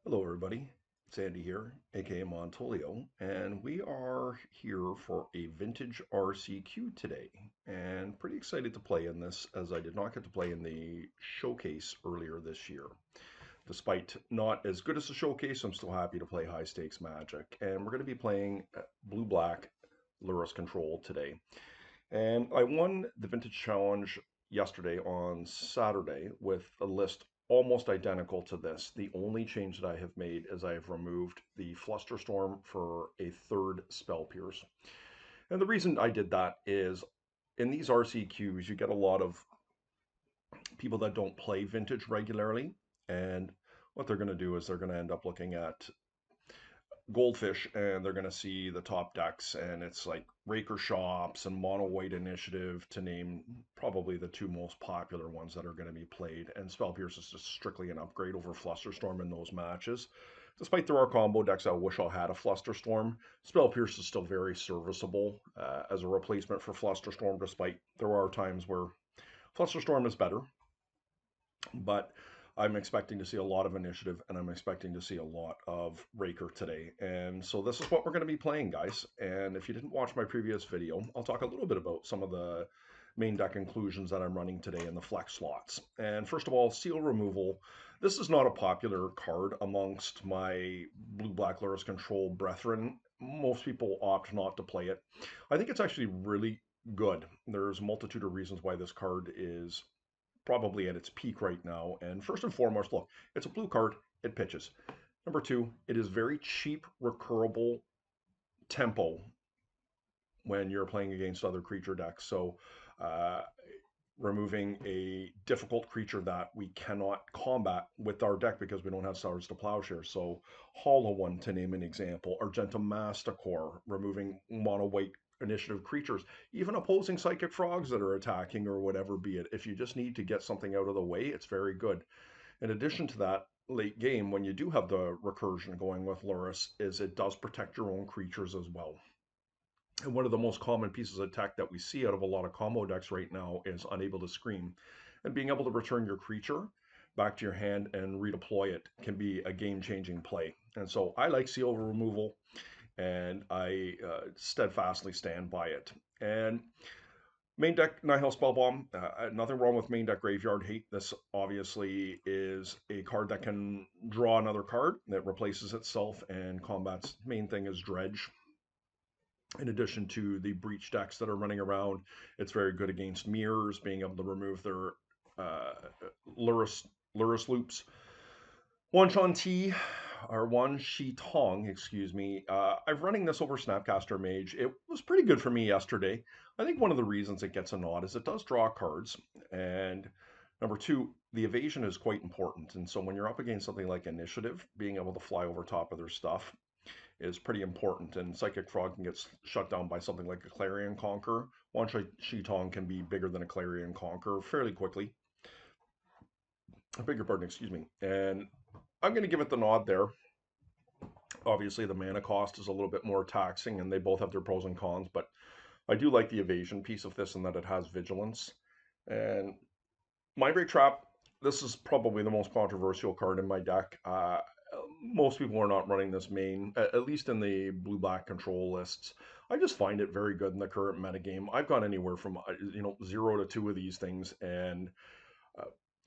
Hello, everybody. It's Andy here, aka Montolio, and we are here for a vintage RCQ today. And pretty excited to play in this, as I did not get to play in the showcase earlier this year. Despite not as good as the showcase, I'm still happy to play high stakes Magic. And we're going to be playing Blue Black Lurrus Control today. And I won the Vintage Challenge yesterday on Saturday with a list almost identical to this. The only change that I have made is I have removed the Flusterstorm for a third Spell Pierce. And the reason I did that is in these RCQs, you get a lot of people that don't play Vintage regularly. And what they're going to do is they're going to end up looking at Goldfish and they're going to see the top decks, and it's like Raker Shops and Mono White Initiative, to name probably the two most popular ones that are going to be played. And Spell Pierce is just strictly an upgrade over Flusterstorm in those matches. Despite there are combo decks I wish I had a Flusterstorm, Spell Pierce is still very serviceable as a replacement for Flusterstorm, despite there are times where Flusterstorm is better. But I'm expecting to see a lot of initiative and I'm expecting to see a lot of Raker today. And so this is what we're going to be playing, guys. And if you didn't watch my previous video, I'll talk a little bit about some of the main deck inclusions that I'm running today in the flex slots. And first of all, Seal Removal. This is not a popular card amongst my Blue-Black Lurrus Control brethren. Most people opt not to play it. I think it's actually really good. There's a multitude of reasons why this card is probably at its peak right now. And first and foremost, look, it's a blue card, it pitches. Number two, it is very cheap, recurable tempo when you're playing against other creature decks. So, removing a difficult creature that we cannot combat with our deck because we don't have Stars to Plowshare. So, Hollow One, to name an example, Argentum Masticore, removing mono white initiative creatures, even opposing psychic frogs that are attacking or whatever be it. If you just need to get something out of the way, it's very good. In addition to that, late game, when you do have the recursion going with Lurrus, is it does protect your own creatures as well. And one of the most common pieces of tech that we see out of a lot of combo decks right now is Unable to Scream. And being able to return your creature back to your hand and redeploy it can be a game-changing play. And so I like Seal Removal, and I steadfastly stand by it. And main deck Nihil Spellbomb, nothing wrong with main deck Graveyard Hate. This obviously is a card that can draw another card that replaces itself, and combat's main thing is Dredge. In addition to the Breach decks that are running around, it's very good against mirrors, being able to remove their uh, Lurrus loops. One Shanti, or One Shi Tong, excuse me. I'm running this over Snapcaster Mage. It was pretty good for me yesterday. I think one of the reasons it gets a nod is it does draw cards. And number two, the evasion is quite important. And so when you're up against something like Initiative, being able to fly over top of their stuff is pretty important. And Psychic Frog can get shut down by something like a Clarion Conqueror. One Shi Tong can be bigger than a Clarion Conqueror fairly quickly. I beg your pardon, excuse me. And I'm going to give it the nod there. Obviously, the mana cost is a little bit more taxing, and they both have their pros and cons, but I do like the evasion piece of this in that it has vigilance. And Mindbreak Trap, this is probably the most controversial card in my deck. Most people are not running this main, at least in the blue-black control lists. I just find it very good in the current metagame. I've gone anywhere from 0 to 2 of these things, and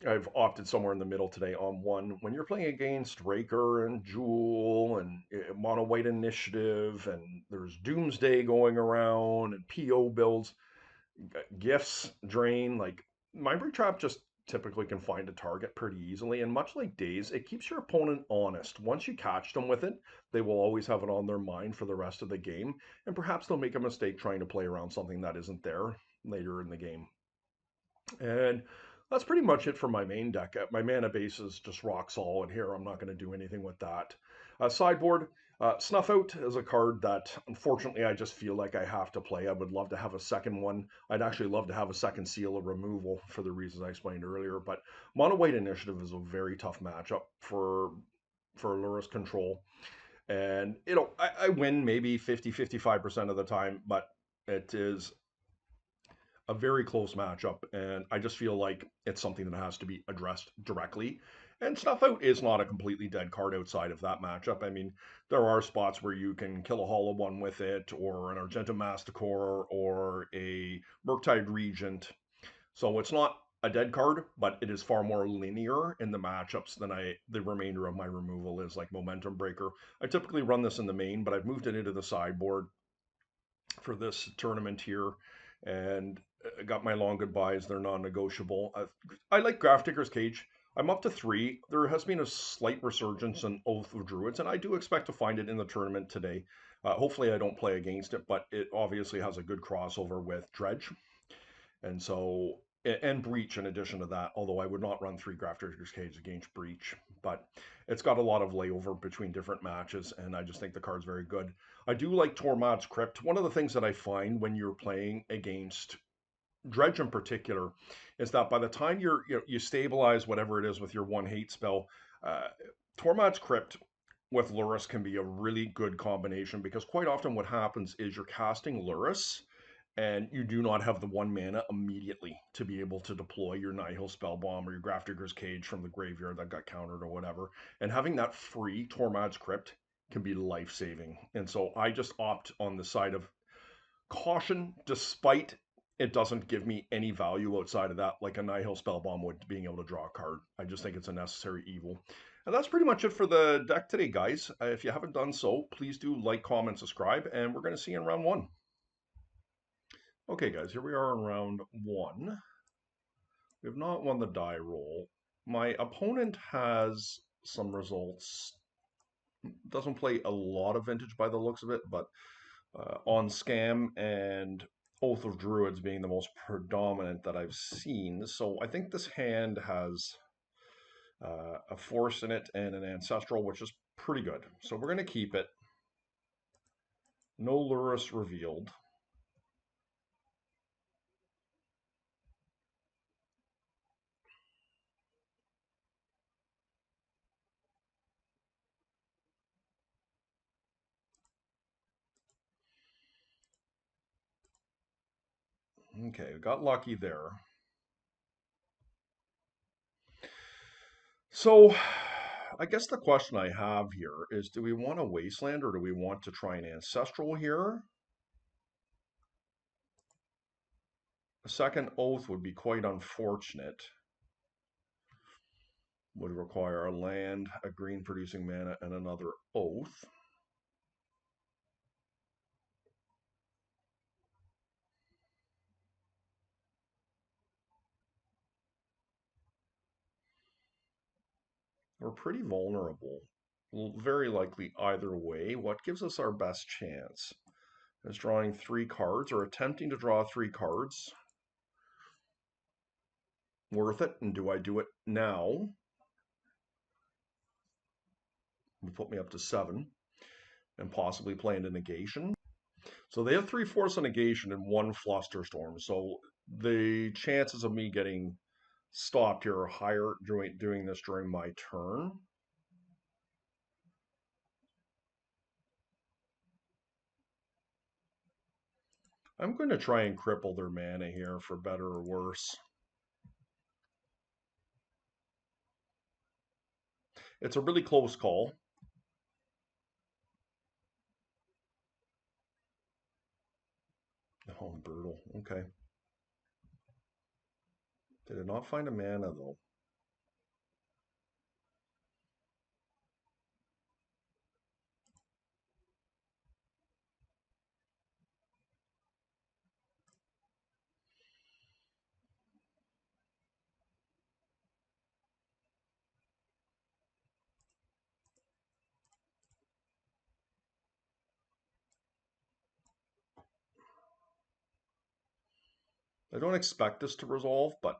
I've opted somewhere in the middle today on one. When you're playing against Raker and Jewel and Mono White Initiative, and there's Doomsday going around and PO builds, gifts, drain, like Mindbreak Trap just typically can find a target pretty easily. And much like Daze, it keeps your opponent honest. Once you catch them with it, they will always have it on their mind for the rest of the game. And perhaps they'll make a mistake trying to play around something that isn't there later in the game. And that's pretty much it for my main deck. My mana base is just rock solid here. I'm not going to do anything with that. Sideboard, Snuff Out is a card that unfortunately I just feel like I have to play. I would love to have a second one. I'd actually love to have a second Seal of Removal for the reasons I explained earlier. But Mono White Initiative is a very tough matchup for Lurrus Control. And, I win maybe 50-55% of the time, but it is a very close matchup, and I just feel like it's something that has to be addressed directly. And Snuff Out is not a completely dead card outside of that matchup. I mean, there are spots where you can kill a Hollow One with it, or an Argenta Masticore, or a Murktide Regent. So it's not a dead card, but it is far more linear in the matchups than the remainder of my removal is, like Momentum Breaker. I typically run this in the main, but I've moved it into the sideboard for this tournament here, and I got my long goodbyes. They're non-negotiable. I like Grafdigger's Cage. I'm up to 3. There has been a slight resurgence in Oath of Druids, and I do expect to find it in the tournament today. Hopefully, I don't play against it, but it obviously has a good crossover with Dredge. And so, and Breach in addition to that, although I would not run 3 Grafdigger's Cage against Breach, but it's got a lot of layover between different matches, and I just think the card's very good. I do like Tormod's Crypt. One of the things that I find when you're playing against Dredge in particular is that by the time you stabilize whatever it is with your one hate spell, uh, Tormod's Crypt with Lurrus can be a really good combination, because quite often what happens is you're casting Lurrus and you do not have the 1 mana immediately to be able to deploy your Nihil Spellbomb or your Grafdigger's Cage from the graveyard that got countered or whatever. And having that free Tormod's Crypt can be life-saving. And so I just opt on the side of caution, despite it doesn't give me any value outside of that, like a Nihil Spellbomb would, being able to draw a card. I just think it's a necessary evil. And that's pretty much it for the deck today, guys. If you haven't done so, please do like, comment, subscribe, and we're going to see you in round 1. Okay, guys, here we are in round 1. We have not won the die roll. My opponent has some results. Doesn't play a lot of Vintage by the looks of it, but on Scam and Oath of Druids being the most predominant that I've seen. So I think this hand has a Force in it and an Ancestral, which is pretty good. So we're going to keep it. No Lurrus revealed. Okay, we got lucky there. So I guess the question I have here is, do we want a Wasteland or do we want to try an Ancestral here? A second Oath would be quite unfortunate. Would require a land, a green producing mana, and another Oath. We're pretty vulnerable. Very likely either way. What gives us our best chance? Is drawing 3 cards or attempting to draw 3 cards worth it? And do I do it now? Would put me up to 7 and possibly play into negation. So they have 3 Force of Negation and 1 Flusterstorm. So the chances of me getting stopped here are higher doing this during my turn. I'm going to try and cripple their mana here for better or worse. It's a really close call. Oh, brutal. Okay. They did not find a mana, though. I don't expect this to resolve, but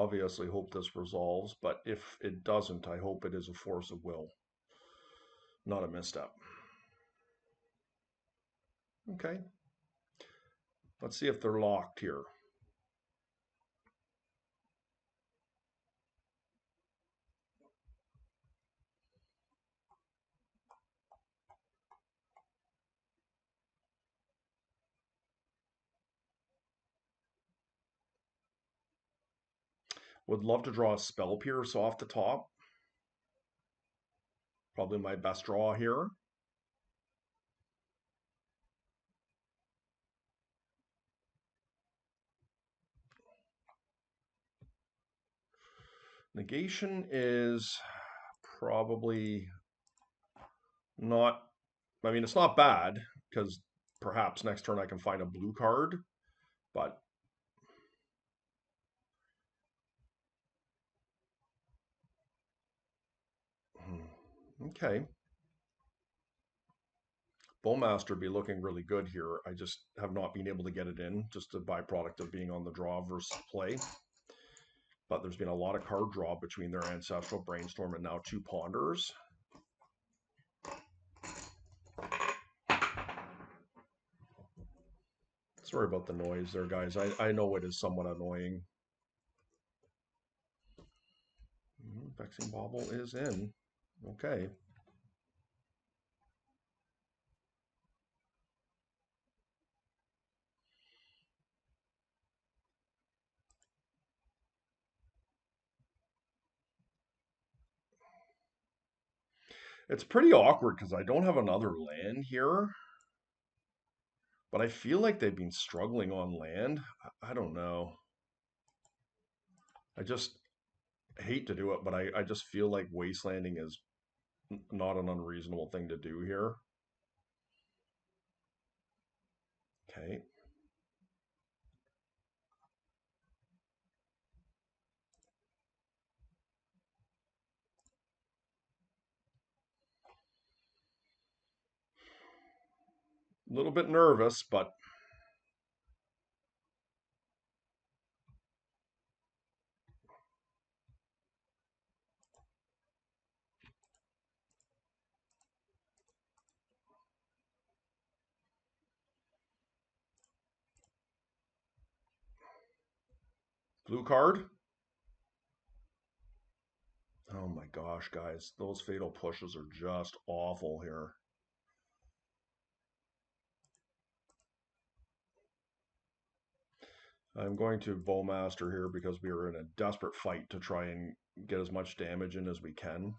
obviously hope this resolves, but if it doesn't, I hope it is a force of will, not a misstep. Okay. Let's see if they're locked here. Would love to draw a Spell Pierce off the top. Probably my best draw here. Negation is probably not, I mean, it's not bad, because perhaps next turn I can find a blue card, but okay. Bowmaster be looking really good here. I just have not been able to get it in, just a byproduct of being on the draw versus play. But there's been a lot of card draw between their Ancestral Brainstorm and now two Ponders. Sorry about the noise there, guys. I know it is somewhat annoying. Vexing Bauble is in. Okay. It's pretty awkward because I don't have another land here. But I feel like they've been struggling on land. I don't know. I just hate to do it, but I just feel like wastelanding is not an unreasonable thing to do here. Okay. A little bit nervous, but blue card. Oh my gosh, guys. Those fatal pushes are just awful here. I'm going to Bowmaster here because we are in a desperate fight to try and get as much damage in as we can.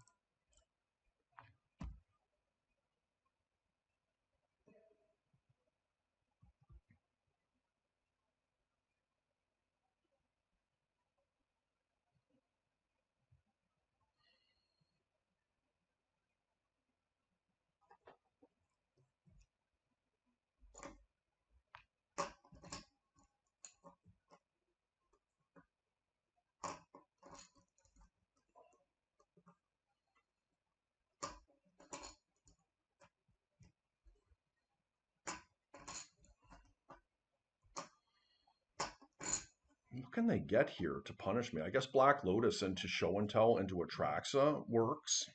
What can they get here to punish me? I guess Black Lotus into Show and Tell into Atraxa works.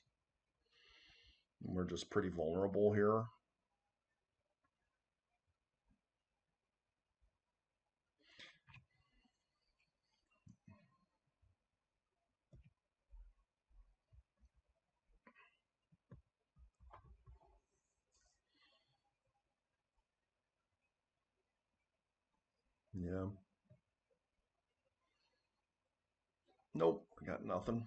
We're just pretty vulnerable here. Yeah. Nope, I got nothing.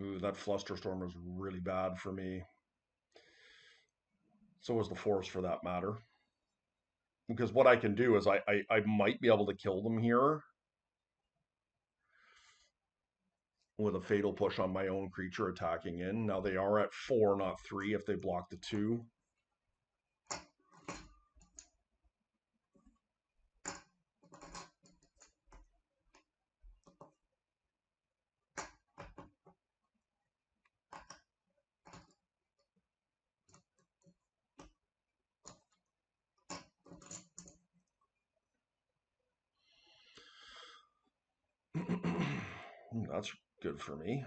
Ooh, that Flusterstorm was really bad for me. So was the Force, for that matter. Because what I can do is I might be able to kill them here with a Fatal Push on my own creature attacking in. Now they are at 4, not 3, if they block the 2. That's good for me.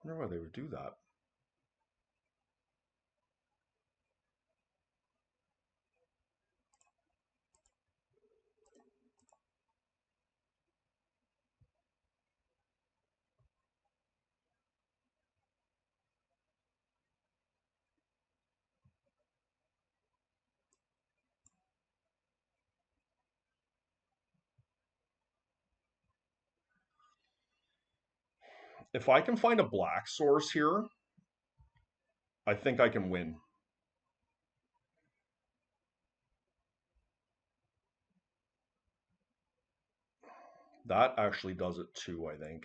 I wonder why they would do that. If I can find a black source here, I think I can win. That actually does it too, I think.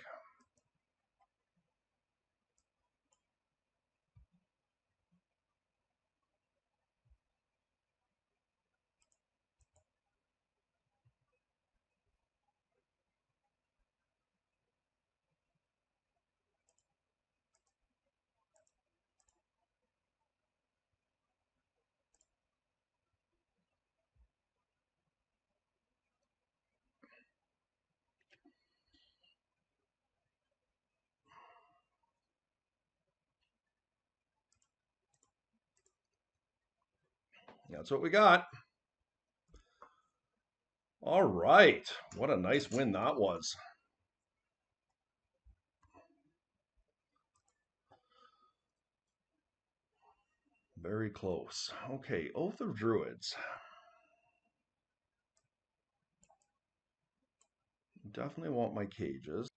That's what we got. All right. What a nice win that was. Very close. Okay, Oath of Druids. Definitely want my cages.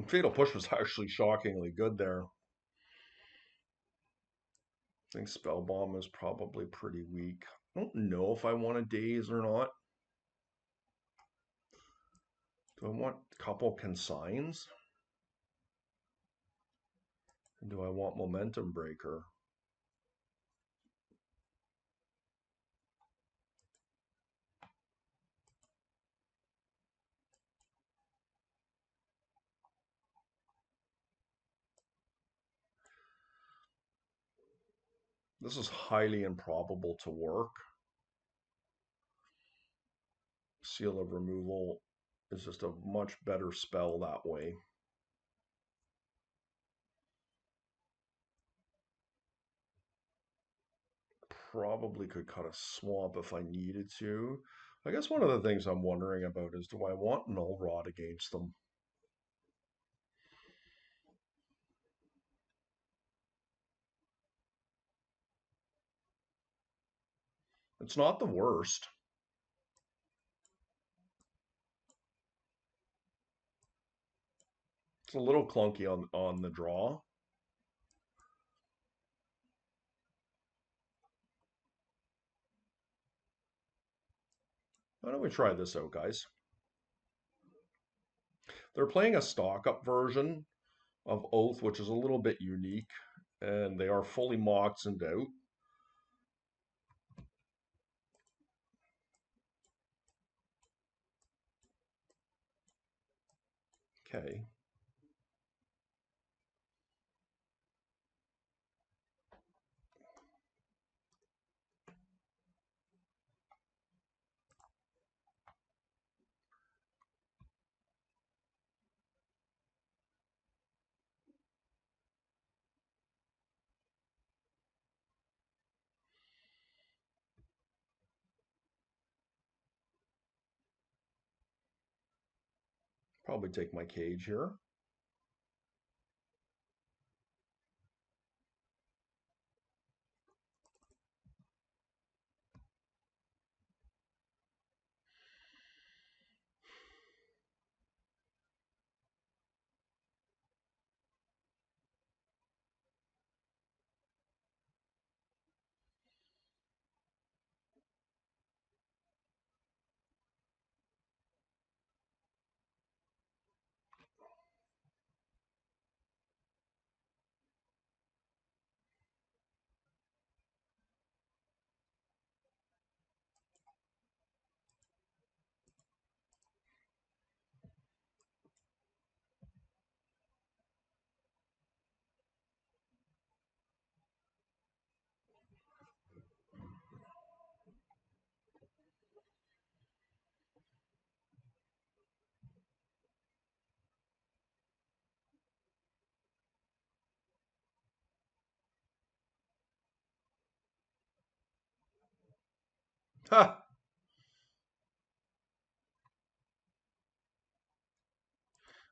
Fatal Push was actually shockingly good there. I think Spell Bomb is probably pretty weak. I don't know if I want a Daze or not. Do I want a couple Consigns? Do I want Momentum Breaker? This is highly improbable to work. Seal of Removal is just a much better spell that way. Probably could cut a swamp if I needed to. I guess one of the things I'm wondering about is, do I want Null Rod against them? It's not the worst. It's a little clunky on the draw. Why don't we try this out, guys? They're playing a stock-up version of Oath, which is a little bit unique, and they are fully Moxened out. Okay. Probably take my cage here. Ha!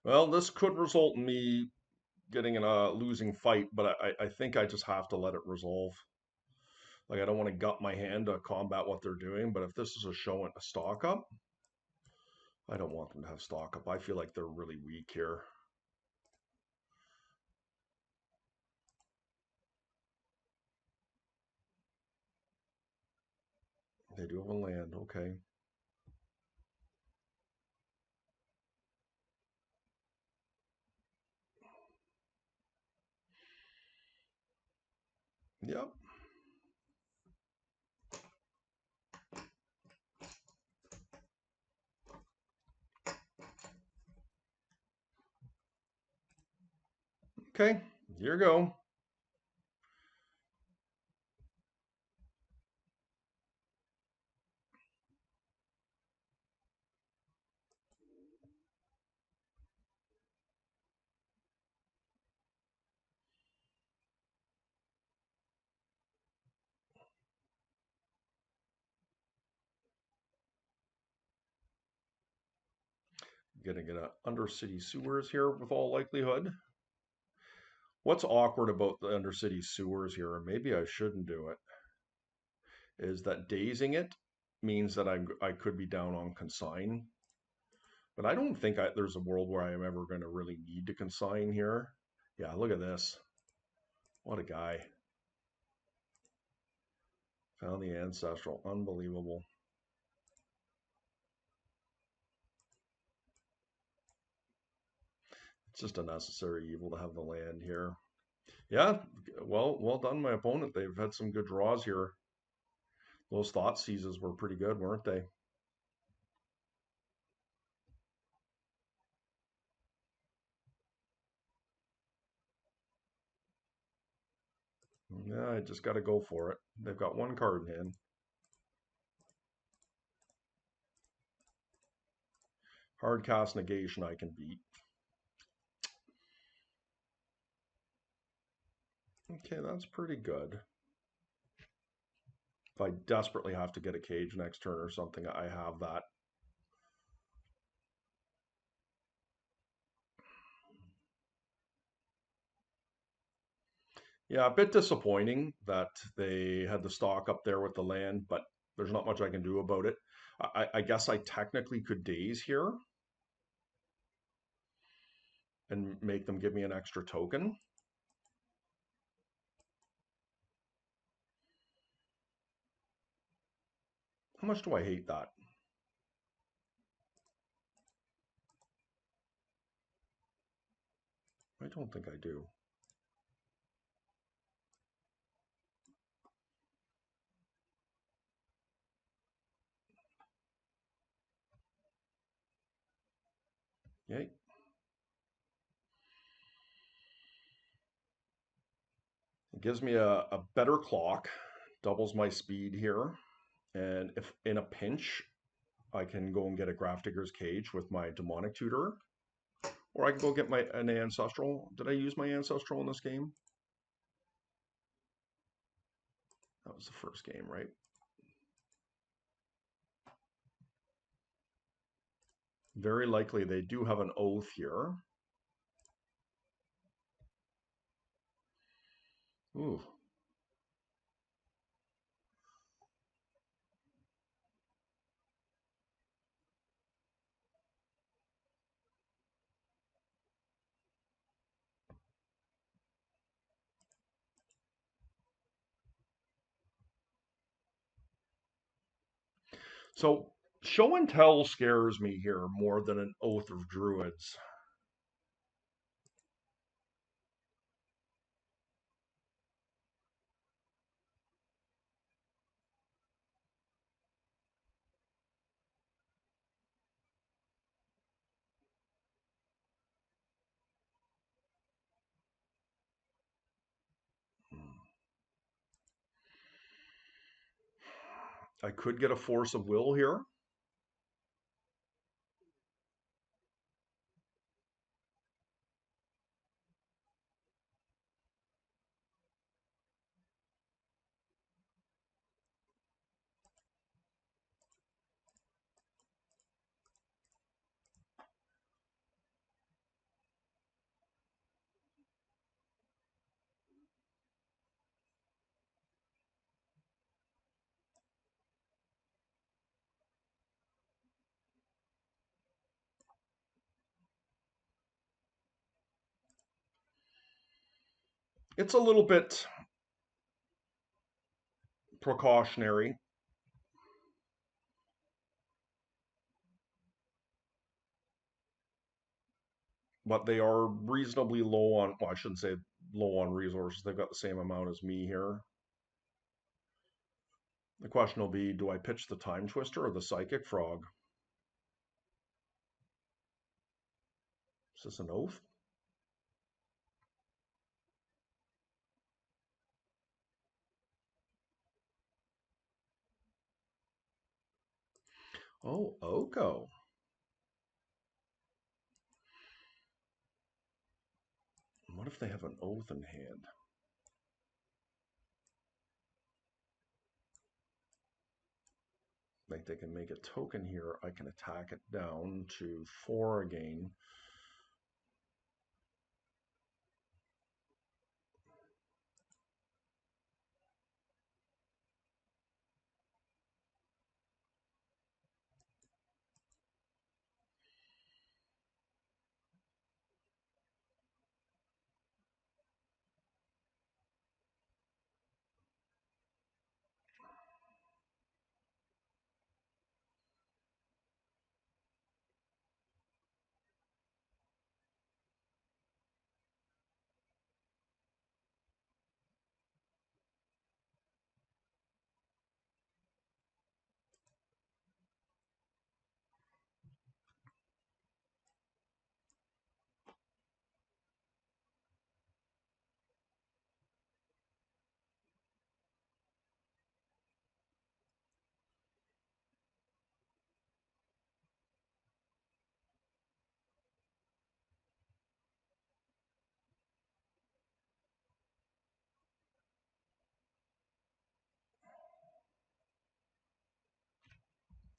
Well, this could result in me getting in a losing fight, but I think I just have to let it resolve. Like, I don't want to gut my hand to combat what they're doing, but if this is a show and a stock up, I don't want them to have stock up. I feel like they're really weak here. They do have a land, okay. Yep. Okay, here you go. Gonna get a undercity sewers here with all likelihood. What's awkward about the undercity sewers here, and maybe I shouldn't do it, is that dazing it means that I could be down on consign. But I don't think there's a world where I am ever going to really need to consign here. Yeah, look at this. What a guy. Found the ancestral. Unbelievable. It's just a necessary evil to have the land here. Yeah, well done, my opponent. They've had some good draws here. Those thought seizes were pretty good, weren't they? Yeah, I just got to go for it. They've got one card in hand. Hard cast negation I can beat. Okay, that's pretty good. If I desperately have to get a cage next turn or something, I have that. Yeah, a bit disappointing that they had the stock up there with the land, but there's not much I can do about it. I guess I technically could daze here and make them give me an extra token. How much do I hate that? I don't think I do. Yay. It gives me a better clock, doubles my speed here. And if in a pinch, I can go and get a Grafdigger's Cage with my Demonic Tutor. Or I can go get an Ancestral. Did I use my Ancestral in this game? That was the first game, right? Very likely they do have an Oath here. Ooh. So show and tell scares me here more than an Oath of Druids. I could get a Force of Will here. It's a little bit precautionary, but they are reasonably low on, well, I shouldn't say low on resources. They've got the same amount as me here. The question will be, do I pitch the Time Twister or the Psychic Frog? Is this an oath? Oh, Oko. What if they have an oath in hand? Like they can make a token here. I can attack it down to 4 again.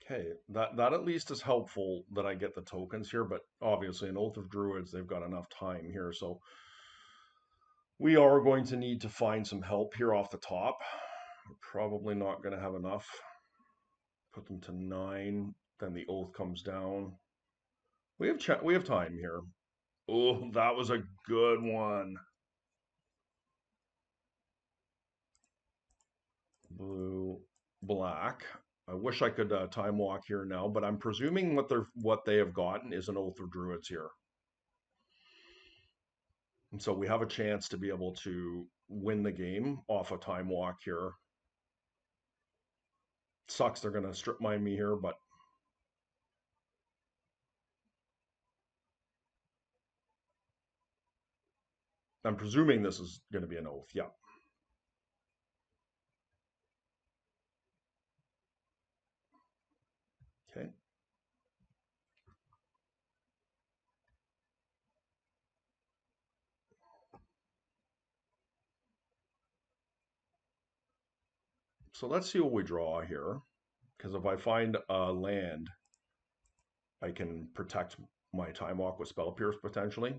Okay, that at least is helpful that I get the tokens here, but obviously an Oath of Druids, they've got enough time here, so we are going to need to find some help here off the top. We're probably not going to have enough. Put them to 9, then the Oath comes down. We have time here. Oh, that was a good one. Blue, black. I wish I could time walk here now, but I'm presuming what they have gotten is an Oath of Druids here. And so we have a chance to be able to win the game off a time walk here. Sucks they're going to strip mine me here, but I'm presuming this is going to be an oath. Yeah. Okay. So let's see what we draw here. Because if I find a land, I can protect my time walk with Spell Pierce potentially.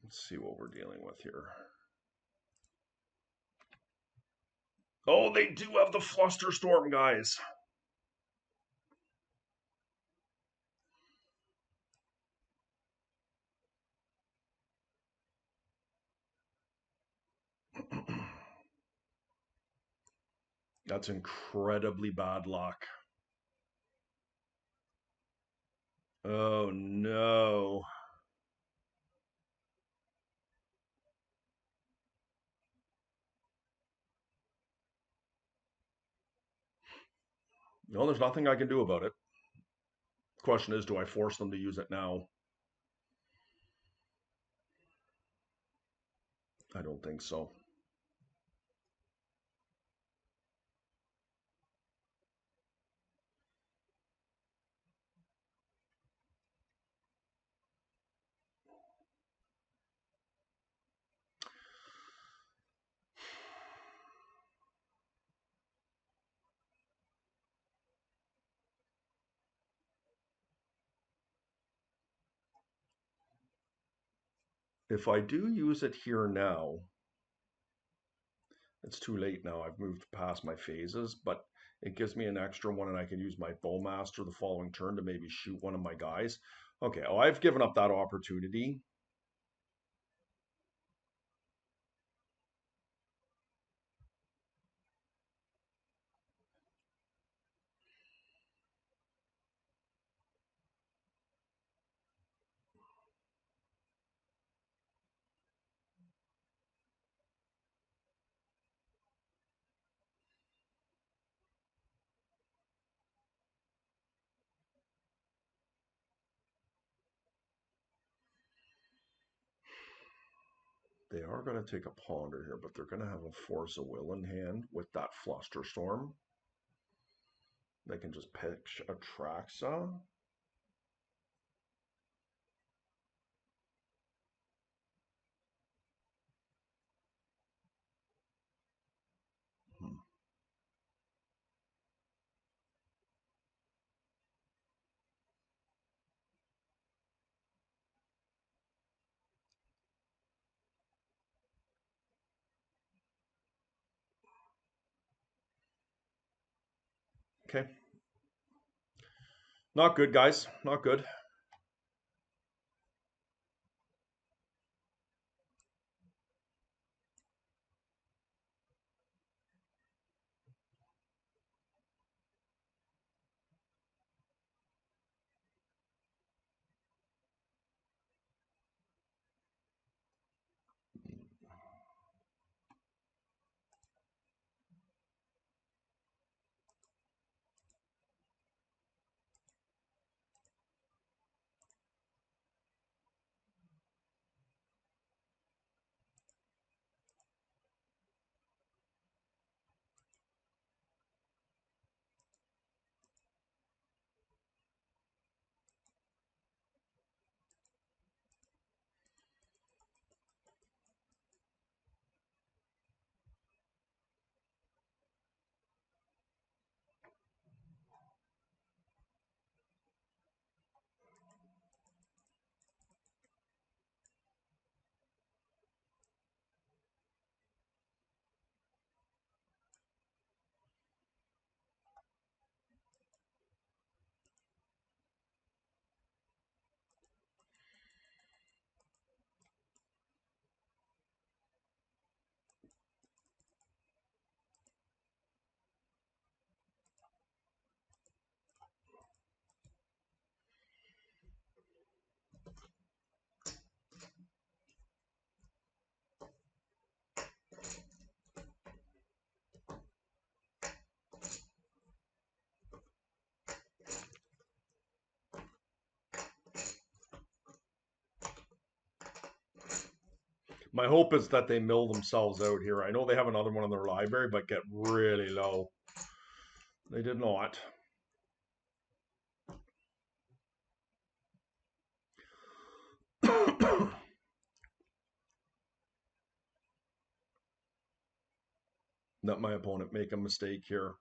Let's see what we're dealing with here. Oh, they do have the Flusterstorm, guys. That's incredibly bad luck. Oh no. No, there's nothing I can do about it. Question is, do I force them to use it now? I don't think so. If I do use it here now, It's too late now. I've moved past my phases, but it gives me an extra one, and I can use my Bowmaster the following turn to maybe shoot one of my guys. Okay, oh, I've given up that opportunity. They are going to take a ponder here, but they're going to have a force of will in hand with that Flusterstorm. They can just pitch a Traxa. Hmm. Okay. Not good, guys. Not good. My hope is that they mill themselves out here. I know they have another one in their library, but get really low. They did not. Let my opponent make a mistake here.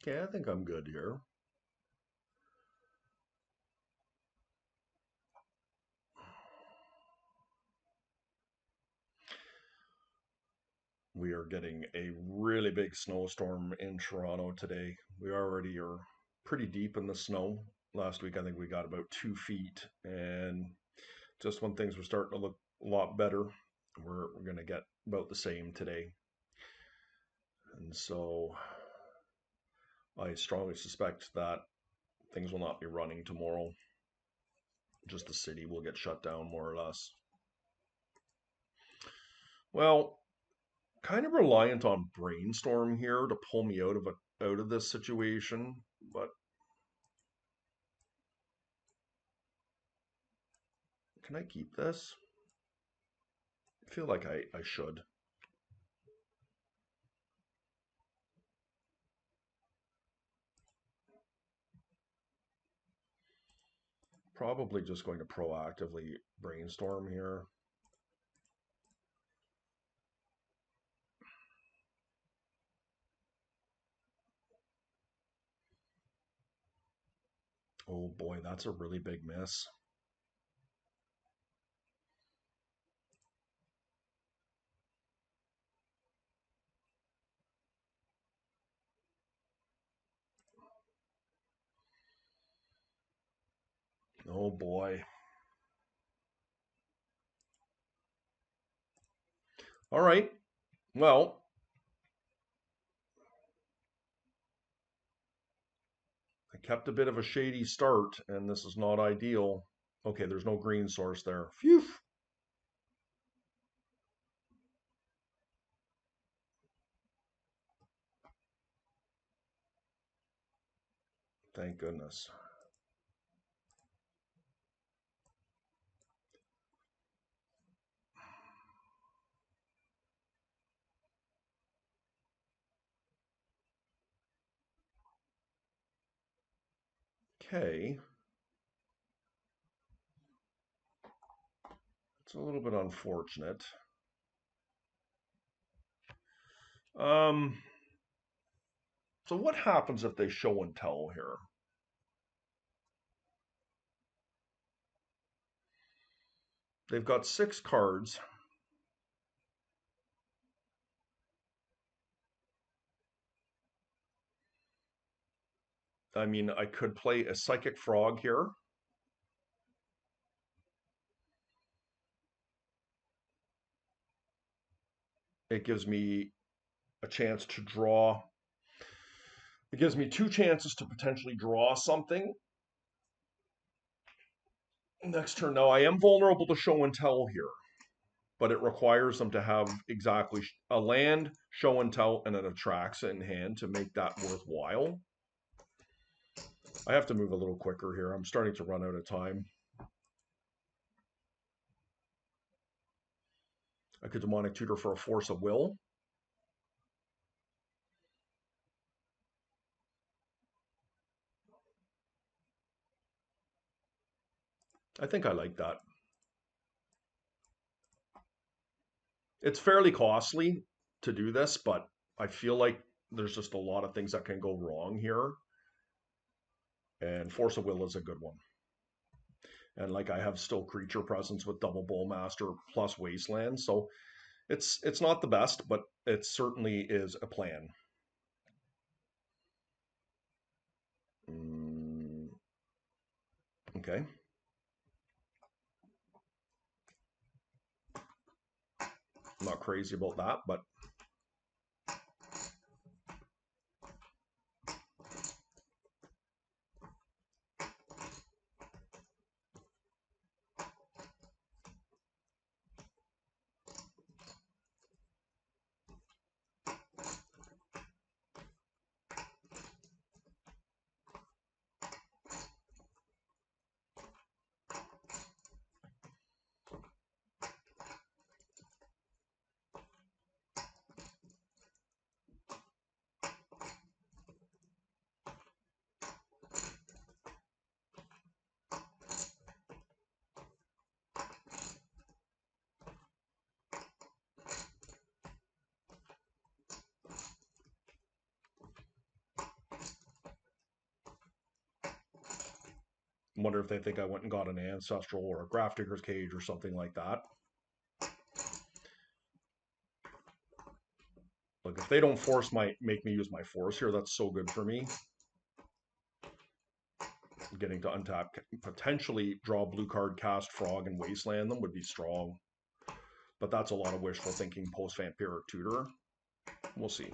Okay, I think I'm good here. We are getting a really big snowstorm in Toronto today. We already are pretty deep in the snow. Last week, I think we got about 2 feet. And just when things were starting to look a lot better, we're going to get about the same today. And so I strongly suspect that things will not be running tomorrow. Just the city will get shut down more or less. Well, kind of reliant on brainstorm here to pull me out of this situation, but can I keep this? I feel like I should. Probably just going to proactively brainstorm here. Oh boy, that's a really big miss. Oh boy. All right. Well, I kept a bit of a shady start, and this is not ideal. Okay, there's no green source there. Phew. Thank goodness. Okay. It's a little bit unfortunate. Um, so what happens if they show and tell here? They've got 6 cards. I mean, I could play a Psychic Frog here. It gives me a chance to draw. It gives me 2 chances to potentially draw something next turn. Now, I am vulnerable to show and tell here, but it requires them to have exactly a land, show and tell, and an Atraxa in hand to make that worthwhile. I have to move a little quicker here. I'm starting to run out of time. I could Demonic Tutor for a Force of Will. I think I like that. It's fairly costly to do this, but I feel like there's just a lot of things that can go wrong here. And Force of Will is a good one. And like I have still creature presence with double Bowlmaster plus Wasteland, so it's not the best, but it certainly is a plan. Okay. I'm not crazy about that, but Wonder if they think I went and got an ancestral or a graph digger's cage or something like that. Look, if they don't make me use my force here, that's so good for me. Getting to untap, potentially draw blue card, cast frog, and wasteland them would be strong. But that's a lot of wishful thinking post Vampiric Tutor. We'll see.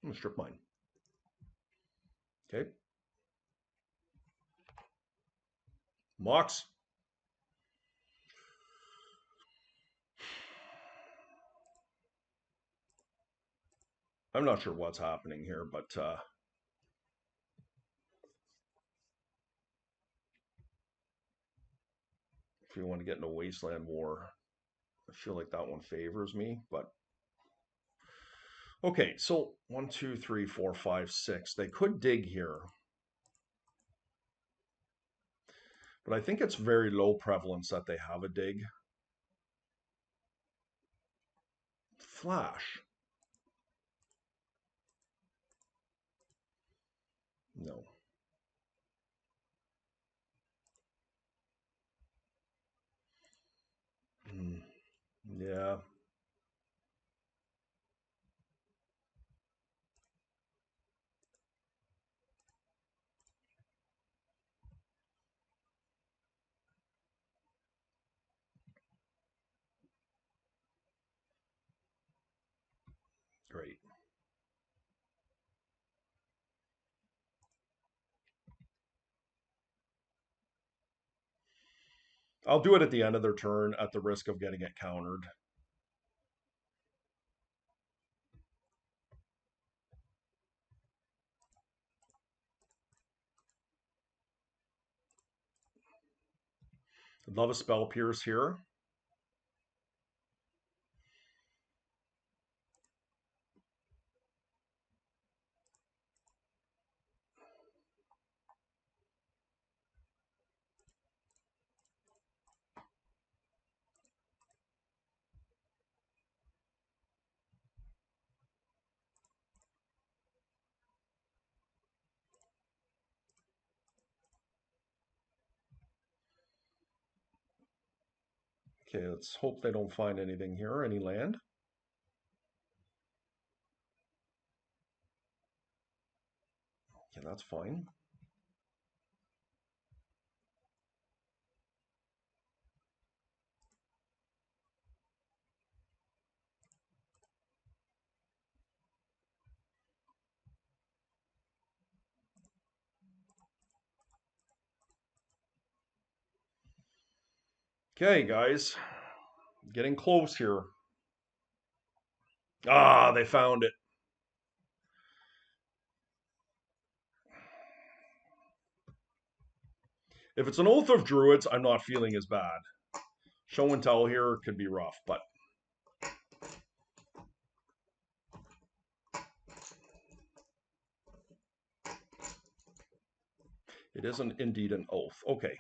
I'm gonna strip mine. Okay. Mox. I'm not sure what's happening here, but if you want to get into Wasteland War, I feel like that one favors me, but okay, so 1, 2, 3, 4, 5, 6. They could dig here, but I think it's very low prevalence that they have a dig. Flash. No. Yeah. Great. I'll do it at the end of their turn at the risk of getting it countered. I'd love a Spell Pierce here. Okay, let's hope they don't find anything here, any land. Okay, that's fine. Okay, guys, getting close here. Ah, they found it. If it's an Oath of Druids, I'm not feeling as bad. Show and tell here could be rough, but it isn't indeed an oath. Okay.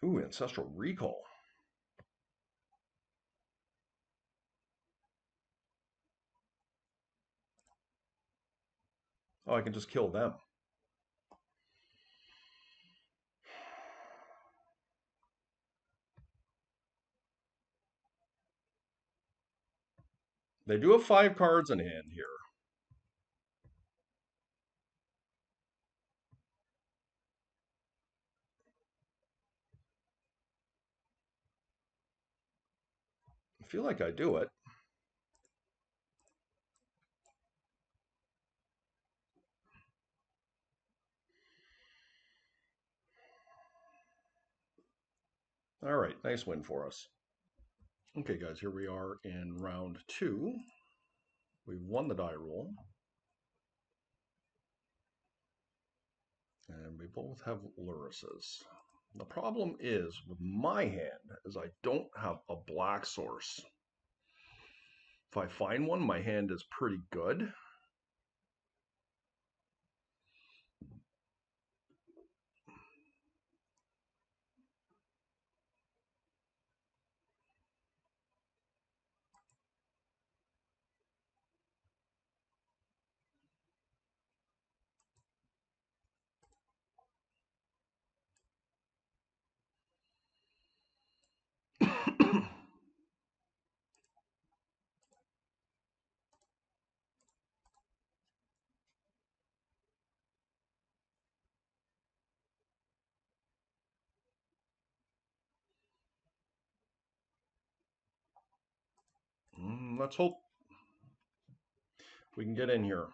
Ooh, Ancestral Recall. Oh, I can just kill them. They do have 5 cards in hand here. I feel like I do it. All right, nice win for us. Okay, guys, here we are in round 2. We won the die roll. And we both have Lurruses. The problem is with my hand is I don't have a black source. If I find one, my hand is pretty good. Let's hope we can get in here.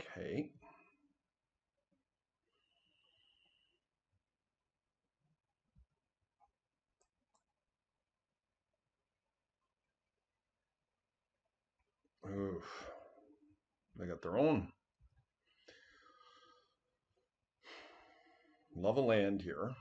Okay. Oof. They got their own. Love a land here.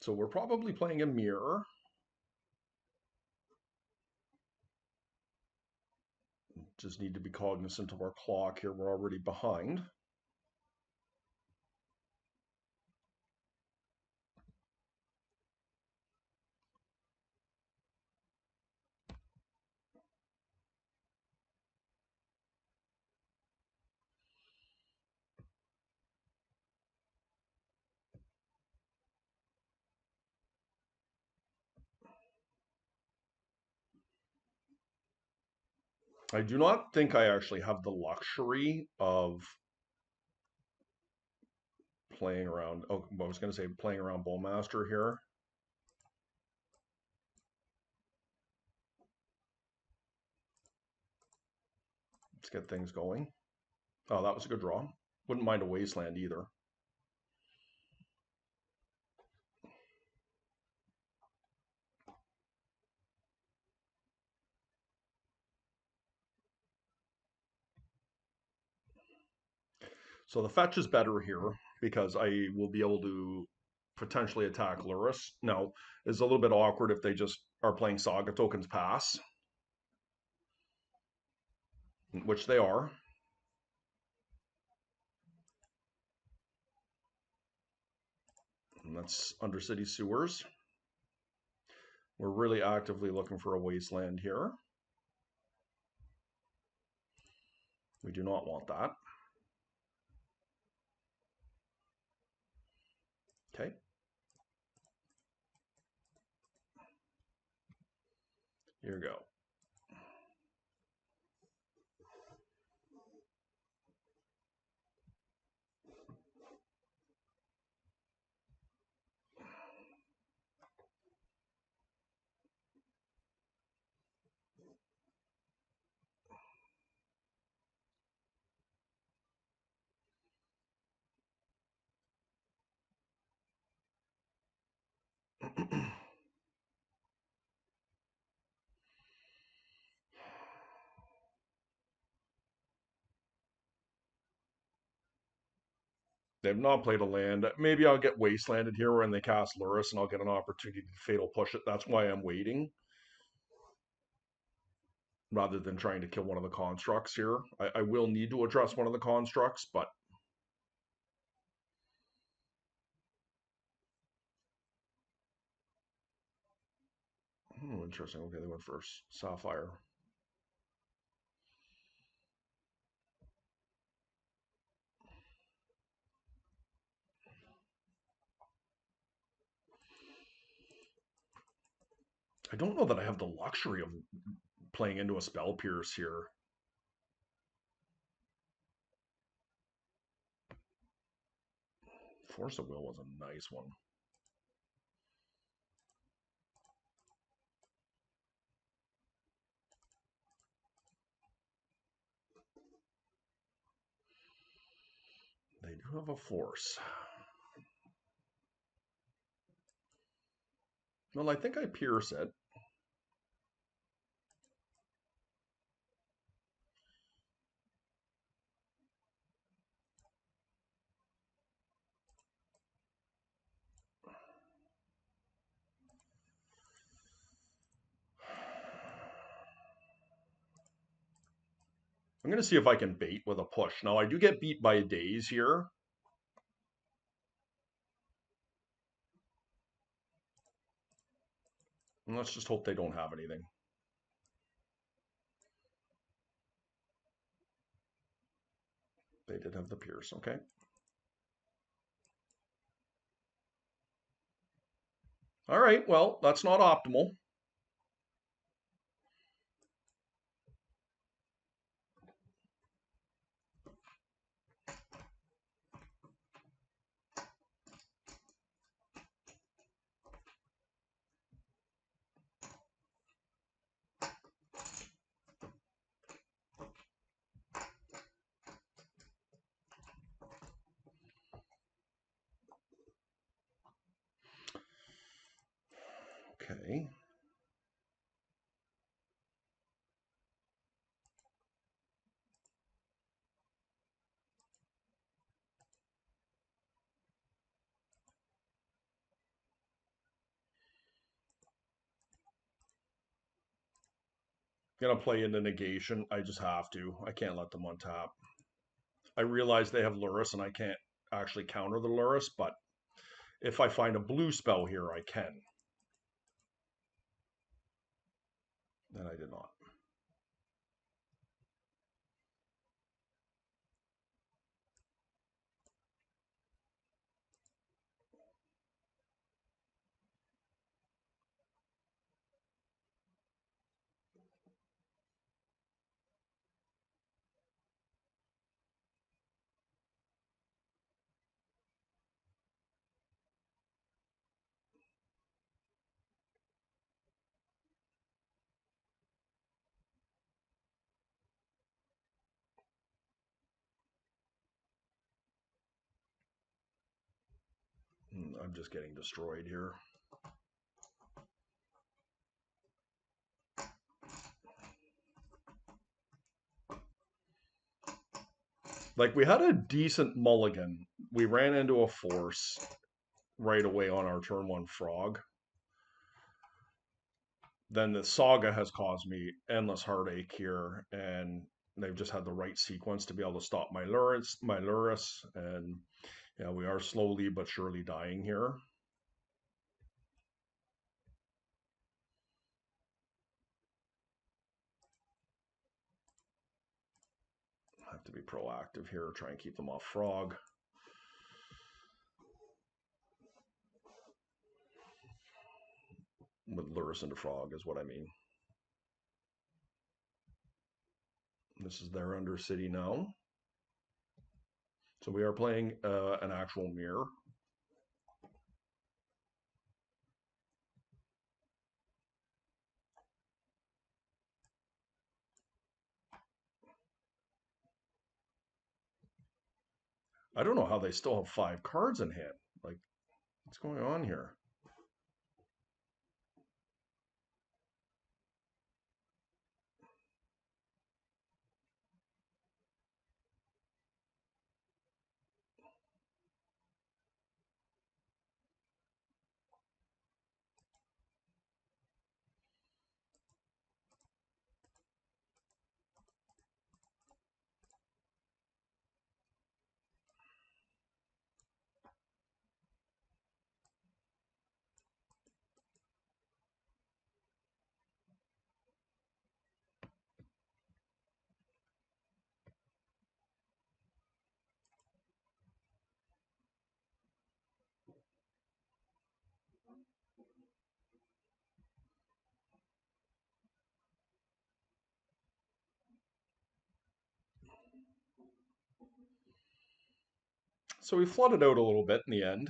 So we're probably playing a mirror. Just need to be cognizant of our clock here. We're already behind. I do not think I actually have the luxury of playing around. Oh, I was going to say playing around Bowmaster here. Let's get things going. Oh, that was a good draw. Wouldn't mind a wasteland either. So the fetch is better here because I will be able to potentially attack Lurrus. Now, it's a little bit awkward if they just are playing Saga tokens pass, which they are. And that's Undercity Sewers. We're really actively looking for a wasteland here. We do not want that. Okay. Here we go. They've not played a land. Maybe I'll get wastelanded here when they cast Lurrus and I'll get an opportunity to fatal push it. That's why I'm waiting. Rather than trying to kill one of the constructs here. I will need to address one of the constructs, but interesting. Okay, they went first. Sapphire. I don't know that I have the luxury of playing into a Spell Pierce here. Force of Will was a nice one. You have a force. Well, I think I pierce it. I'm going to see if I can bait with a push. Now, I do get beat by days here. And let's just hope they don't have anything. They did have the pierce, okay. All right, well, that's not optimal. Okay. Gonna play into negation. I just have to. I can't let them on tap. I realize they have Lurrus and I can't actually counter the Lurrus, but if I find a blue spell here, I can. And I did not. I'm just getting destroyed here. Like, we had a decent mulligan. We ran into a force right away on our turn one frog. Then the saga has caused me endless heartache here, and they've just had the right sequence to be able to stop my Lurrus, and yeah, we are slowly but surely dying here. I have to be proactive here, try and keep them off frog. With Lurrus into frog is what I mean. This is their Undercity now. So we are playing an actual mirror. I don't know how they still have 5 cards in hand. Like, what's going on here? So we flooded out a little bit in the end.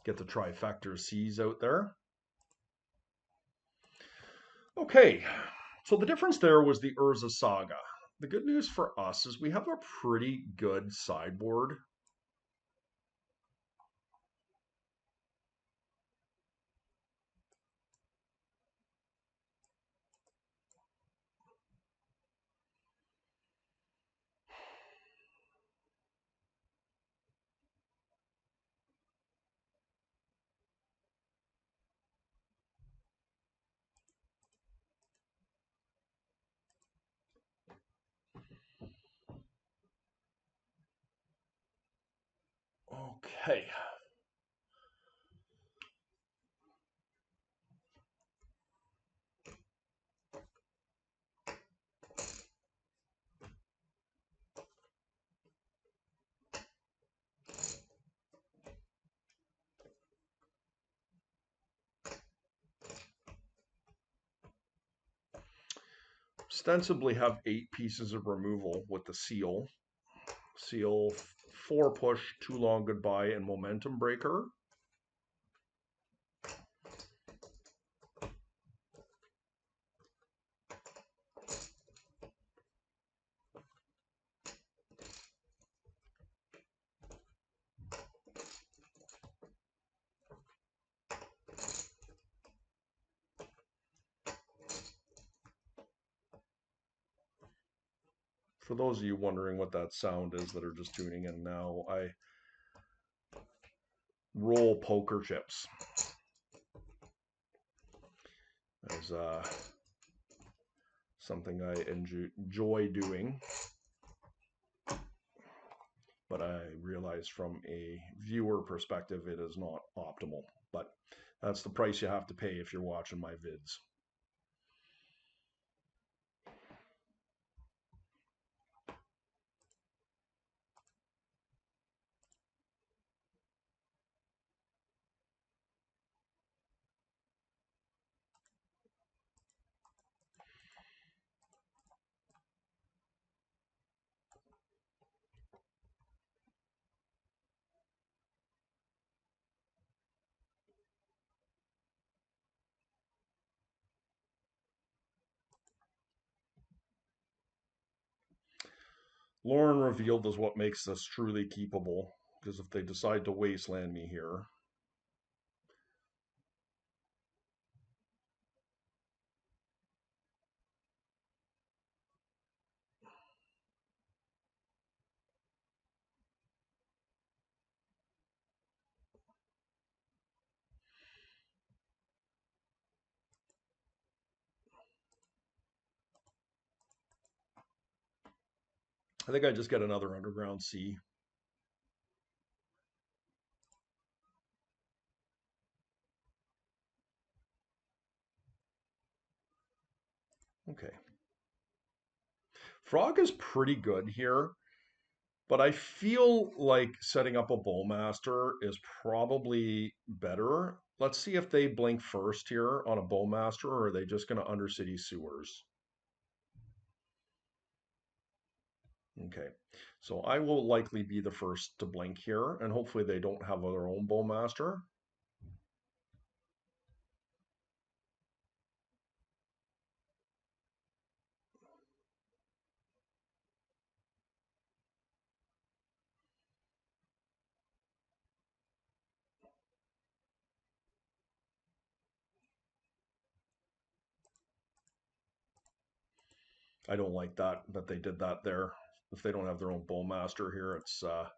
Get the trifecta C's out there. Okay, so the difference there was the Urza Saga. The good news for us is we have a pretty good sideboard. Okay. Ostensibly have 8 pieces of removal with the seal. Seal, 4 push, 2 long goodbye, and momentum breaker. For those of you wondering what that sound is that are just tuning in now, I roll poker chips as something I enjoy doing, but I realize from a viewer perspective it is not optimal. But that's the price you have to pay if you're watching my vids. Lauren revealed is what makes this truly keepable, because if they decide to wasteland me here, I think I just get another underground C. Okay. Frog is pretty good here, but I feel like setting up a Bowmaster is probably better. Let's see if they blink first here on a Bowmaster, or are they just going to Undercity Sewers? Okay, so I will likely be the first to blink here, and hopefully they don't have their own Bowmaster. I don't like that they did that there. If they don't have their own Bowmaster here, it's okay.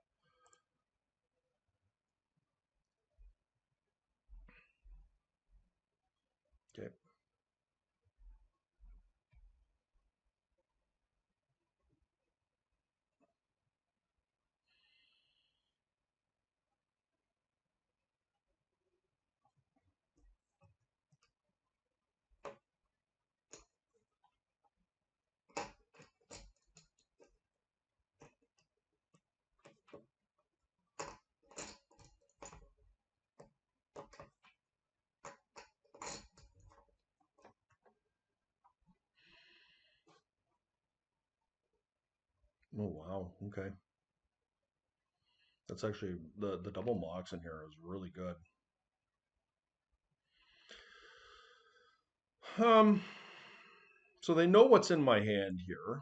Oh wow, okay. That's actually the double mox in here is really good. Um, so they know what's in my hand here.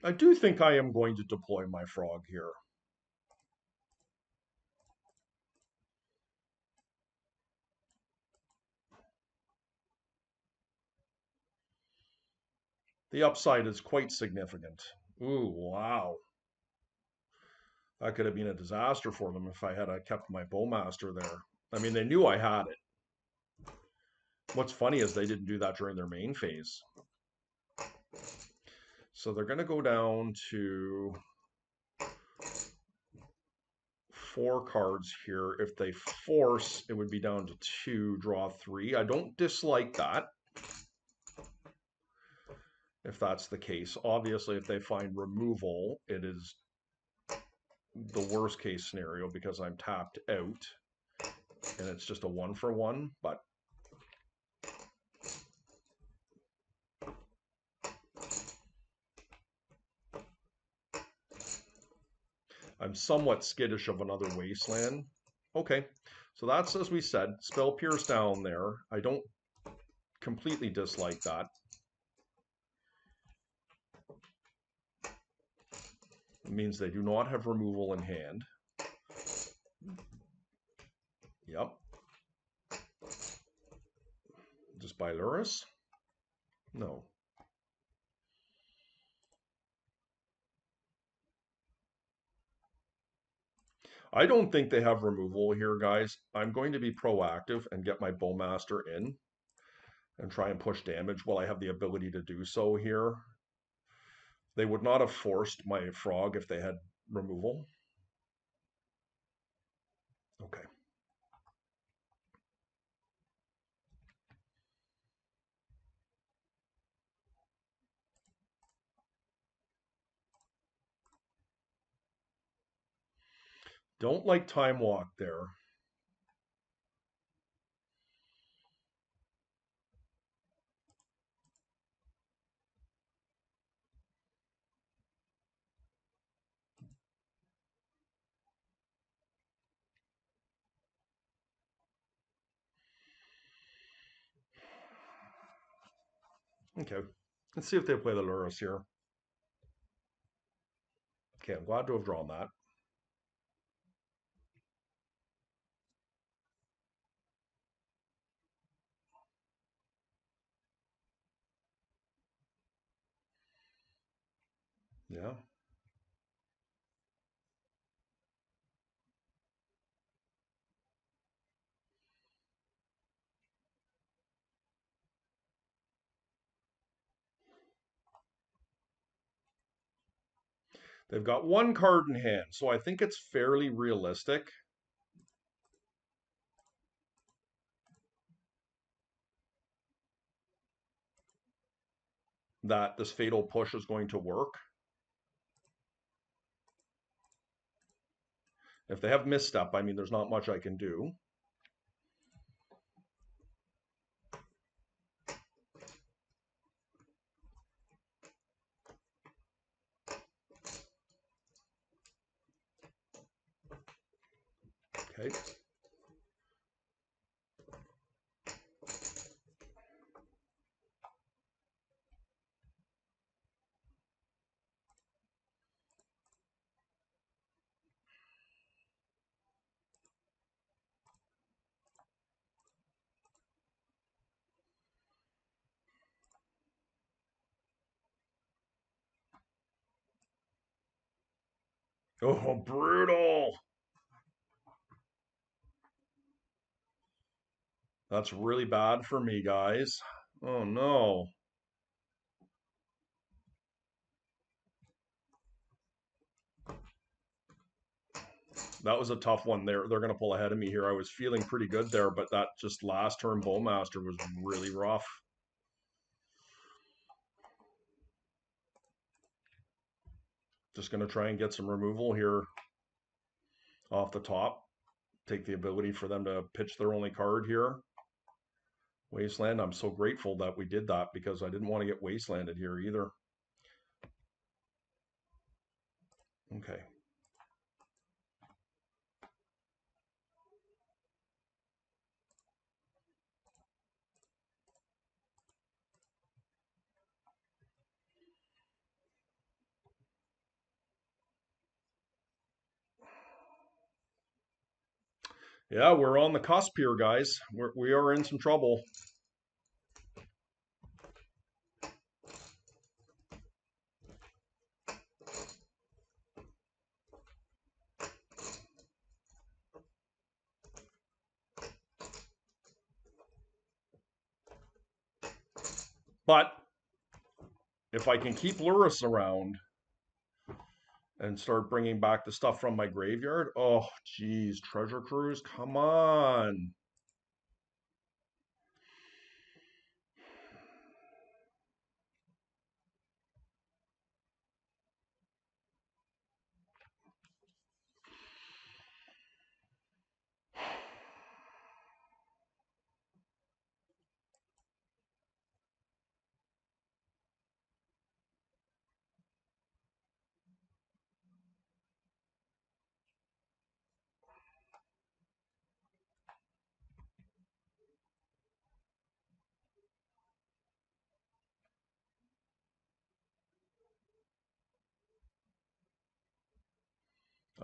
I do think I am going to deploy my frog here. The upside is quite significant. Ooh, wow. That could have been a disaster for them if I had kept my bowmaster there. I mean, they knew I had it. What's funny is they didn't do that during their main phase. So they're going to go down to 4 cards here. If they force, it would be down to 2, draw 3. I don't dislike that, if that's the case. Obviously, if they find removal, it is the worst case scenario because I'm tapped out and it's just a 1-for-1, but I'm somewhat skittish of another wasteland. Okay, so that's, as we said, spell pierce down there. I don't completely dislike that. It means they do not have removal in hand. Yep. Just by Lurrus? No. I don't think they have removal here, guys. I'm going to be proactive and get my bowmaster in and try and push damage while I have the ability to do so here. They would not have forced my frog if they had removal. Okay. Don't like time walk there. Okay. Let's see if they play the Lurrus here. Okay, I'm glad to have drawn that. Yeah. They've got 1 card in hand, so I think it's fairly realistic that this fatal push is going to work. If they have misstep, I mean, there's not much I can do. Okay. Oh, brutal. That's really bad for me, guys. Oh, no. That was a tough one there. They're going to pull ahead of me here. I was feeling pretty good there, but that just last turn Bowmaster was really rough. Just going to try and get some removal here off the top. Take the ability for them to pitch their only card here. Wasteland. I'm so grateful that we did that because I didn't want to get wastelanded here either. Okay. Yeah, we're on the cusp here, guys. We are in some trouble. But if I can keep Lurrus around and start bringing back the stuff from my graveyard, oh, geez, Treasure Cruise, come on.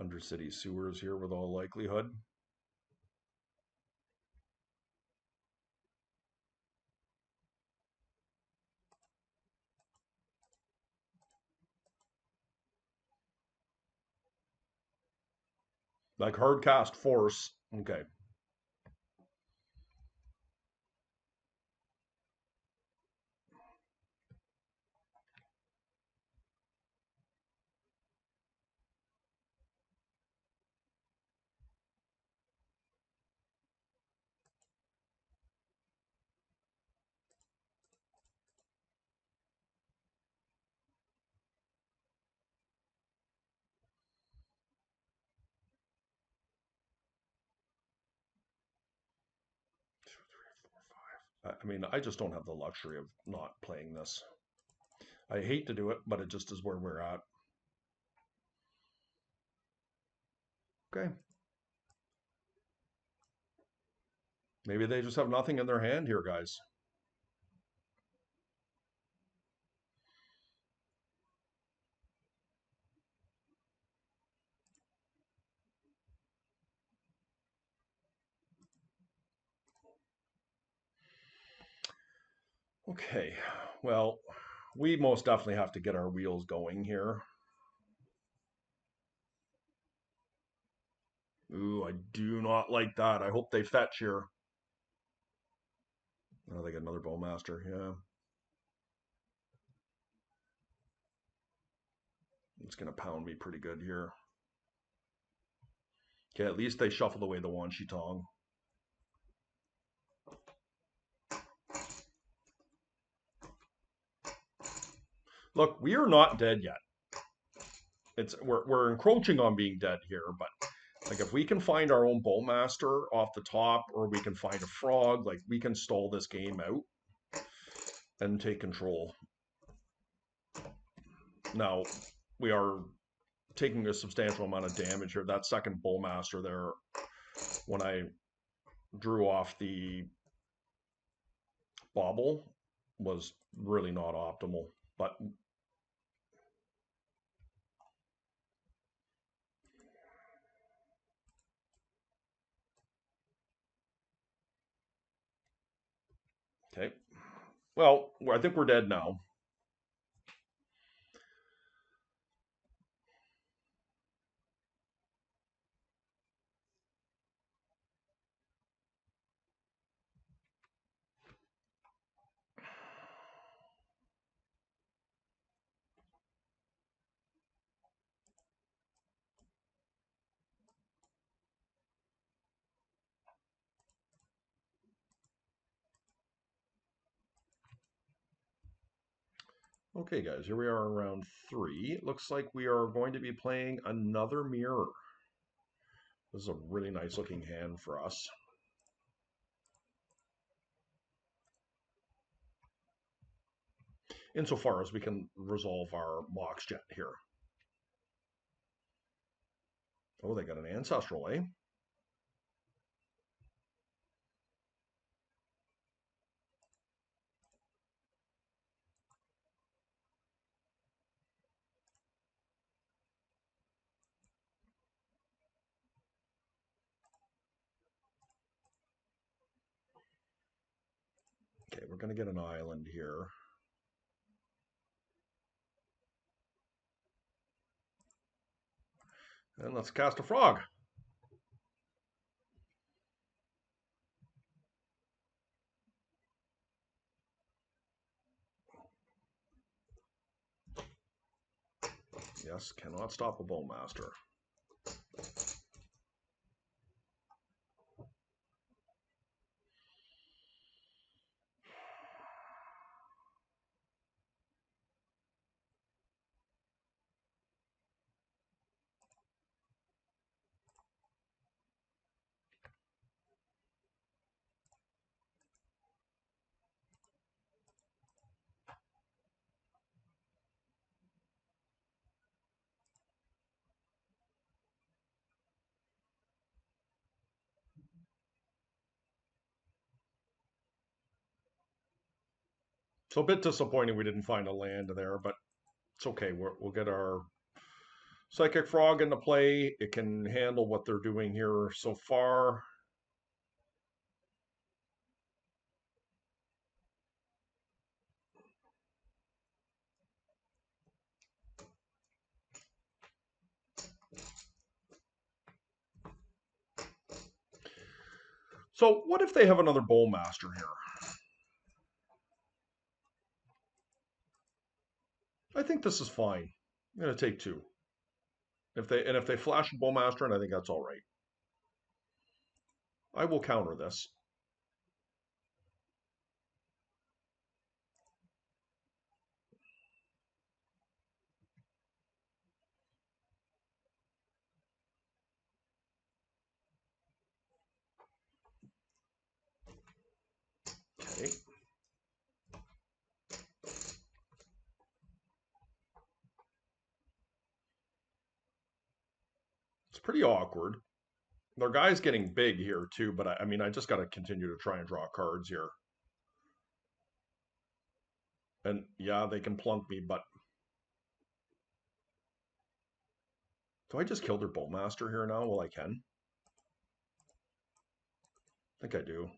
Undercity sewers here with all likelihood. Like hard cast force. Okay. I mean, I just don't have the luxury of not playing this. I hate to do it, but it just is where we're at. Okay. Maybe they just have nothing in their hand here, guys. Okay. Well, we most definitely have to get our wheels going here. Ooh, I do not like that. I hope they fetch here. Oh, they get another Bowmaster. Yeah. It's going to pound me pretty good here. Okay, at least they shuffled away the Wan Shi Tong. Look, we are not dead yet. We're encroaching on being dead here, but like if we can find our own Bowmaster off the top, or we can find a frog, like we can stall this game out and take control. Now, we are taking a substantial amount of damage here. That second Bowmaster there, when I drew off the bobble, was really not optimal. But okay, well, I think we're dead now. Okay, guys, here we are in round 3. It looks like we are going to be playing another mirror. This is a really nice looking hand for us. Insofar as we can resolve our Mox Jet here. Oh, they got an Ancestral, eh? Okay, we're going to get an island here. And let's cast a frog. Yes, cannot stop a Bowmaster. So a bit disappointing we didn't find a land there, but it's okay. We'll get our Psychic Frog into play. It can handle what they're doing here so far. So what if they have another Bowmaster here? I think this is fine. I'm going to take 2. If they flash a Bowmaster, and I think that's all right. I will counter this. Okay. It's pretty awkward. Their guy's getting big here too, but I mean, I just got to continue to try and draw cards here. And yeah, they can plunk me, but do I just kill their Bowmaster here now? Well, I can. I think I do.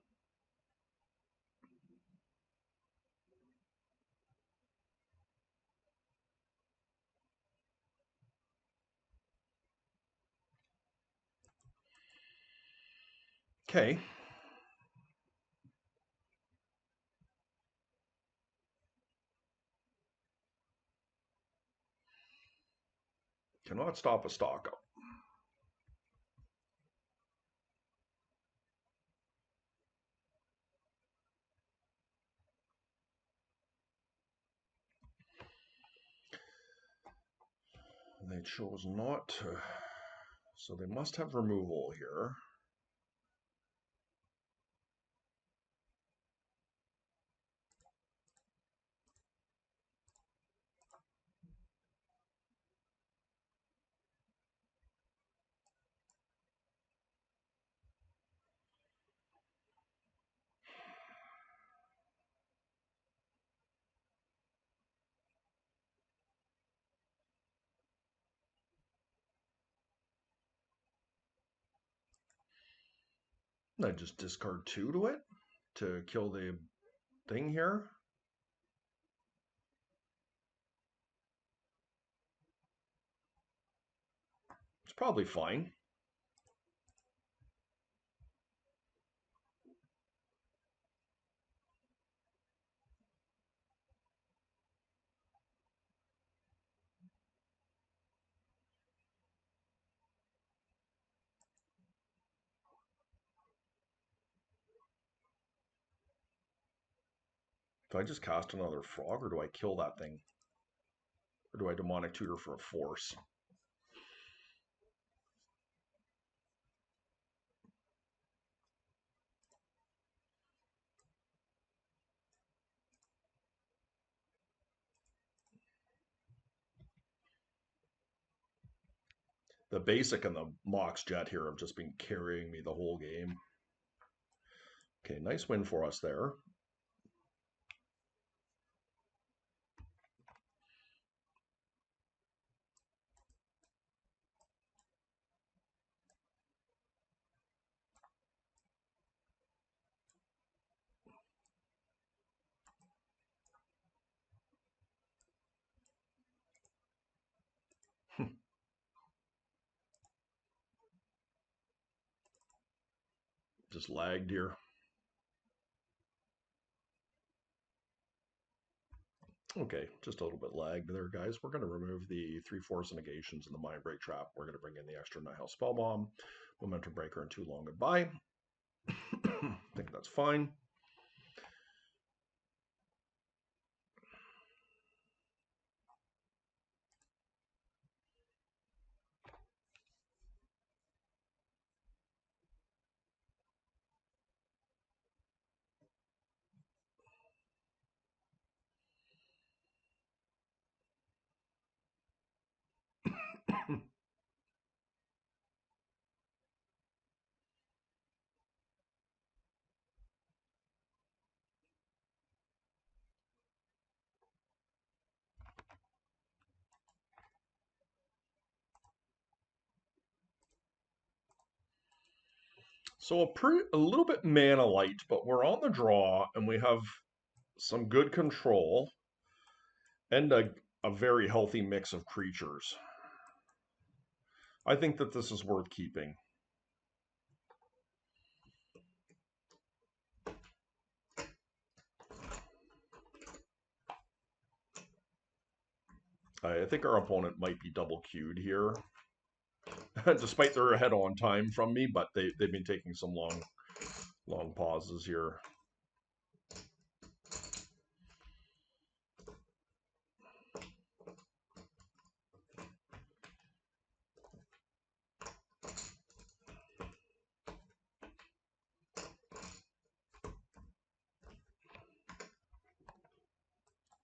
Okay. Cannot stop a stock up. They chose not to. So they must have removal here. And I just discard 2 to it to kill the thing here. It's probably fine. Do I just cast another frog or do I kill that thing? Or do I demonic tutor for a force? The basic and the Mox Jet here have just been carrying me the whole game. Okay, nice win for us there. Just lagged here. Okay, just a little bit lagged there, guys. We're going to remove the 3/4 negations and the Mind Break Trap. We're going to bring in the extra Nihil Spell Bomb, Momentum Breaker, and 2 Long Goodbye. I think that's fine. So a little bit mana light, but we're on the draw and we have some good control and a very healthy mix of creatures. I think that this is worth keeping. I think our opponent might be double queued here, despite they're ahead on time from me, but they've been taking some long pauses here.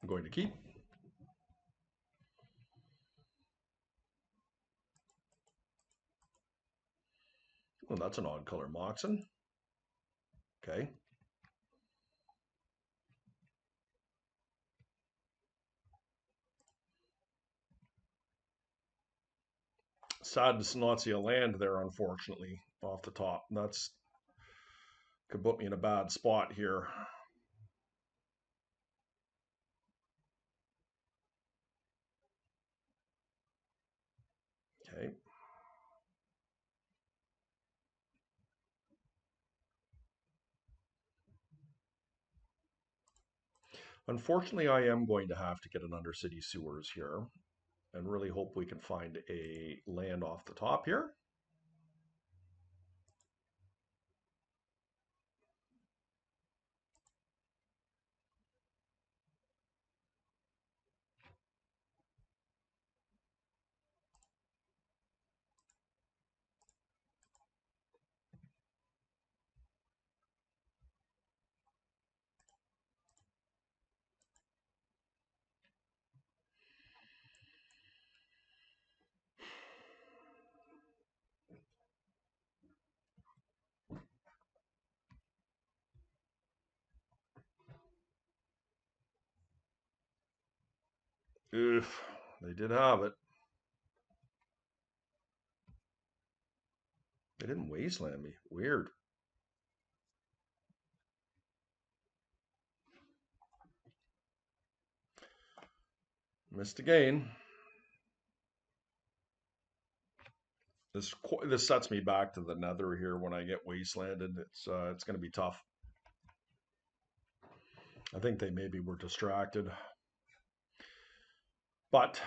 I'm going to keep. Well, that's an odd color Moxen. Okay. Sad to not see a land there, unfortunately, off the top. That's could put me in a bad spot here. Okay. Unfortunately, I am going to have to get an Undercity Sewers here and really hope we can find a land off the top here. Oof, they did have it. They didn't wasteland me. Weird. Missed again. This sets me back to the nether here when I get wastelanded. It's going to be tough. I think they maybe were distracted. But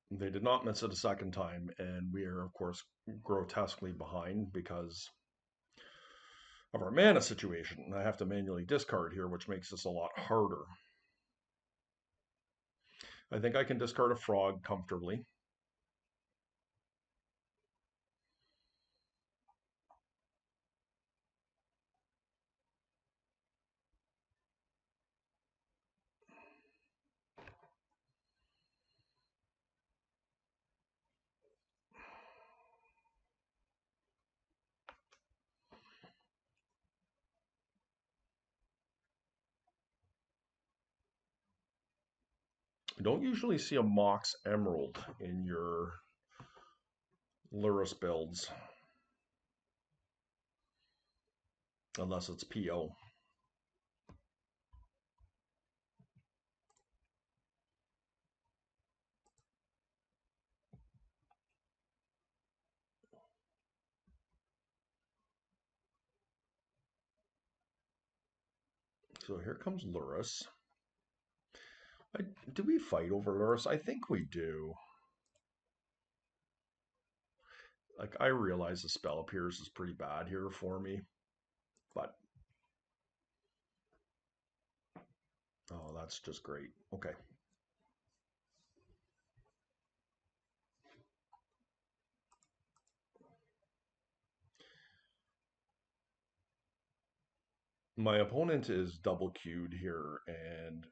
they did not miss it a second time, and we are, of course, grotesquely behind because of our mana situation. I have to manually discard here, which makes this a lot harder. I think I can discard a frog comfortably. I don't usually see a Mox Emerald in your Lurrus builds, unless it's PO. So here comes Lurrus. Do we fight over Lurrus? I think we do. Like, I realize the spell appears is pretty bad here for me, but oh, that's just great. Okay. My opponent is double queued here, and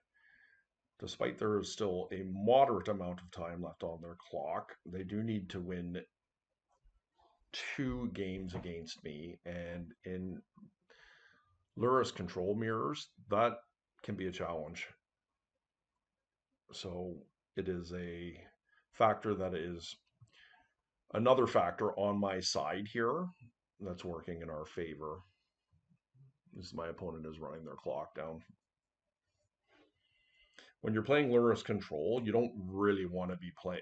despite there is still a moderate amount of time left on their clock, they do need to win 2 games against me. And in Lurrus control mirrors, that can be a challenge. So it is a factor that is another factor on my side here that's working in our favor. This my opponent is running their clock down. When you're playing Lurrus control, you don't really want to be playing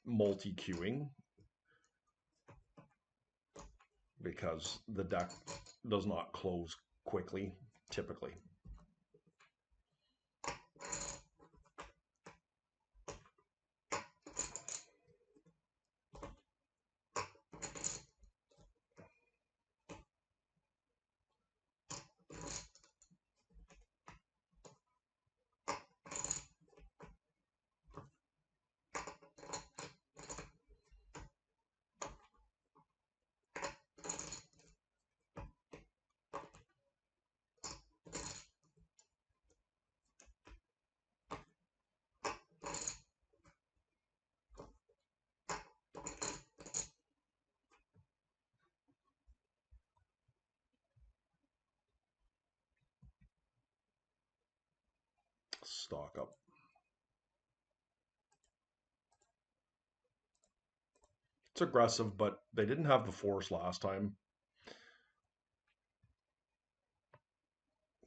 multi-queuing because the deck does not close quickly, typically. Stock up. It's aggressive, but they didn't have the force last time.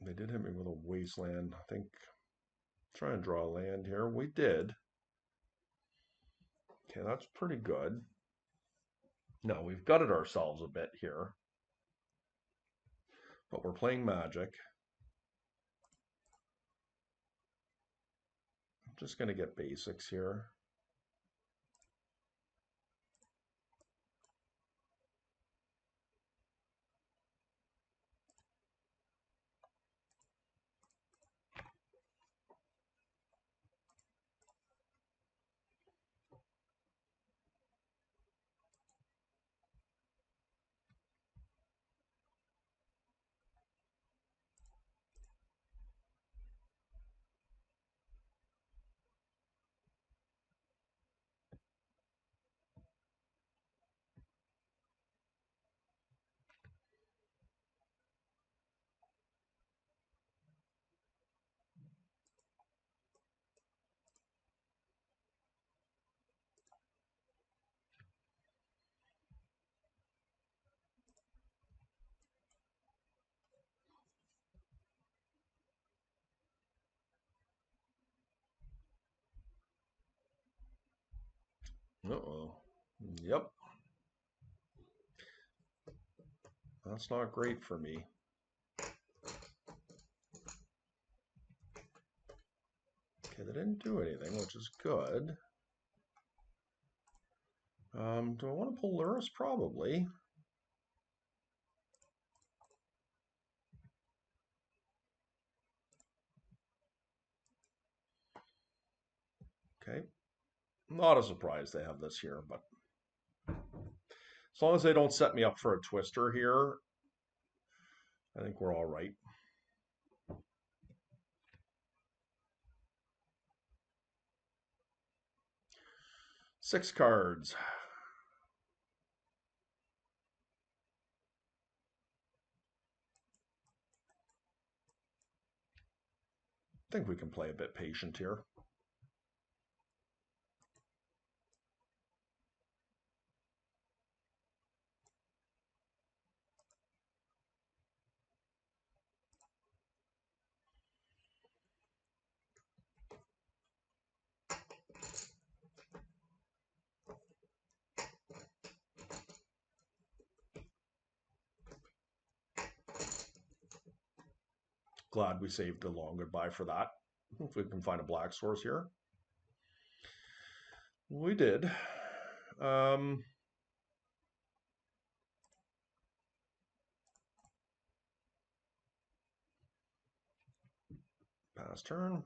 They did hit me with a wasteland. I think try and draw a land here. We did. Okay, that's pretty good. No, we've gutted ourselves a bit here. But we're playing Magic. I'm just going to get basics here. Uh-oh. Yep. That's not great for me. Okay, they didn't do anything, which is good. Do I want to pull Lurrus? Probably. Okay. Not a surprise they have this here, but as long as they don't set me up for a twister here, I think we're all right. Six cards. I think we can play a bit patient here. Glad we saved a long goodbye for that. If we can find a black source here. We did. Pass turn.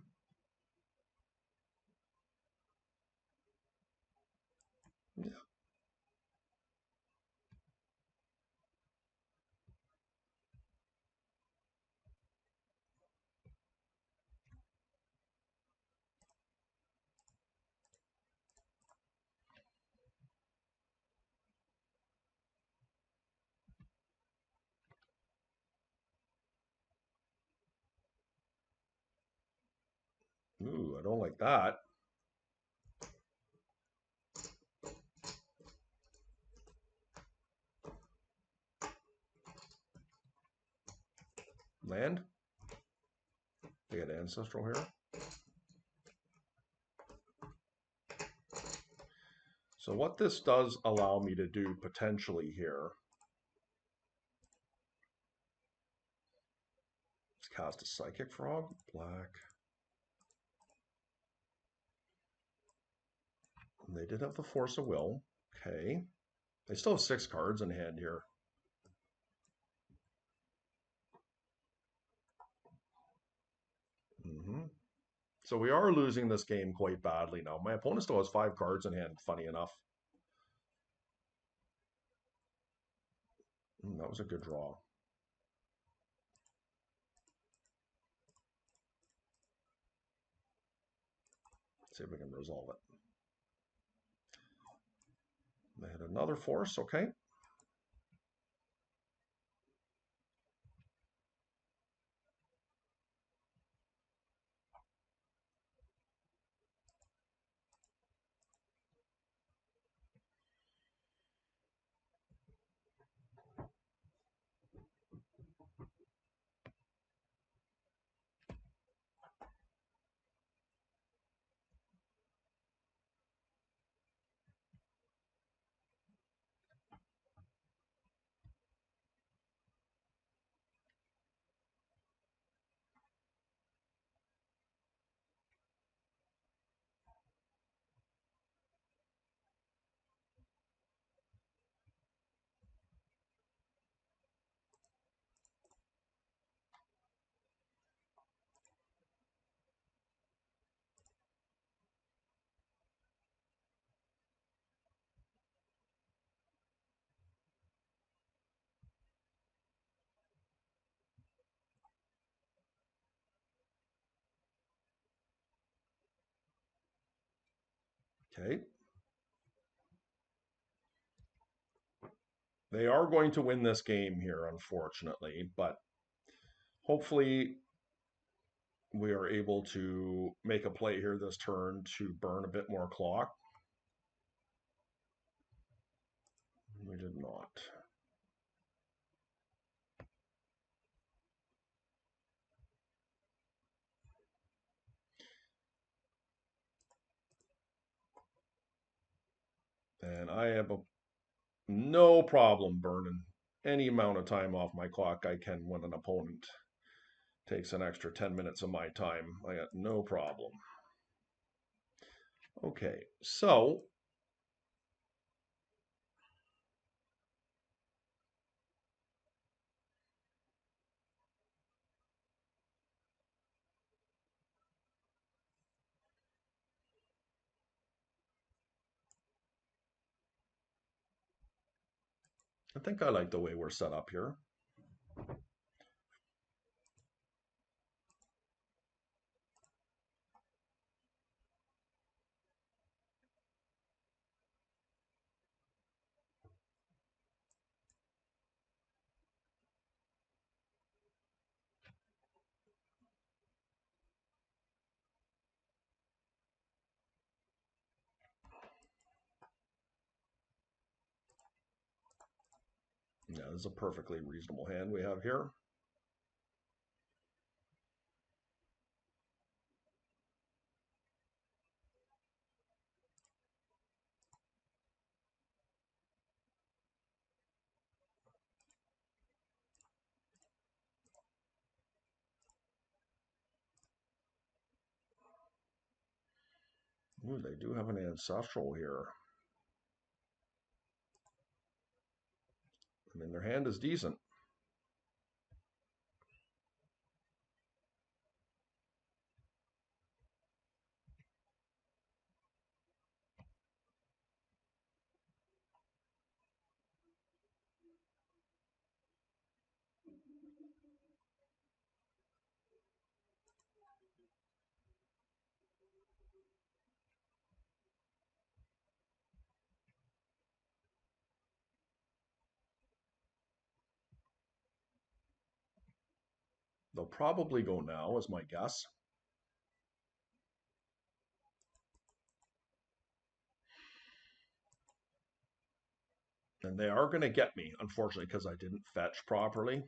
Yeah. Ooh, I don't like that. Land. They get ancestral here. So what this does allow me to do potentially here is cast a Psychic Frog, black. And they did have the Force of Will. Okay. They still have 6 cards in hand here. So we are losing this game quite badly now. My opponent still has 5 cards in hand, funny enough. That was a good draw. Let's see if we can resolve it. They had another Force, okay. Okay. They are going to win this game here, unfortunately, but hopefully we are able to make a play here this turn to burn a bit more clock. We did not. And I have no problem burning any amount of time off my clock I can when an opponent takes an extra 10 minutes of my time. I got no problem. Okay, so I think I like the way we're set up here. Yeah, this is a perfectly reasonable hand we have here. Ooh, they do have an ancestral here. I mean, their hand is decent. They'll probably go now, is my guess. And they are going to get me, unfortunately, because I didn't fetch properly.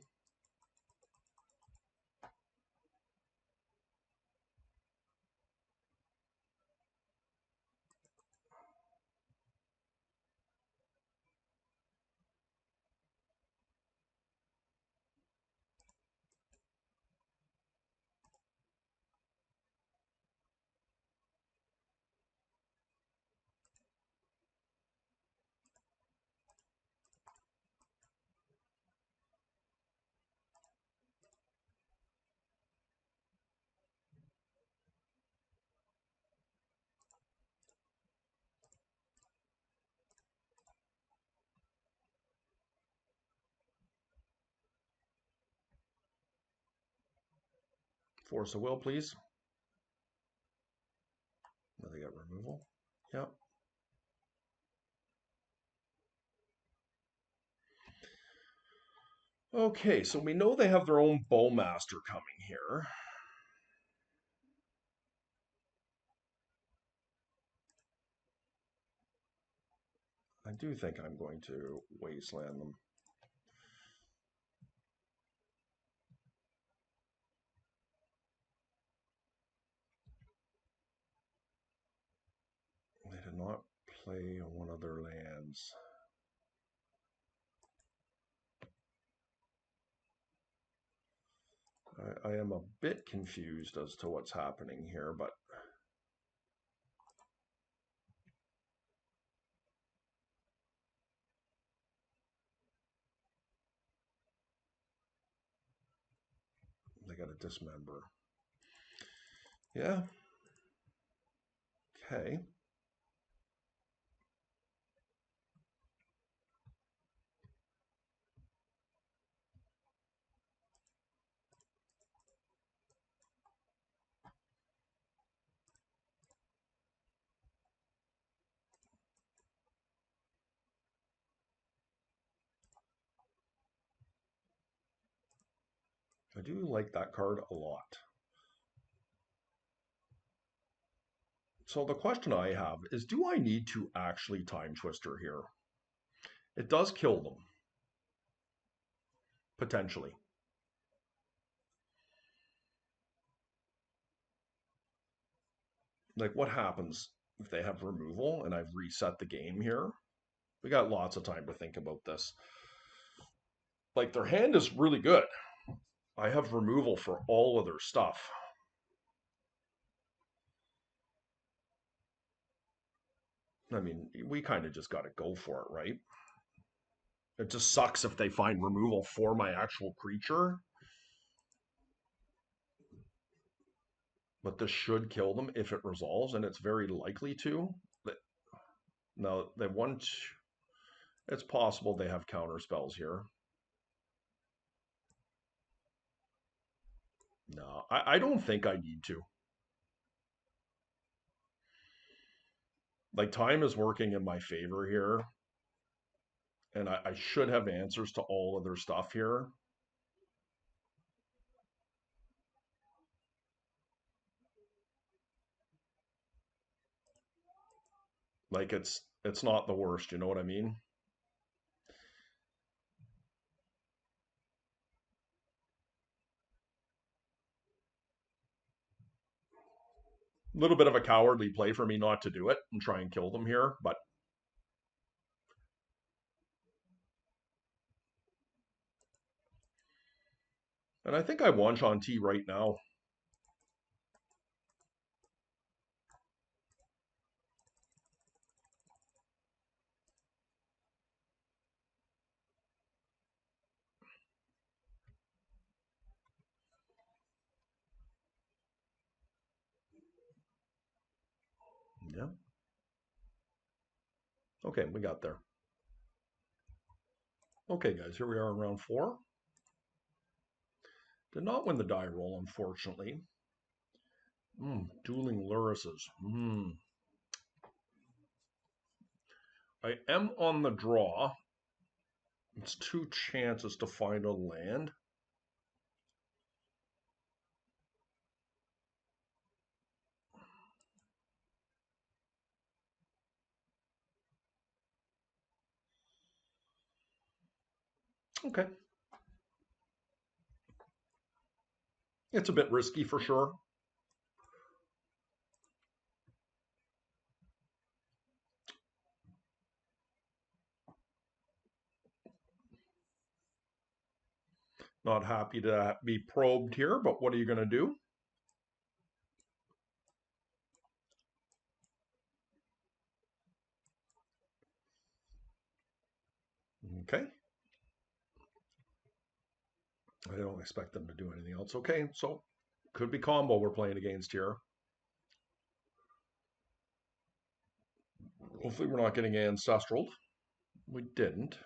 Force of will, please. Now they got removal. Yep. Okay, so we know they have their own bowmaster coming here. I do think I'm going to wasteland them. They did not play one of their lands. I am a bit confused as to what's happening here, but they got to dismember. Yeah. Okay. I do like that card a lot. So the question I have is, do I need to actually Time Twister here? It does kill them, potentially. Like, what happens if they have removal and I've reset the game here? We got lots of time to think about this. Like, their hand is really good. I have removal for all of their stuff. I mean, we kind of just got to go for it, right? It just sucks if they find removal for my actual creature. But this should kill them if it resolves, and it's very likely to. No, they want. It's possible they have counter spells here. No, I don't think I need to. Like, time is working in my favor here, and I should have answers to all of their stuff here. Like, it's not the worst, you know what I mean? A little bit of a cowardly play for me not to do it and try and kill them here, but and I think I won on T right now. Yeah. Okay, we got there. Okay, guys, here we are in round 4. Did not win the die roll, unfortunately. Dueling Lurruses. I am on the draw. It's 2 chances to find a land. Okay. It's a bit risky for sure. Not happy to be probed here, but what are you going to do? Okay. I don't expect them to do anything else. Okay, so could be combo we're playing against here. Hopefully we're not getting ancestral. We didn't.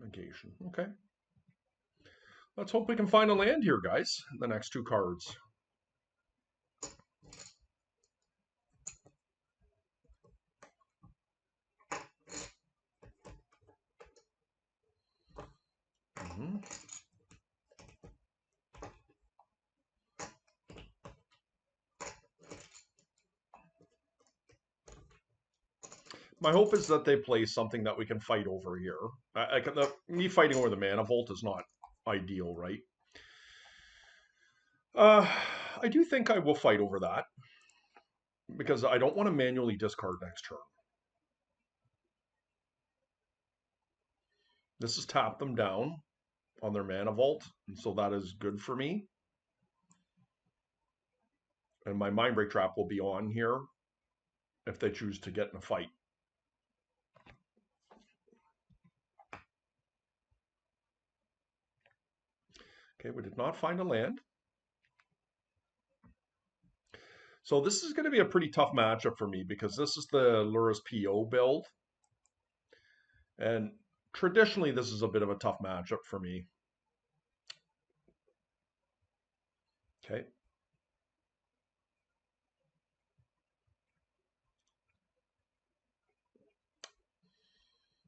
Negation. Okay. Let's hope we can find a land here, guys. The next 2 cards. My hope is that they play something that we can fight over here. Me fighting over the Mana Vault is not ideal, right? Uh, I do think I will fight over that because I don't want to manually discard next turn. This has tapped them down on their Mana Vault, and so that is good for me. And my Mindbreak Trap will be on here if they choose to get in a fight. Okay, we did not find a land. So this is going to be a pretty tough matchup for me because this is the Lurrus PO build. And traditionally, this is a bit of a tough matchup for me. Okay.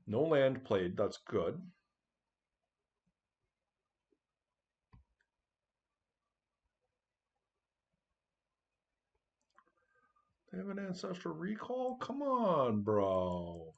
No land played. That's good. They have an Ancestral Recall? Come on, bro.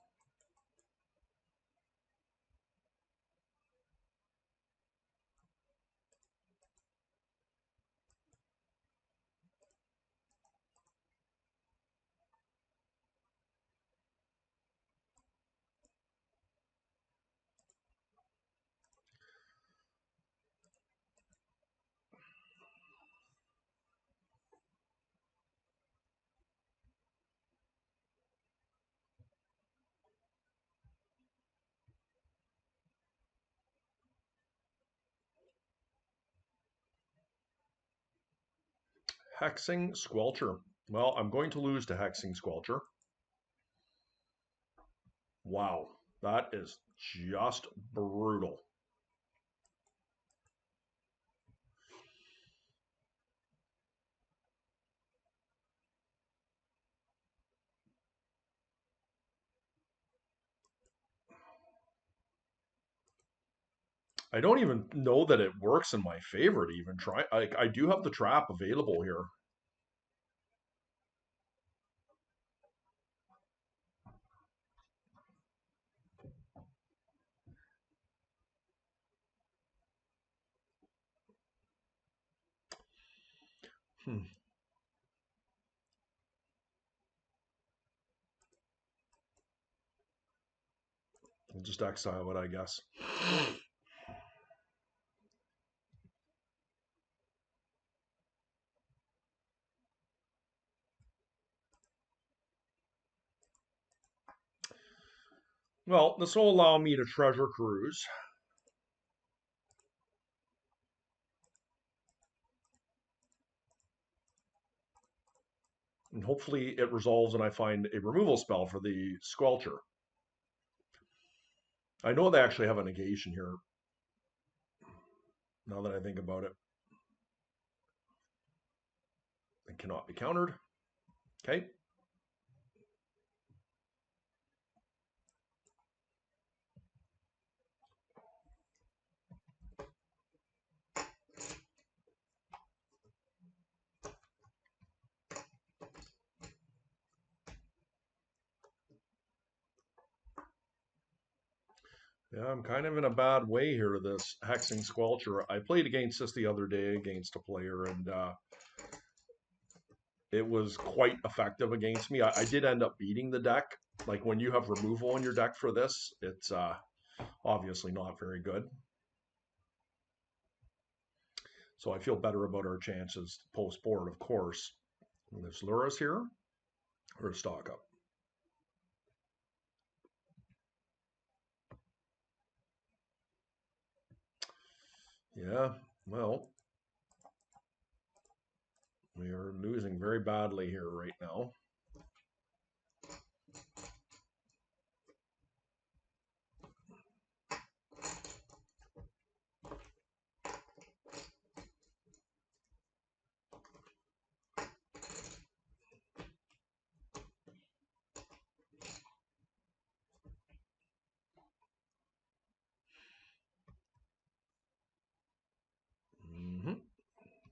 Hexing Squelcher. Well, I'm going to lose to Hexing Squelcher. Wow, that is just brutal. I don't even know that it works in my favor to even try. I do have the trap available here. Hmm. I'll just exile it, I guess. Well, this will allow me to treasure cruise. And hopefully it resolves and I find a removal spell for the Squelcher. I know they actually have a negation here, now that I think about it. It cannot be countered. Okay. Yeah, I'm kind of in a bad way here, this Hexing Squelcher. I played against this the other day against a player, and it was quite effective against me. I did end up beating the deck. Like when you have removal in your deck for this, it's obviously not very good. So I feel better about our chances post board, of course. And there's Lurrus here, or stock up. Yeah, well, we are losing very badly here right now. Mm-hmm.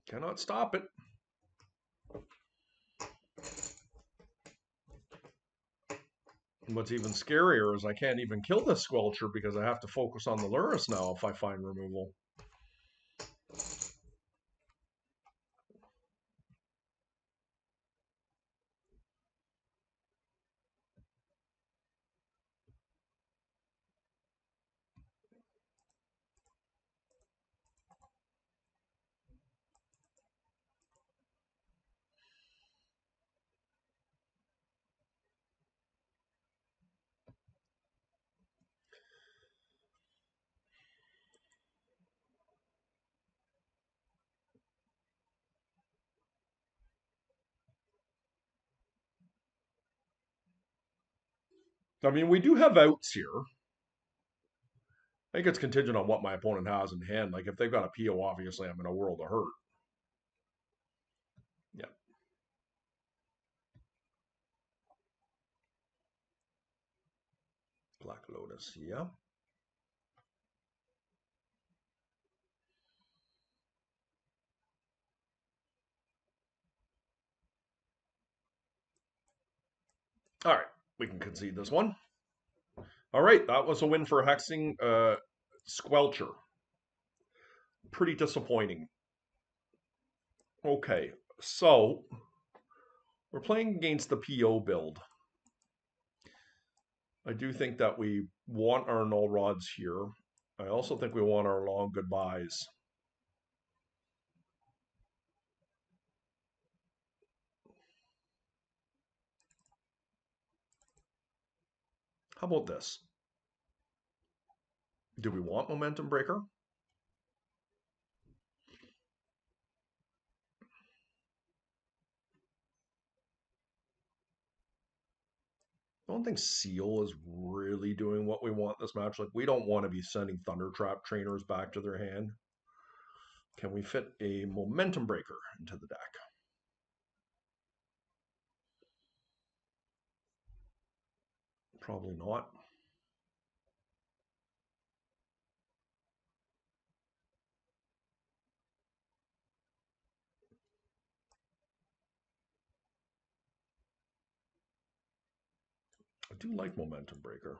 Cannot stop it. And what's even scarier is I can't even kill this Squelcher because I have to focus on the Lurrus now if I find removal. I mean, we do have outs here. I think it's contingent on what my opponent has in hand. Like if they've got a PO, obviously I'm in a world of hurt. Yeah. Black Lotus, yeah. All right, we can concede this one. All right, that was a win for Hexing Squelcher. Pretty disappointing. Okay, so we're playing against the PO build. I do think that we want our null rods here. I also think we want our long goodbyes. How about this? Do we want Momentum Breaker? I don't think Seal is really doing what we want this match. Like, we don't want to be sending Thunder Trap trainers back to their hand. Can we fit a Momentum Breaker into the deck? Probably not. I do like Momentum Breaker.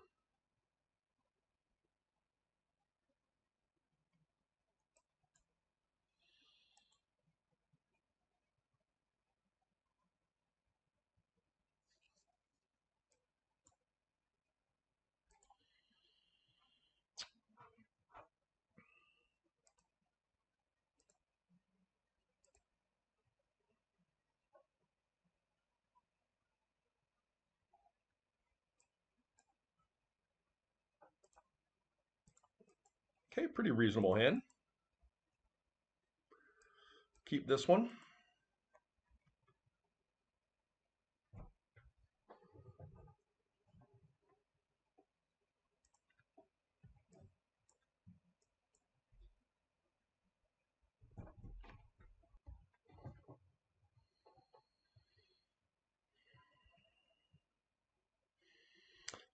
Okay, pretty reasonable hand. Keep this one.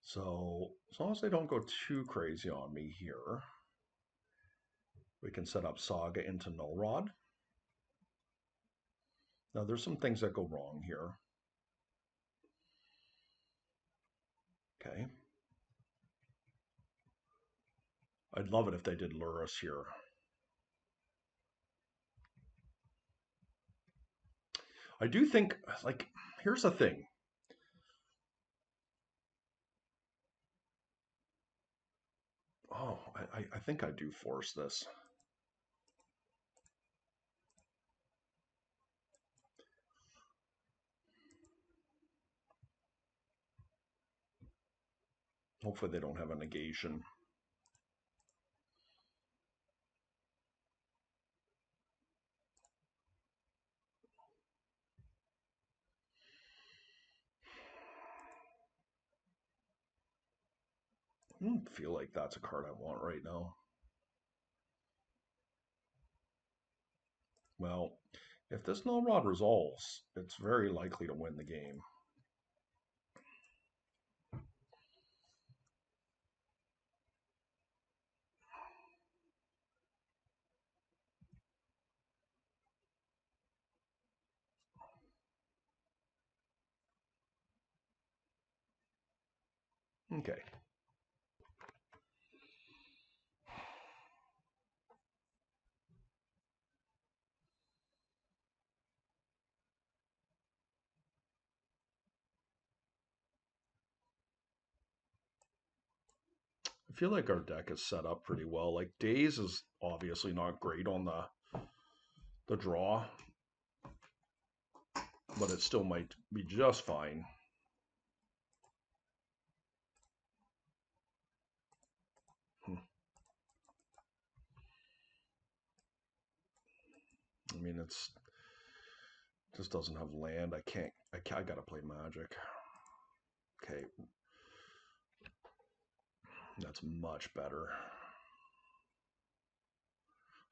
So as long as they don't go too crazy on me here, we can set up Saga into Null Rod. Now there's some things that go wrong here. Okay. I'd love it if they did Lurrus here. I do think, like, here's the thing. Oh, I think I do force this. Hopefully they don't have a negation. I don't feel like that's a card I want right now. Well, if this Null Rod resolves, it's very likely to win the game. Okay. I feel like our deck is set up pretty well. Like, Daze is obviously not great on the draw, but it still might be just fine. I mean, it's just doesn't have land. I gotta play Magic. Okay, that's much better.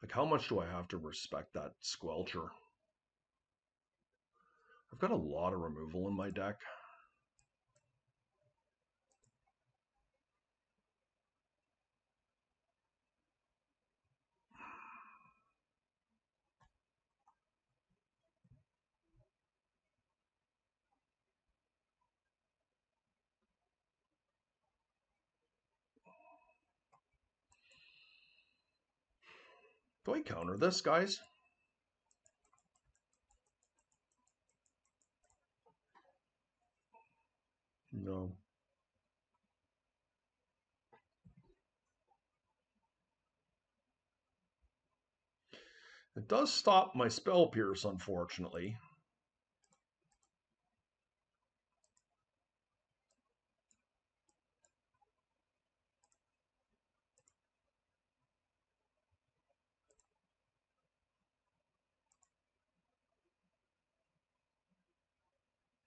Like, how much do I have to respect that Squelcher? I've got a lot of removal in my deck. Do I counter this, guys? No. It does stop my Spell Pierce, unfortunately.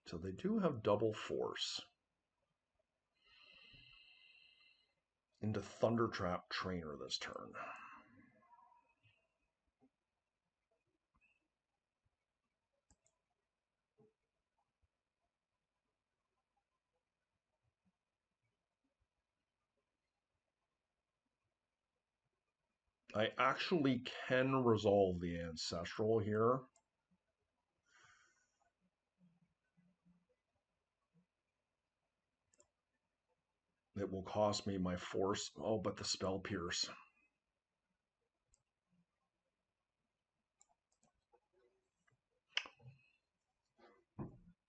So they do have double force. into Thundertrap Trainer this turn. I actually can resolve the Ancestral here. It will cost me my Force. Oh, but the Spell Pierce.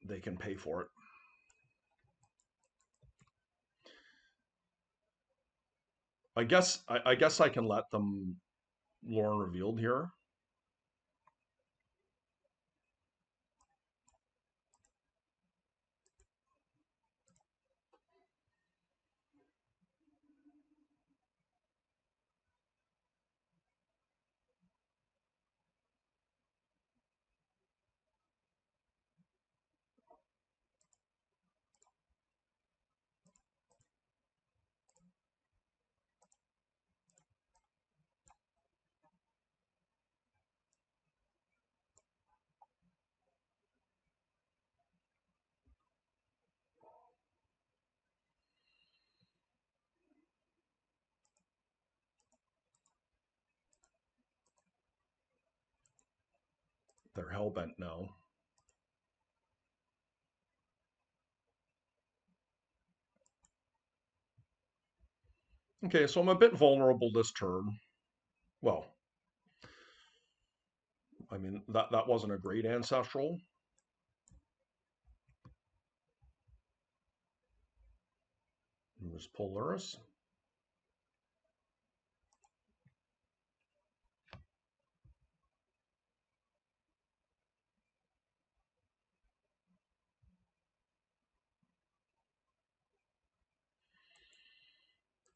They can pay for it. I guess I can let them Lorne Revealed here. They're hellbent now. Okay, so I'm a bit vulnerable this turn. Well, I mean, that wasn't a great Ancestral. It was Lurrus.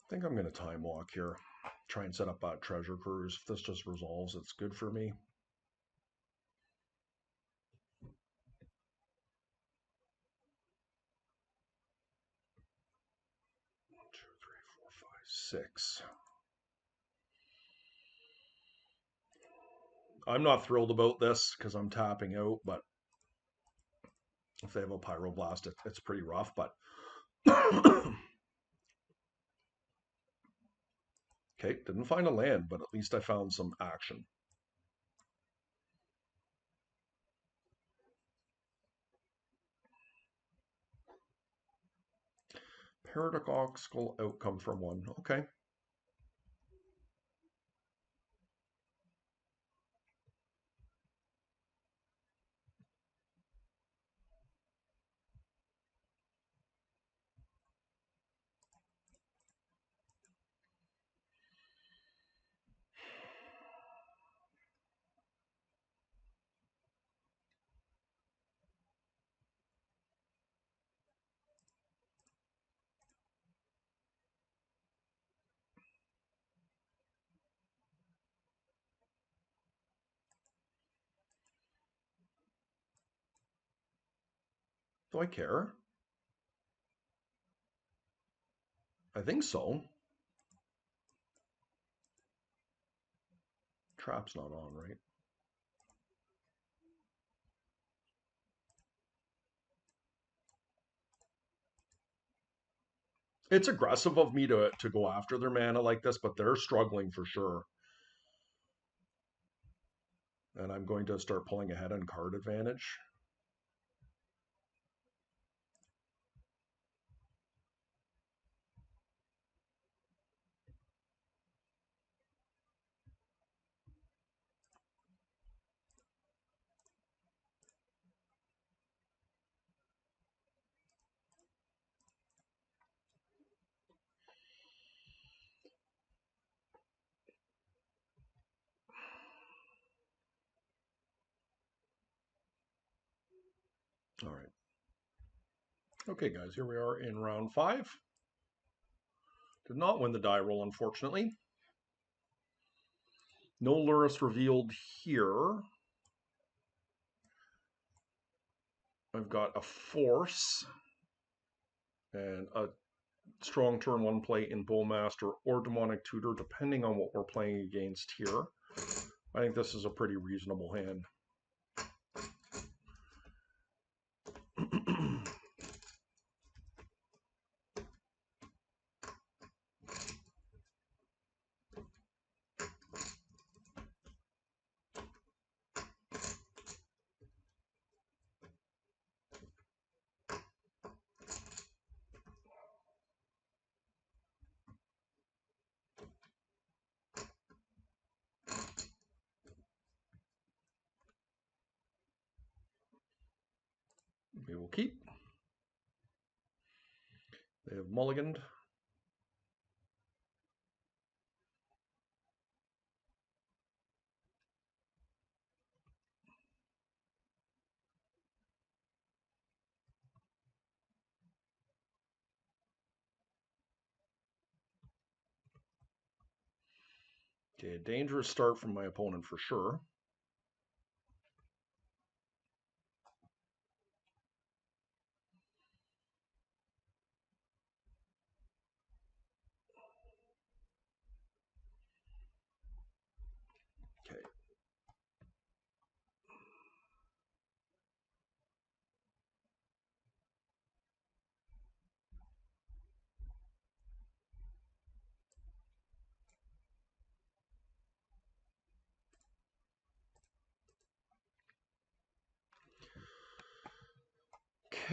I think I'm going to Time Walk here. Try and set up a Treasure Cruise. If this just resolves, it's good for me. 1, 2, 3, 4, 5, 6. I'm not thrilled about this because I'm tapping out, but if they have a Pyroblast, it's pretty rough, but okay, didn't find a land, but at least I found some action. Paradoxical outcome from 1. Okay. Do I care? I think so. Trap's not on, right? It's aggressive of me to go after their mana like this, but they're struggling for sure. And I'm going to start pulling ahead on card advantage. All right. Okay, guys, here we are in round 5. Did not win the die roll, unfortunately. No Lurrus revealed here. I've got a Force and a strong turn one play in Bowmaster or Demonic Tutor, depending on what we're playing against here. I think this is a pretty reasonable hand. We will keep. They have mulliganed. Okay, a dangerous start from my opponent for sure.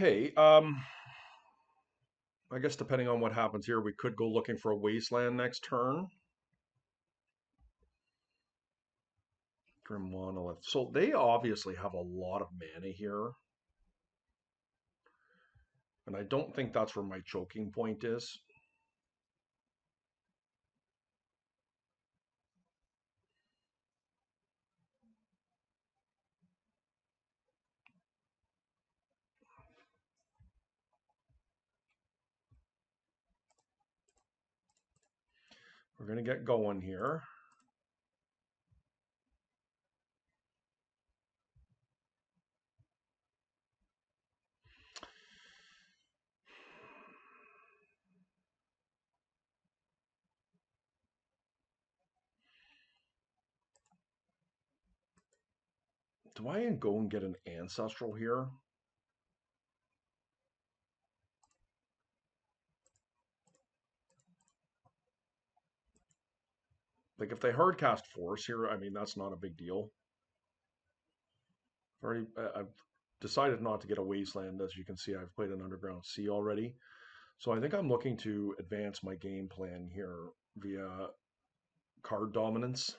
Okay. Okay, I guess depending on what happens here, we could go looking for a wasteland next turn. Grim Monolith. So they obviously have a lot of mana here. And I don't think that's where my choking point is. We're going to get going here. Do I go and get an Ancestral here? Like if they hardcast Force here, I mean, that's not a big deal. I've decided not to get a Wasteland. As you can see, I've played an Underground Sea already. So I think I'm looking to advance my game plan here via card dominance.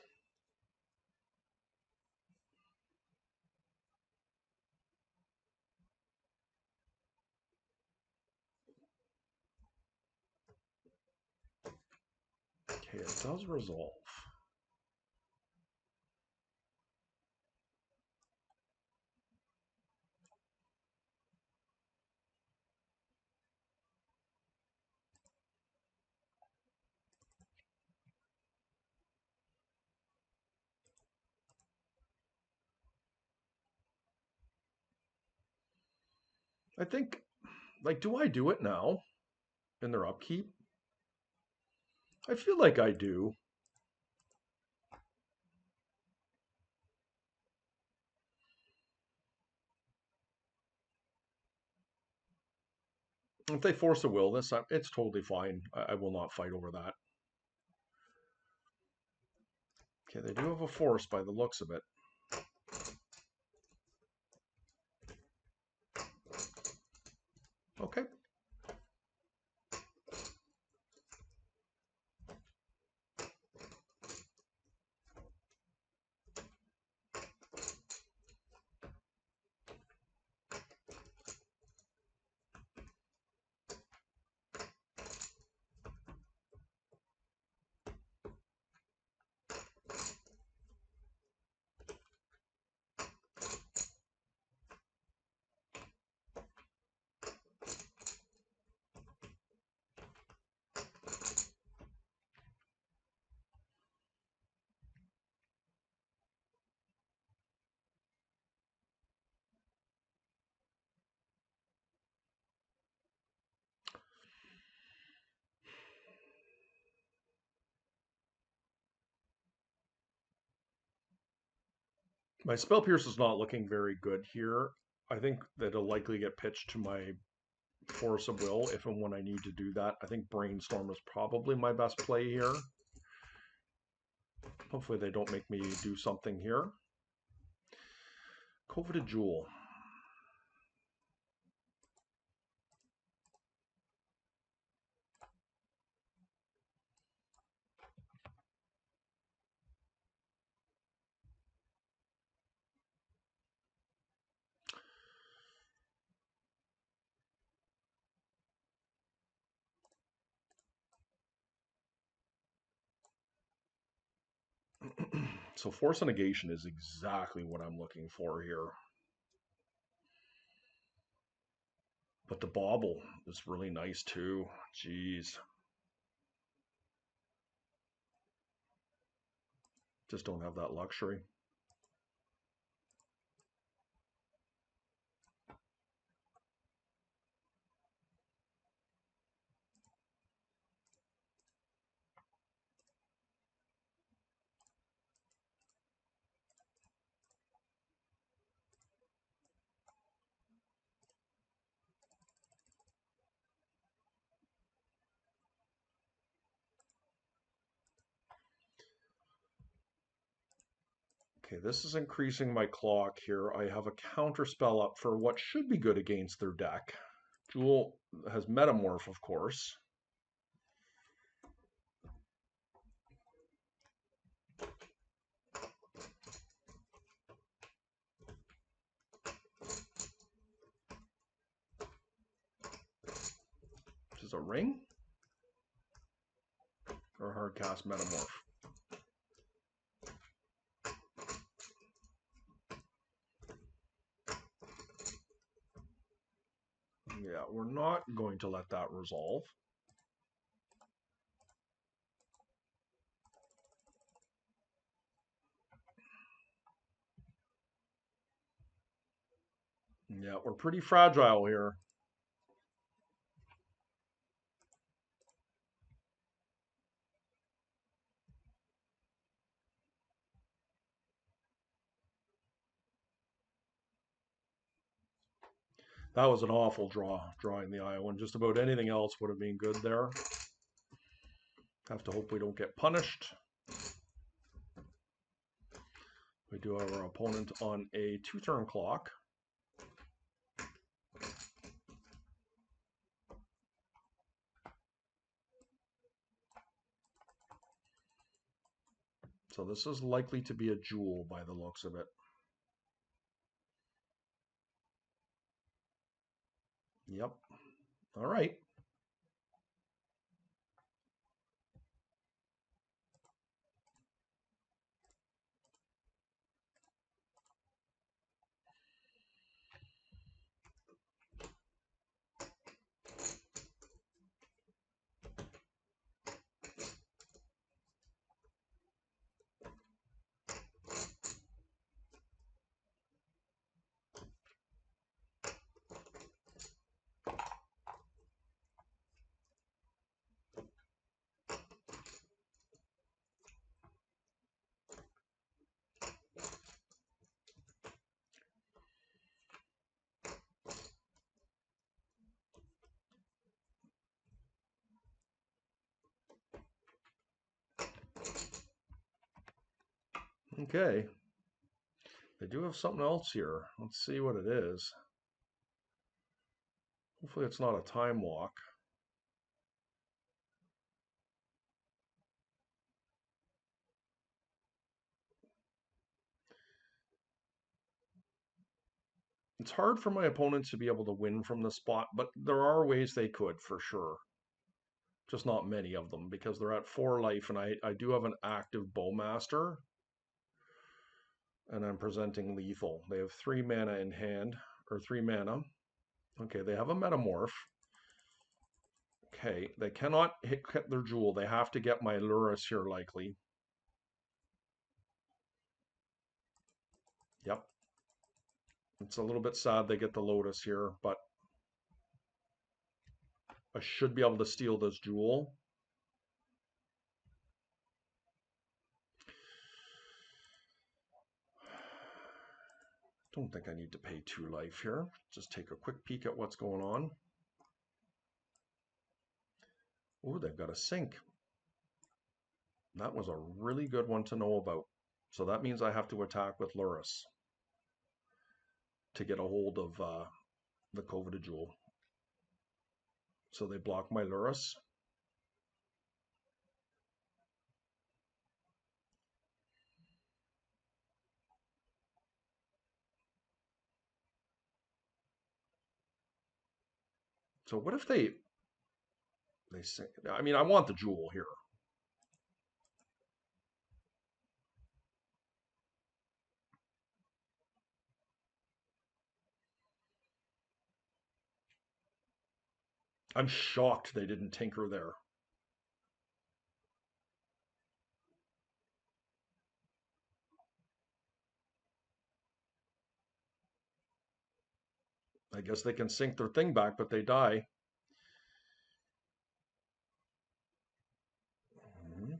Okay, it does resolve. I think, like, do I do it now in their upkeep? I feel like I do. If they force a will this, it's totally fine. I will not fight over that. Okay, they do have a force by the looks of it. Okay. My Spell Pierce is not looking very good here. I think that it'll likely get pitched to my Force of Will if and when I need to do that. I think Brainstorm is probably my best play here. Hopefully they don't make me do something here. Coveted Jewel. So Force of Negation is exactly what I'm looking for here. But the Bauble is really nice too. Jeez. Just don't have that luxury. Okay, this is increasing my clock here. I have a counter spell up for what should be good against their deck. Jewel has Metamorph, of course. Which is a ring? Or hardcast Metamorph? Yeah, we're not going to let that resolve. Yeah, we're pretty fragile here. That was an awful drawing the Iowan. Just about anything else would have been good there. Have to hope we don't get punished. We do have our opponent on a 2-turn clock. So this is likely to be a Jewel by the looks of it. Yep. All right. Okay. They do have something else here. Let's see what it is. Hopefully it's not a time walk. It's hard for my opponents to be able to win from the spot, but there are ways they could for sure. Just not many of them because they're at 4 life, and I do have an active Bowmaster. And I'm presenting lethal. They have 3 mana in hand, or 3 mana. Okay, they have a Metamorph. Okay, they cannot hit their Jewel. They have to get my Lurrus here likely. Yep. It's a little bit sad they get the Lotus here, but I should be able to steal this Jewel. Don't think I need to pay 2 life here. Just take a quick peek at what's going on. Oh, they've got a sink. That was a really good one to know about. So that means I have to attack with Lurrus to get a hold of the coveted jewel. So they block my Lurrus. So what if they say, I mean, I want the jewel here. I'm shocked they didn't tinker there. I guess they can sink their thing back, but they die. Mhm.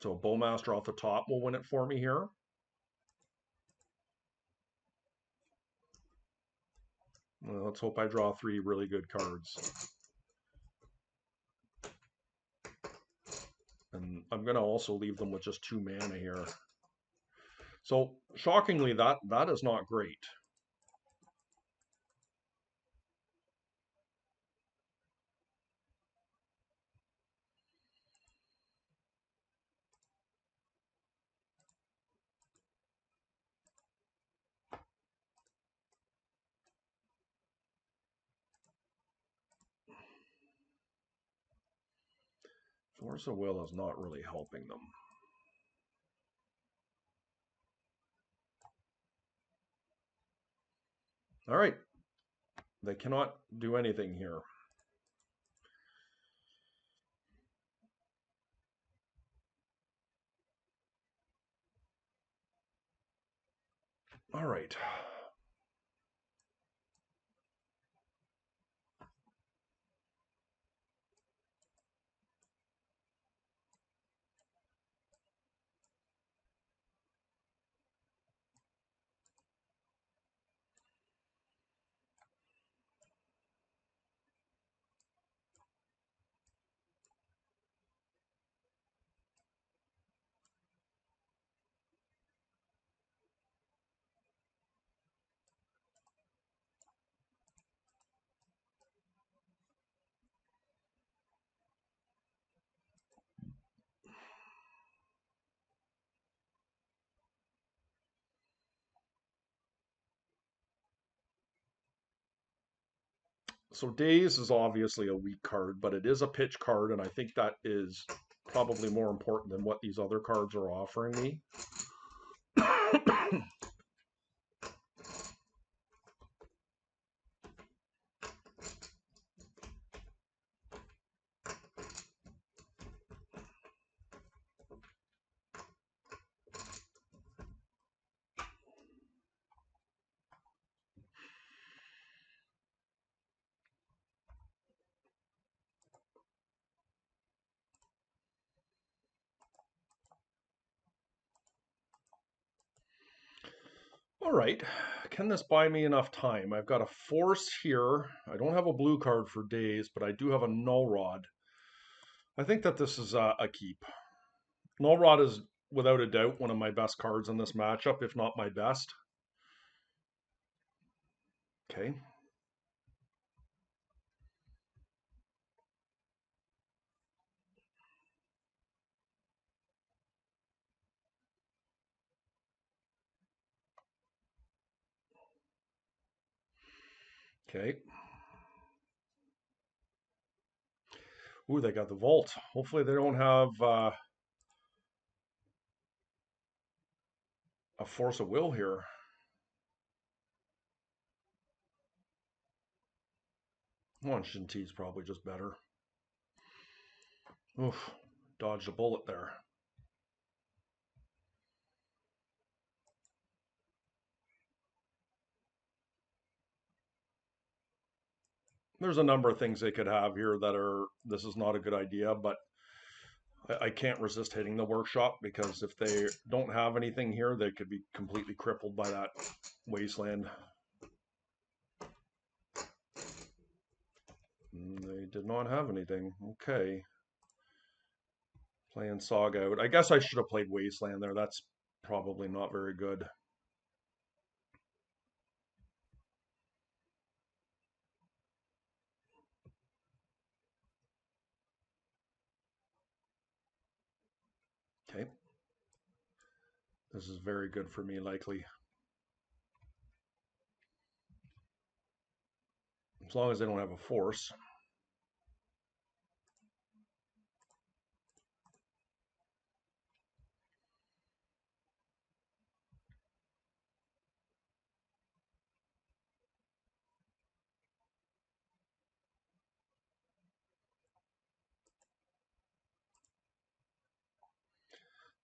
So Bowmaster off the top will win it for me here. Well, let's hope I draw 3 really good cards. And I'm going to also leave them with just 2 mana here. So shockingly, that is not great. Force of Will is not really helping them. All right. They cannot do anything here. All right. So Daze is obviously a weak card, but it is a pitch card, and I think that is probably more important than what these other cards are offering me. All right, can this buy me enough time? I've got a Force here. I don't have a blue card for Daze, but I do have a Null Rod. I think that this is a keep. Null Rod is without a doubt one of my best cards in this matchup, if not my best. Okay. Okay. Ooh, they got the Vault. Hopefully they don't have a Force of Will here. One Shinti's probably just better. Oof, dodged a bullet there. There's a number of things they could have here that are, this is not a good idea, but I can't resist hitting the workshop because if they don't have anything here, they could be completely crippled by that wasteland. They did not have anything. Okay. Playing Saga out. I guess I should have played Wasteland there. That's probably not very good. Okay. This is very good for me, likely. As long as they don't have a force.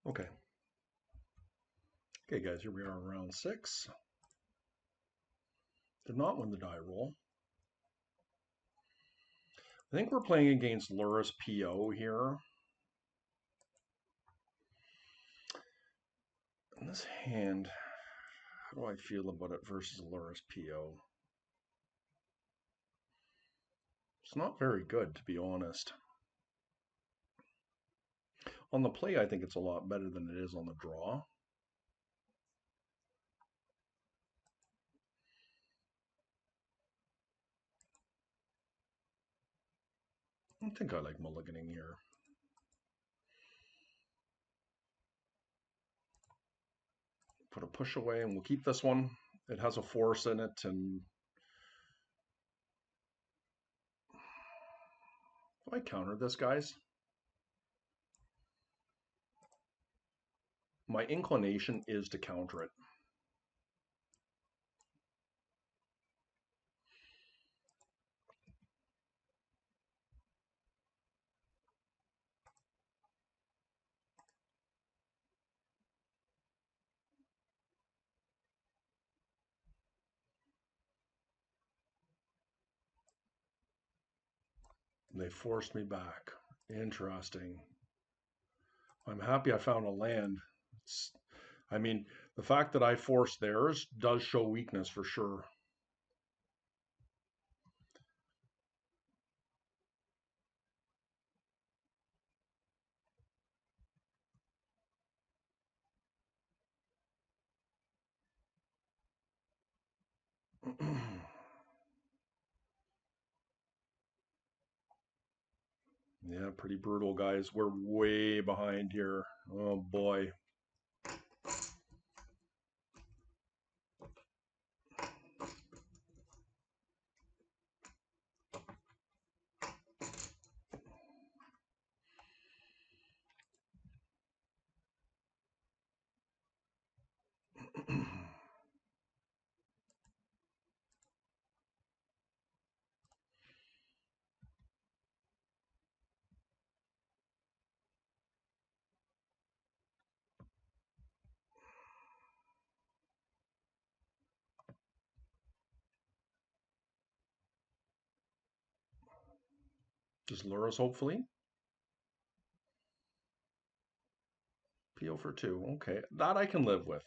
Okay. Okay, guys, here we are round 6. Did not win the die roll. I think we're playing against Lurrus PO here. In this hand, how do I feel about it versus Lurrus PO? It's not very good, to be honest. On the play, I think it's a lot better than it is on the draw. I think I like mulliganing here. Put a push away and we'll keep this one. It has a force in it, and I counter this, guys. My inclination is to counter it. They forced me back. Interesting. I'm happy I found a land. I mean, the fact that I forced theirs does show weakness for sure. Yeah, pretty brutal, guys. We're way behind here. Oh boy. Just lure us, hopefully. PO for 2. Okay, that I can live with.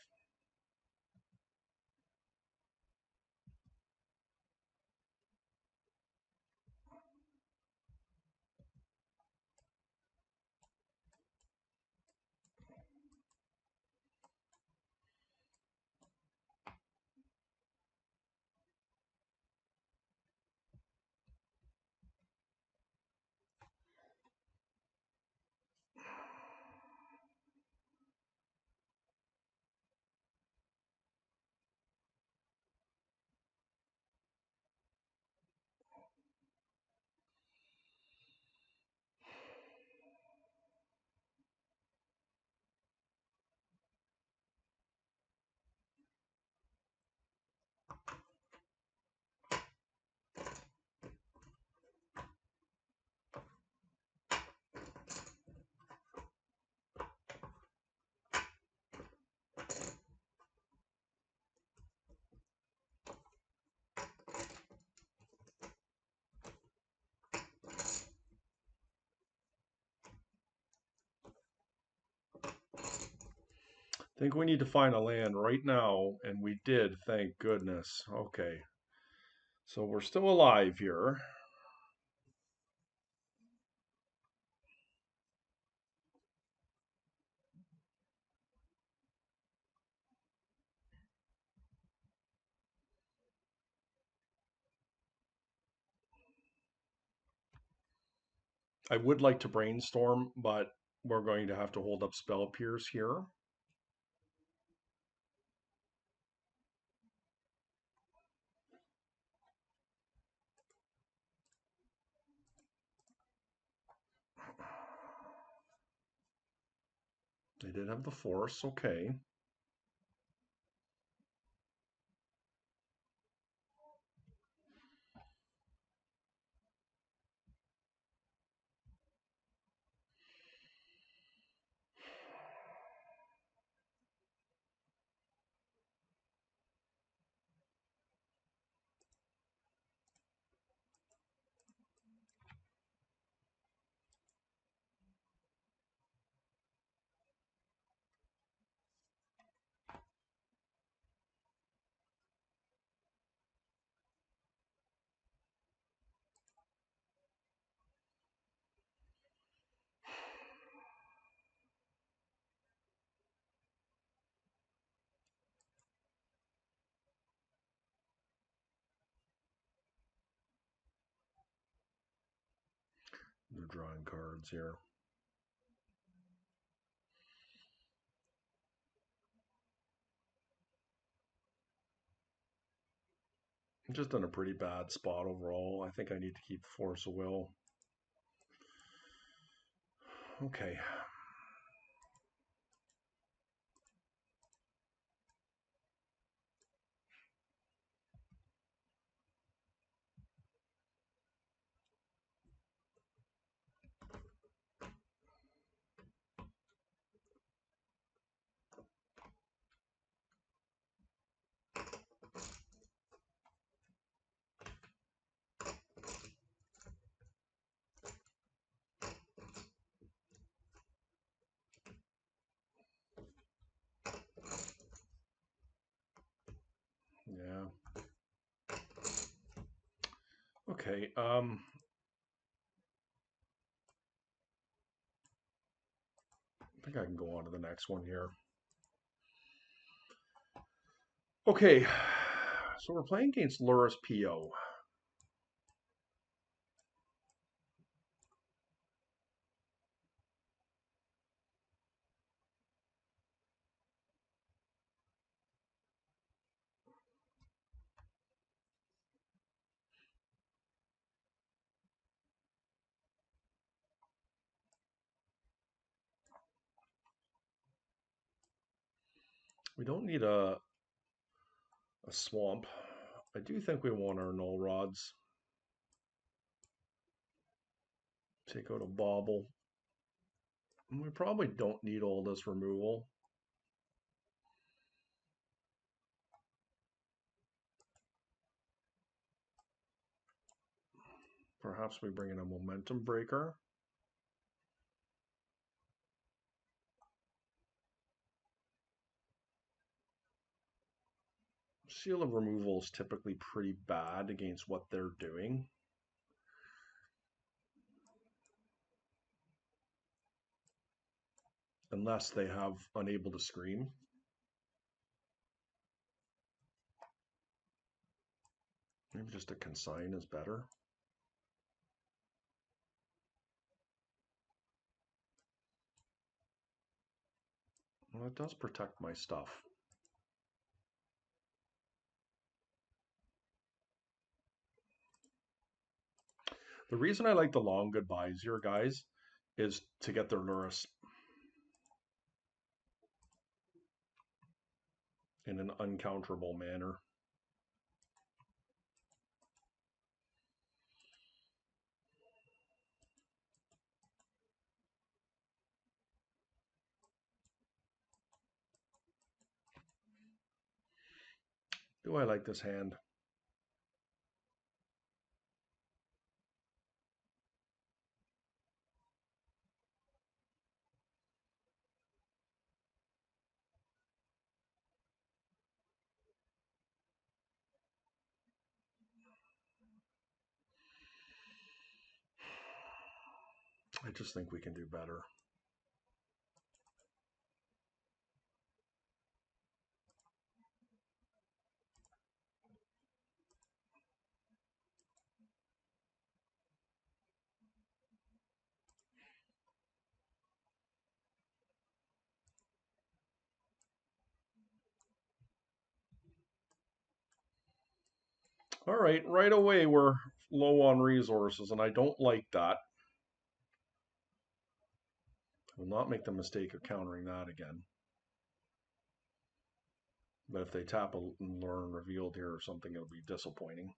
Think we need to find a land right now, and we did, thank goodness. Okay, so we're still alive here. I would like to brainstorm, but we're going to have to hold up spell pierce here. They did have the force, okay. They're drawing cards here. I'm just in a pretty bad spot overall. I think I need to keep force of will. Okay. Yeah. Okay. I think I can go on to the next one here. Okay. So we're playing against Lurrus PO. We don't need a swamp. I do think we want our null rods. Take out a bauble. We probably don't need all this removal. Perhaps we bring in a momentum breaker. Seal of removal is typically pretty bad against what they're doing. Unless they have unable to scream. Maybe just a consign is better. Well, it does protect my stuff. The reason I like the long goodbyes here, guys, is to get their Lurrus in an uncounterable manner. Do I like this hand? I just think we can do better. All right, right away we're low on resources, and I don't like that. I will not make the mistake of countering that again. But if they tap a learn revealed here or something, it'll be disappointing.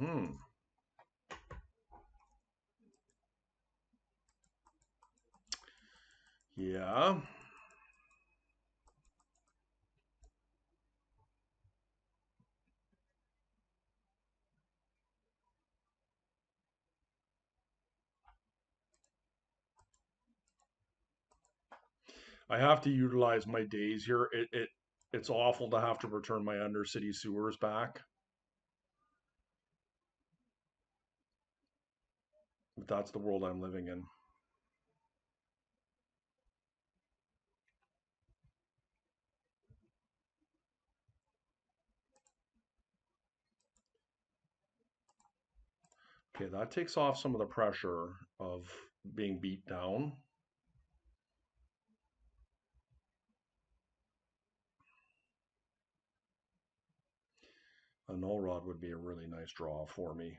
Mm-hmm. Yeah. I have to utilize my days here. It's awful to have to return my undercity sewers back. But that's the world I'm living in. Okay, that takes off some of the pressure of being beat down. A null rod would be a really nice draw for me.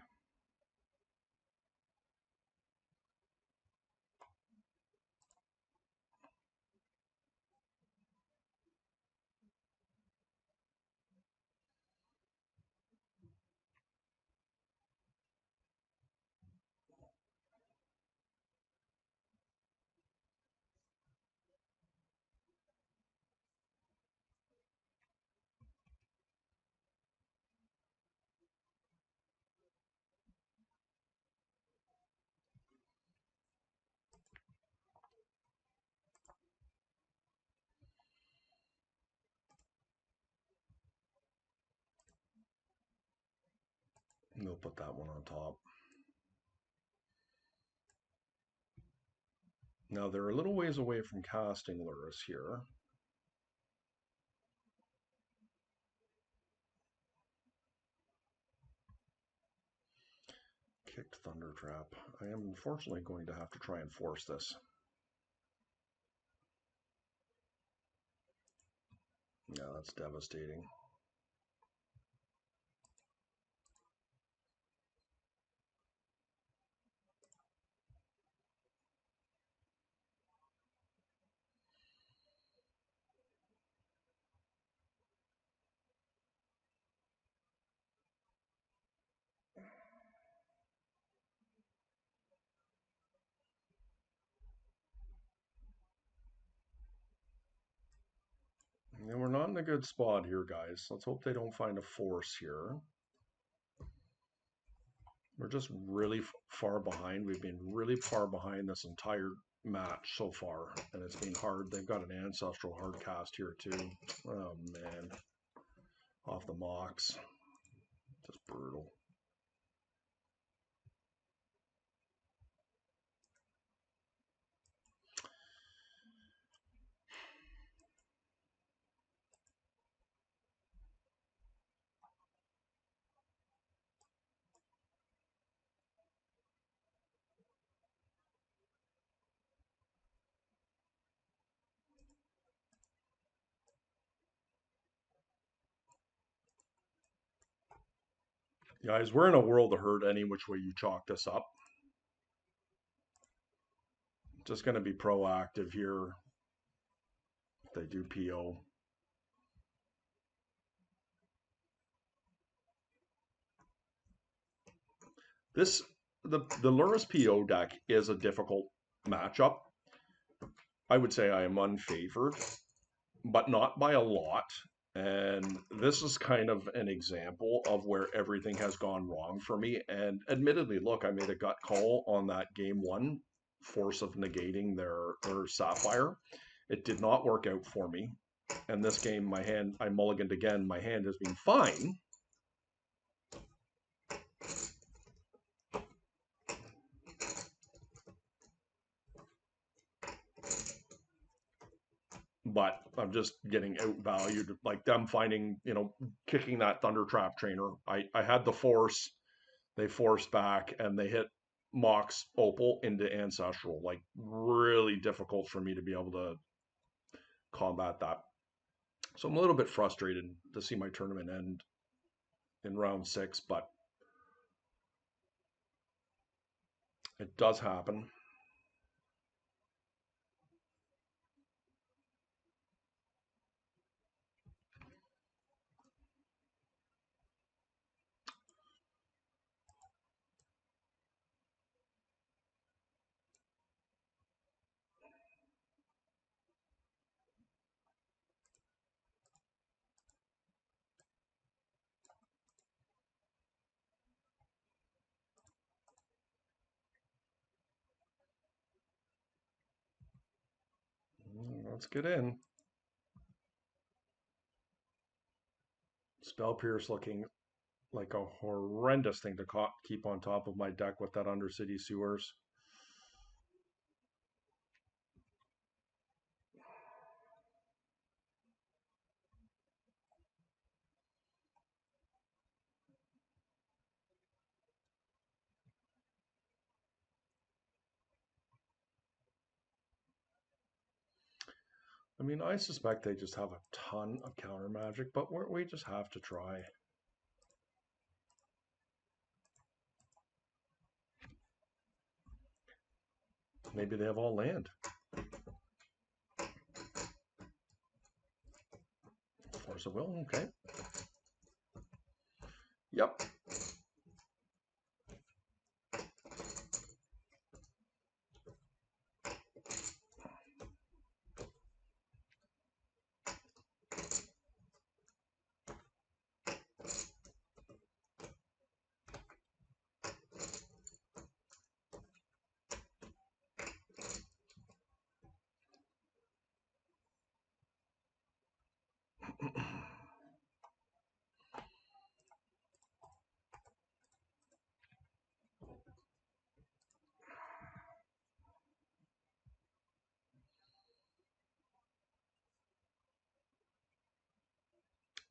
We'll put that one on top. Now they're a little ways away from casting Lurrus here. Kicked Thunder Trap. I am unfortunately going to have to try and force this. Yeah, that's devastating. And we're not in a good spot here, guys. Let's hope they don't find a force here. We're just really far behind. We've been really far behind this entire match so far, and it's been hard. They've got an ancestral hard cast here too. Oh man, off the mocks, just brutal. Guys, we're in a world of hurt any which way you chalk this up. Just going to be proactive here. If they do PO. The Lurrus PO deck is a difficult matchup. I would say I am unfavored, but not by a lot. And this is kind of an example of where everything has gone wrong for me. And admittedly, look, I made a gut call on that game one force of negating their sapphire. It did not work out for me. And this game, my hand, I mulliganed again. My hand has been fine. But I'm just getting outvalued. Like them finding, kicking that Thunder Trap trainer. I had the force. They forced back and they hit Mox Opal into Ancestral. Like really difficult for me to be able to combat that. So I'm a little bit frustrated to see my tournament end in round 6, but it does happen. Let's get in. Spell Pierce looking like a horrendous thing to keep on top of my deck with that Undercity Sewers. I mean, I suspect they just have a ton of counter magic, but we just have to try. Maybe they have all land. Force of Will, okay. Yep.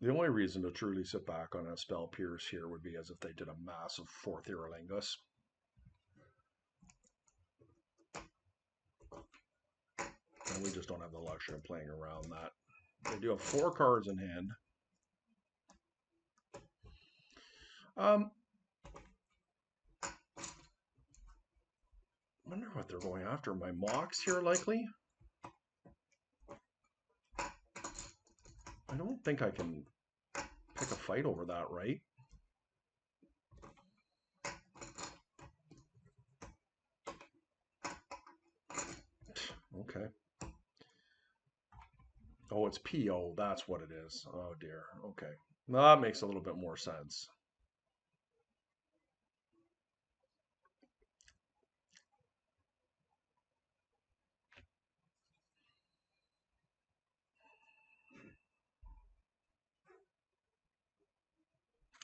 The only reason to truly sit back on a Spell Pierce here would be as if they did a massive 4th Irelingus. And we just don't have the luxury of playing around that. They do have 4 cards in hand. Wonder what they're going after. My Mox here, likely? I don't think I can pick a fight over that, right? Okay. Oh, it's PO. That's what it is. Oh, dear. Okay. That makes a little bit more sense.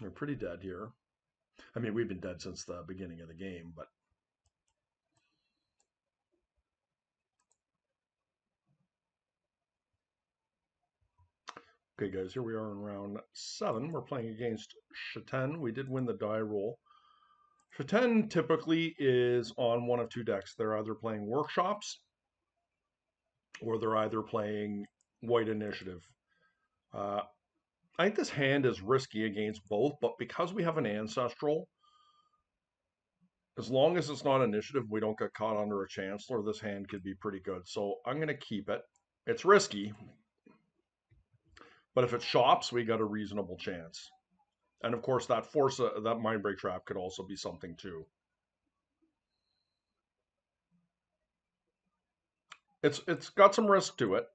We're pretty dead here. I mean, we've been dead since the beginning of the game, but okay, guys, here we are in round 7. We're playing against Chaten. We did win the die roll. Chaten typically is on one of 2 decks. They're either playing Workshops or they're either playing White Initiative. I think this hand is risky against both, but because we have an Ancestral, as long as it's not Initiative, we don't get caught under a Chancellor, this hand could be pretty good. So I'm going to keep it. It's risky, but if it shops, we got a reasonable chance. And of course, that that Mindbreak Trap could also be something too. It's got some risk to it.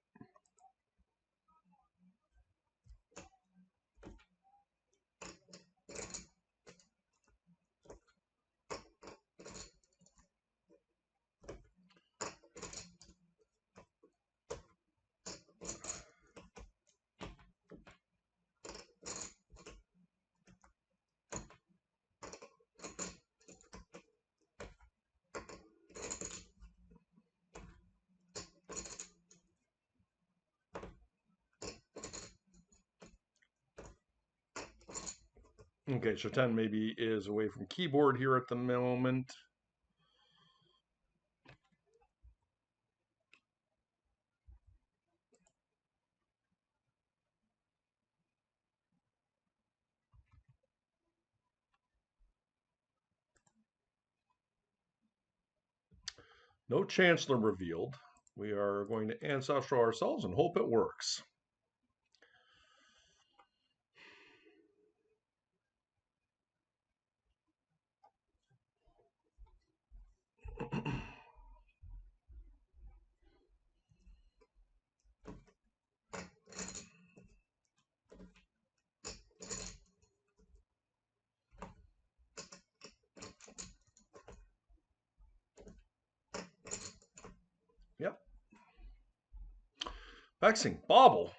Okay, so 10 maybe is away from keyboard here at the moment. No Chancellor revealed. We are going to Ancestral ourselves and hope it works. Yep. Vexing. Bobble.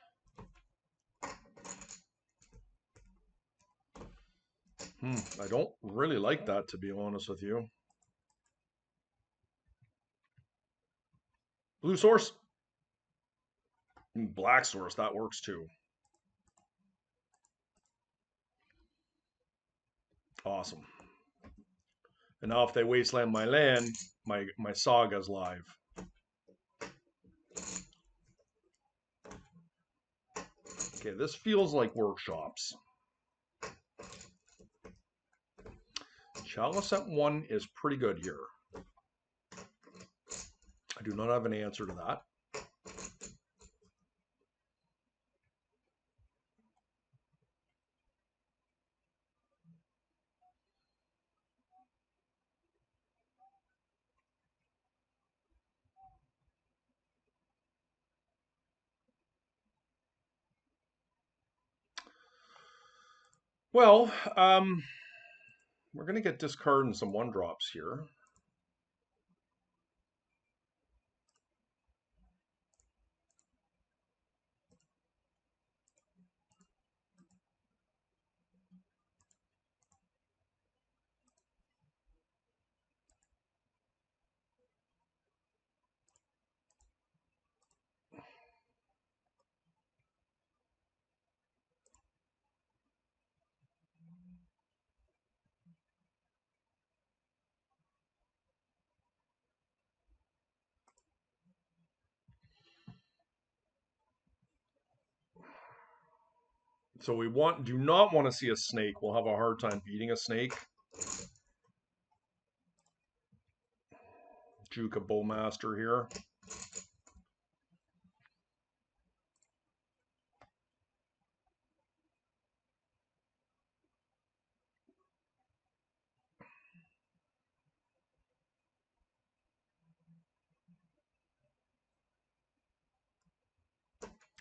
I don't really like that, to be honest with you. Blue source. Black source. That works too. Awesome. And now if they wasteland my land, my Saga's live. Okay, this feels like workshops. Chalice at 1 is pretty good here. I do not have an answer to that. Well, we're going to get discard and some 1-drops here. So we do not want to see a snake. We'll have a hard time beating a snake. Juke a Bowmaster here.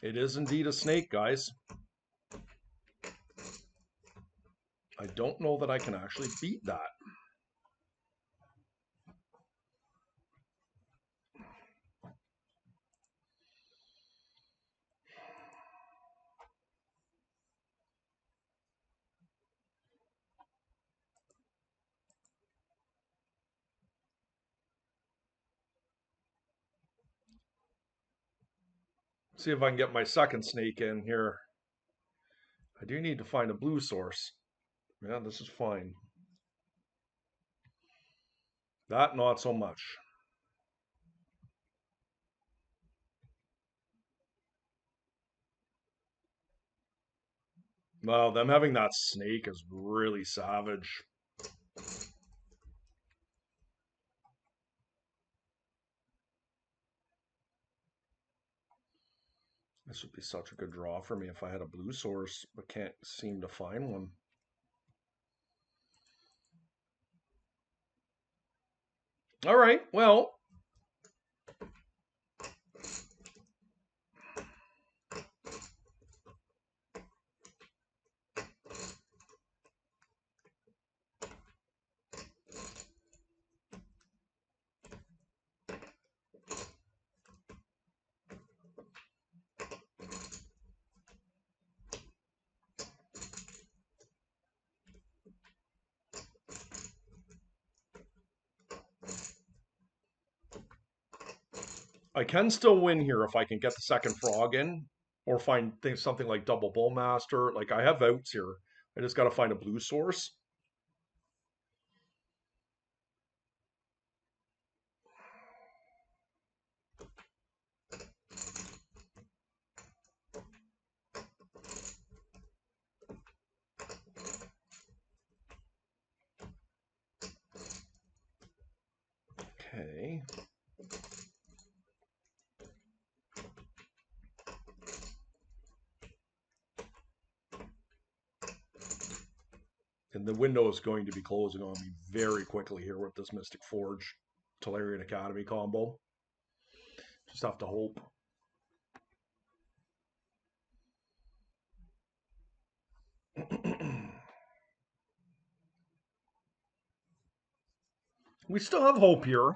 It is indeed a snake, guys. I don't know that I can actually beat that. See if I can get my second snake in here. I do need to find a blue source. Yeah, this is fine. That, not so much. Well, them having that snake is really savage. This would be such a good draw for me if I had a blue source, but can't seem to find one. All right, well. I can still win here if I can get the second frog in or find something like double Bowmaster. Like I have outs here. I just got to find a blue source. Okay. And the window is going to be closing on me very quickly here with this Mystic Forge Tolarian Academy combo. Just have to hope. We still have hope here.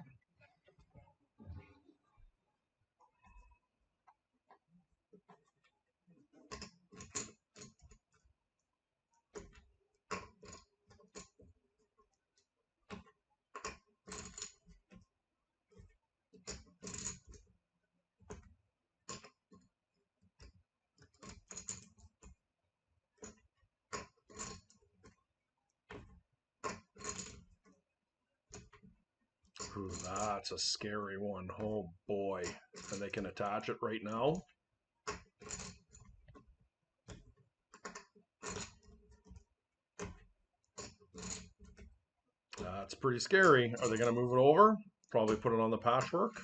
Ooh, that's a scary one. Oh boy. And they can attach it right now. That's pretty scary. Are they going to move it over? Probably put it on the patchwork.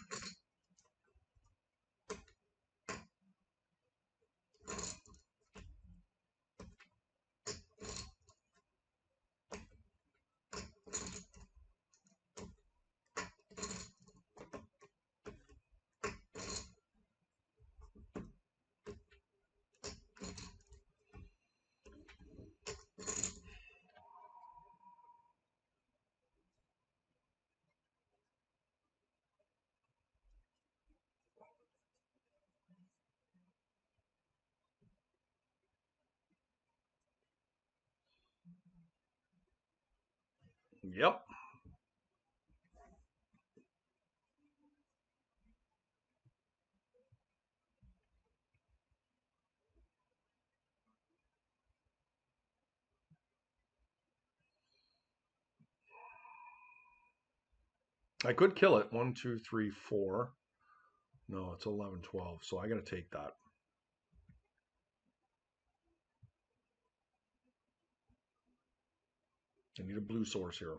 Yep. I could kill it. 1, 2, 3, 4. No, it's 11, 12. So I got to take that. I need a blue source here.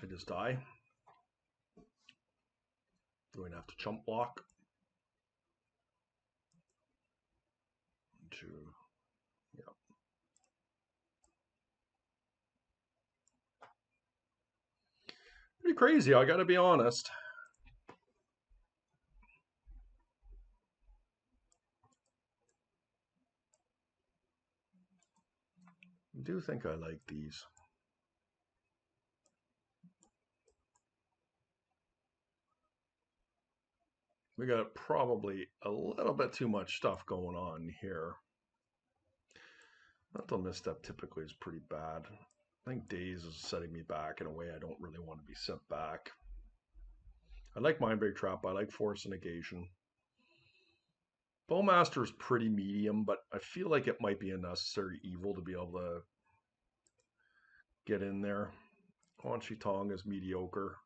I just die. Going to have to chump block. 2. Yep. Pretty crazy, I got to be honest. I do think I like these. We got probably a little bit too much stuff going on here. Mental misstep typically is pretty bad. I think Daze is setting me back in a way I don't really want to be set back. I like Mindbreak Trap. I like Force Negation. Bowmaster is pretty medium, but I feel like it might be a necessary evil to be able to get in there. Quan Shi Tong is mediocre.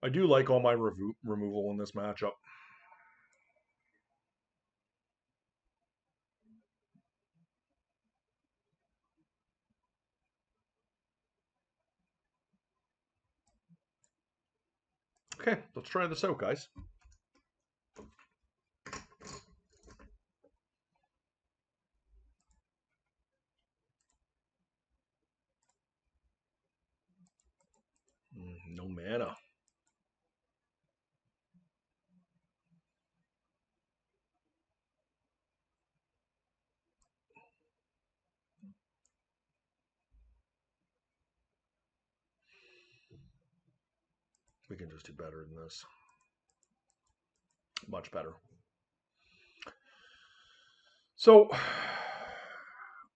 I do like all my removal in this matchup. Okay, let's try this out, guys. No mana. We can just do better than this. Much better. So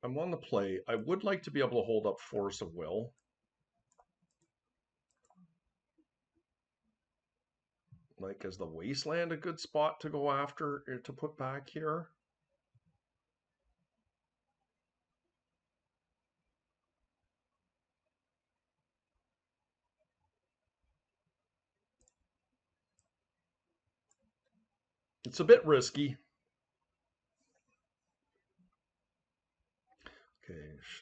I'm on the play. I would like to be able to hold up force of will. Like, is the wasteland a good spot to go after, to put back here? It's a bit risky. Okay,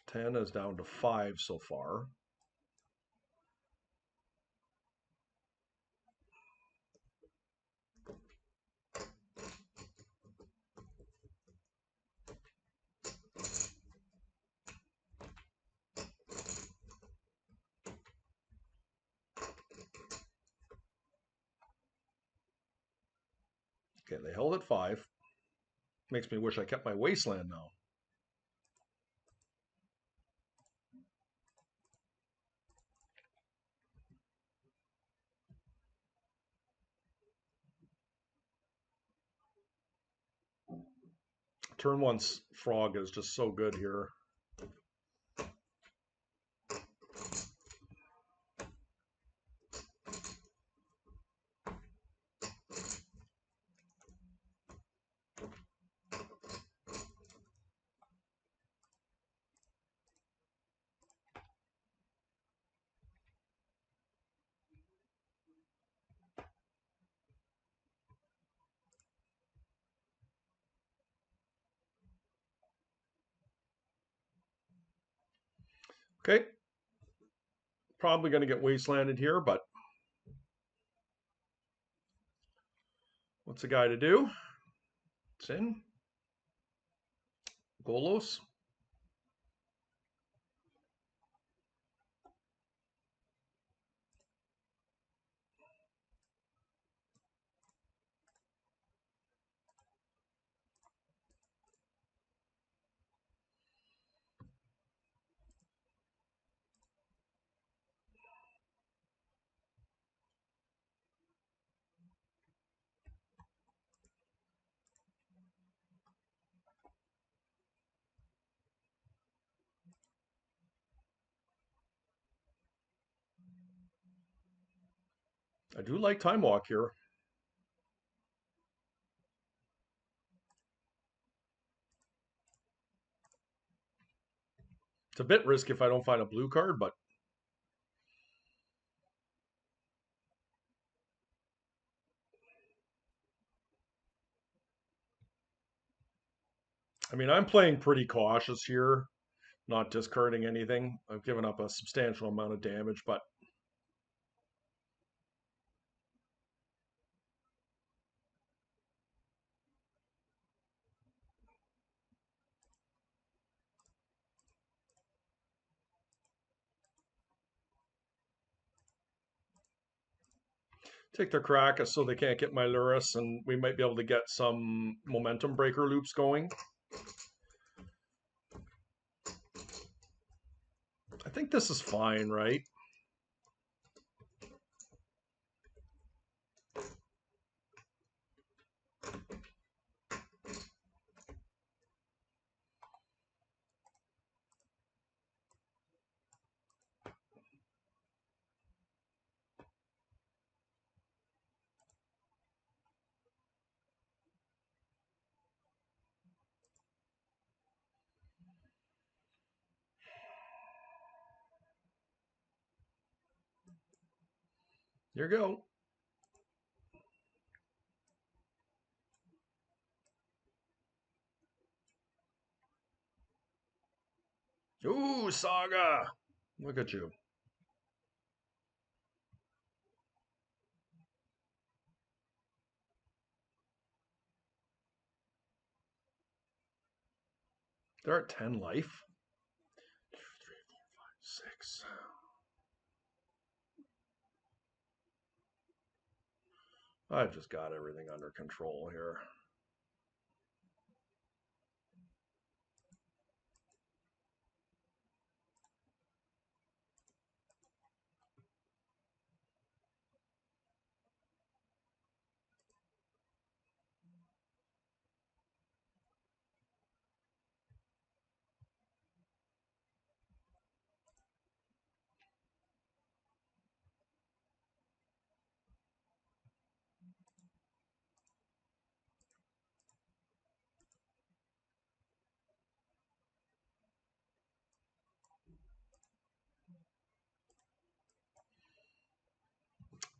10 is down to 5 so far. Okay, they held at 5. Makes me wish I kept my wasteland now. Turn 1's frog is just so good here. Okay. Probably going to get wastelanded here, but what's the guy to do? It's in. Golos. I do like Time Walk here. It's a bit risky if I don't find a blue card, but I mean, I'm playing pretty cautious here, not discarding anything. I've given up a substantial amount of damage, but take their crack so they can't get my Lurrus, and we might be able to get some momentum breaker loops going. I think this is fine, right? Here you go. Ooh, Saga. Look at you. They're at 10 life. 2, 3, 4, 5, 6. I've just got everything under control here.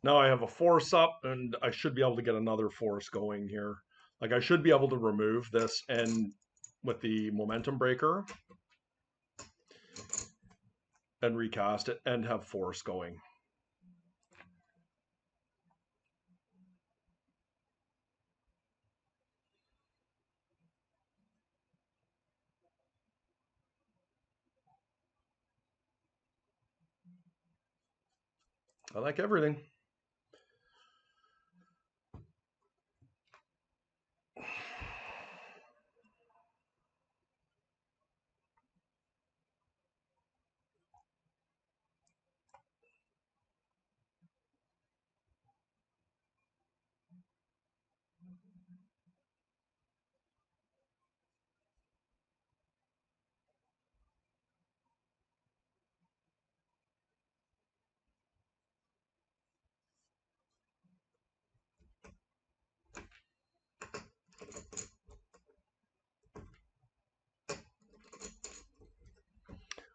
Now I have a force up, and I should be able to get another force going here. Like, I should be able to remove this and with the momentum breaker and recast it and have force going. I like everything.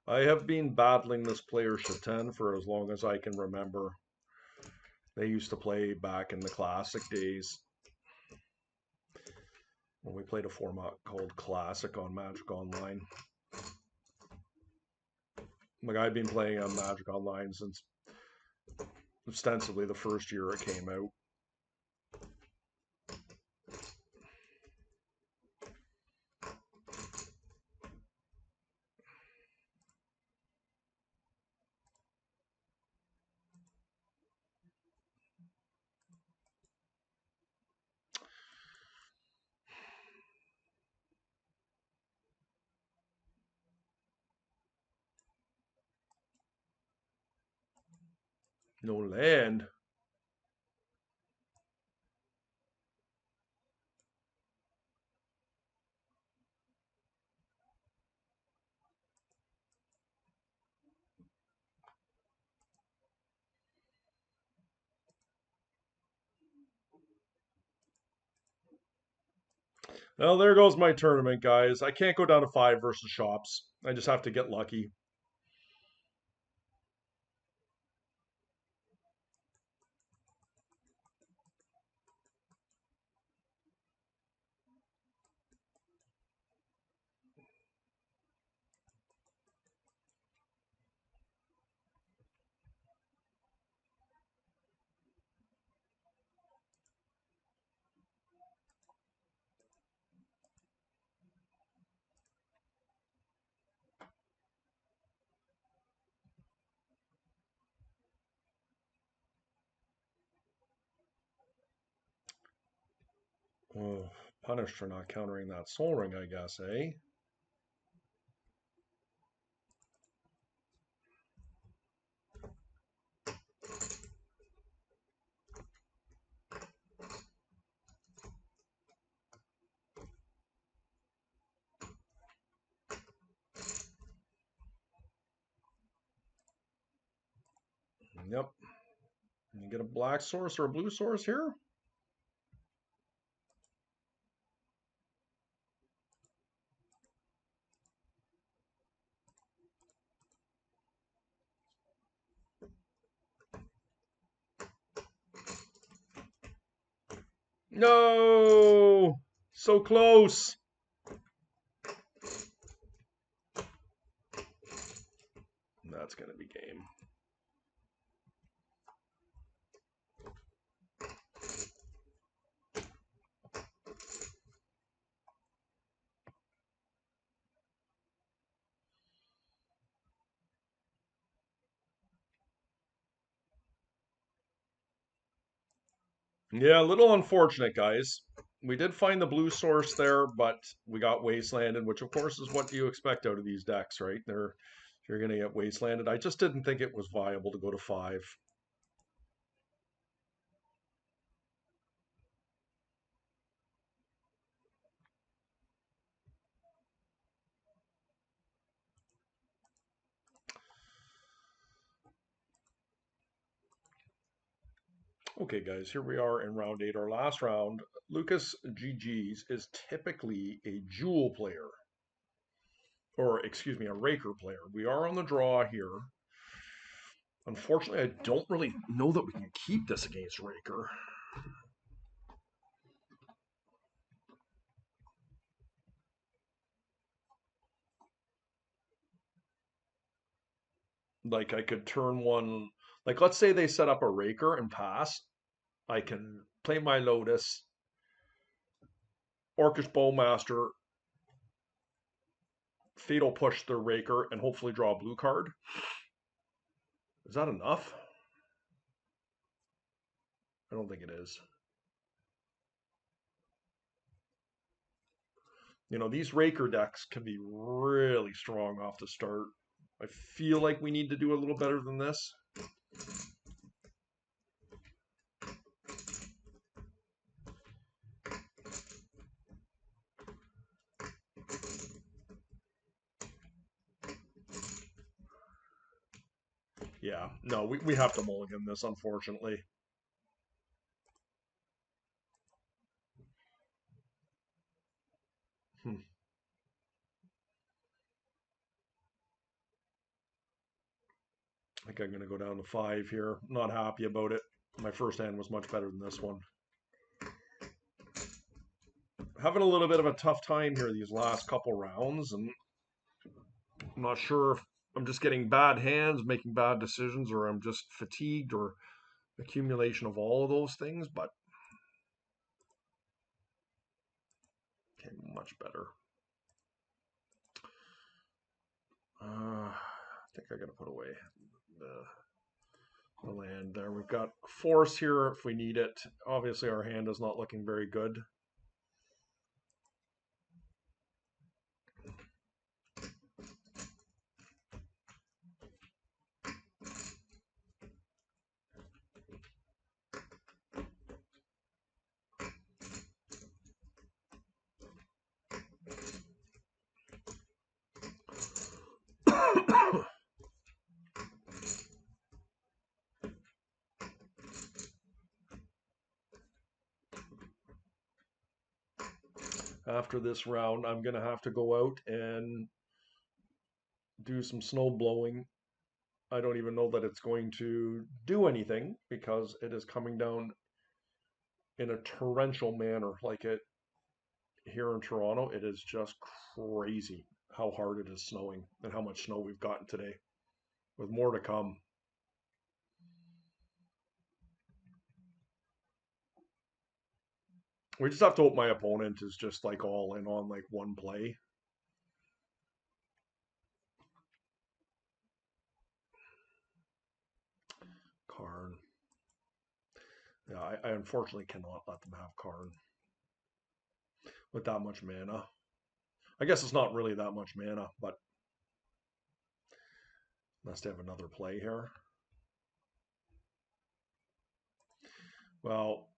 I have been battling this player Shatan for as long as I can remember. They used to play back in the classic days when we played a format called Classic on Magic Online. Like, I've been playing on Magic Online since ostensibly the first year it came out. No land. Well, there goes my tournament, guys. I can't go down to 5 versus shops. I just have to get lucky. Oh, punished for not countering that soul ring, I guess, eh? Yep. You get a black source or a blue source here? No! So close! That's going to be game. Yeah, a little unfortunate, guys. We did find the blue source there, but we got wastelanded, which of course is what you expect out of these decks, right? You're going to get wastelanded. I just didn't think it was viable to go to 5. Okay, guys, here we are in round 8, our last round. Lucas GG's is typically a jewel player, or excuse me, a raker player. We are on the draw here. Unfortunately, I don't really know that we can keep this against Raker. Like I could turn one, like let's say they set up a Raker and pass. I can play my Lotus, Orcish Bowmaster, Fatal Push the Raker, and hopefully draw a blue card. Is that enough? I don't think it is. You know, these Raker decks can be really strong off the start. I feel like we need to do a little better than this. Yeah, no, we have to mulligan this, unfortunately. Hmm. I think I'm going to go down to 5 here. Not happy about it. My first hand was much better than this one. Having a little bit of a tough time here these last couple rounds, and I'm not sure if I'm just getting bad hands, making bad decisions, or I'm just fatigued, or accumulation of all of those things, but okay, much better. I think I got to put away the land there. We've got force here if we need it. Obviously, our hand is not looking very good. After this round, I'm going to have to go out and do some snow blowing. I don't even know that it's going to do anything because it is coming down in a torrential manner. Like it here in Toronto, it is just crazy how hard it is snowing and how much snow we've gotten today, with more to come. We just have to hope my opponent is just like all in on like one play. Karn. Yeah, I unfortunately cannot let them have Karn with that much mana. I guess it's not really that much mana, but unless they have another play here. Well,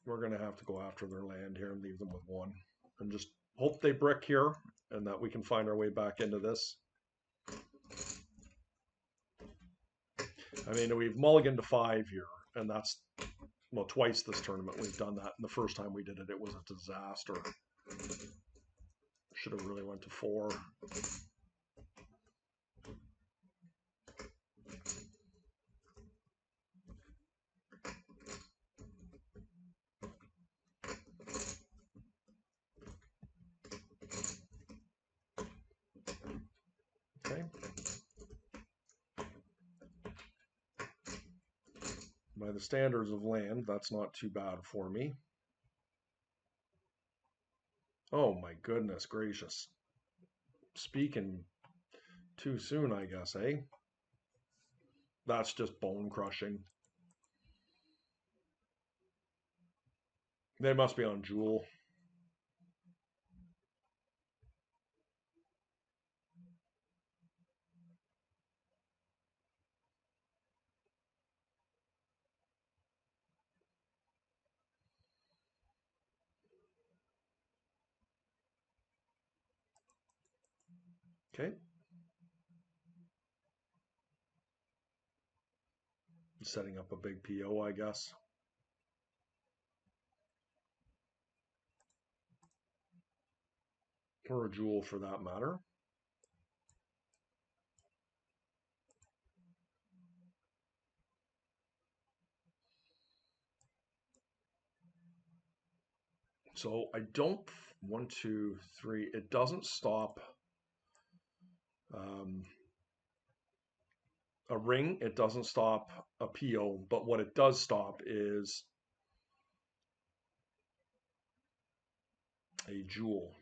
we're going to have to go after their land here and leave them with one. And just hope they brick here and that we can find our way back into this. I mean, we've mulliganed to 5 here, and that's, well, twice this tournament we've done that. And the first time we did it, it was a disaster. Should have really went to 4. Okay. By the standards of land, that's not too bad for me. Oh my goodness gracious. Speaking too soon, I guess, eh? That's just bone crushing. They must be on Jewel. Okay. Setting up a big PO, I guess. Or a Jewel for that matter. So I don't, 1, 2, 3, it doesn't stop a ring, it doesn't stop a PO, but what it does stop is a jewel.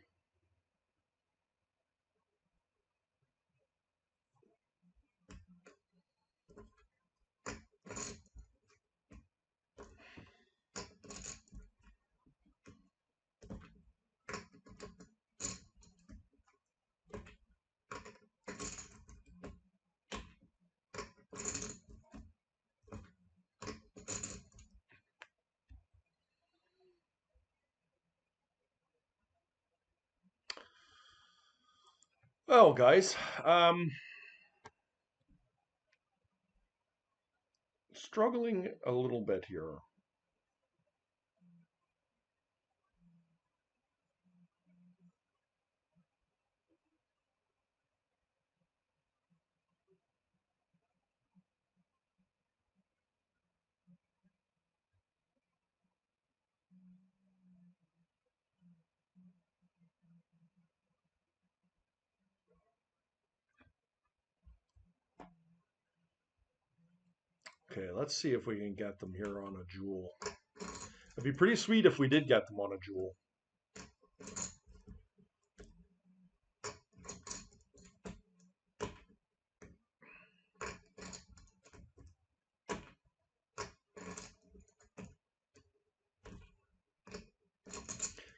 Well, guys, struggling a little bit here. Okay, let's see if we can get them here on a jewel. It'd be pretty sweet if we did get them on a jewel.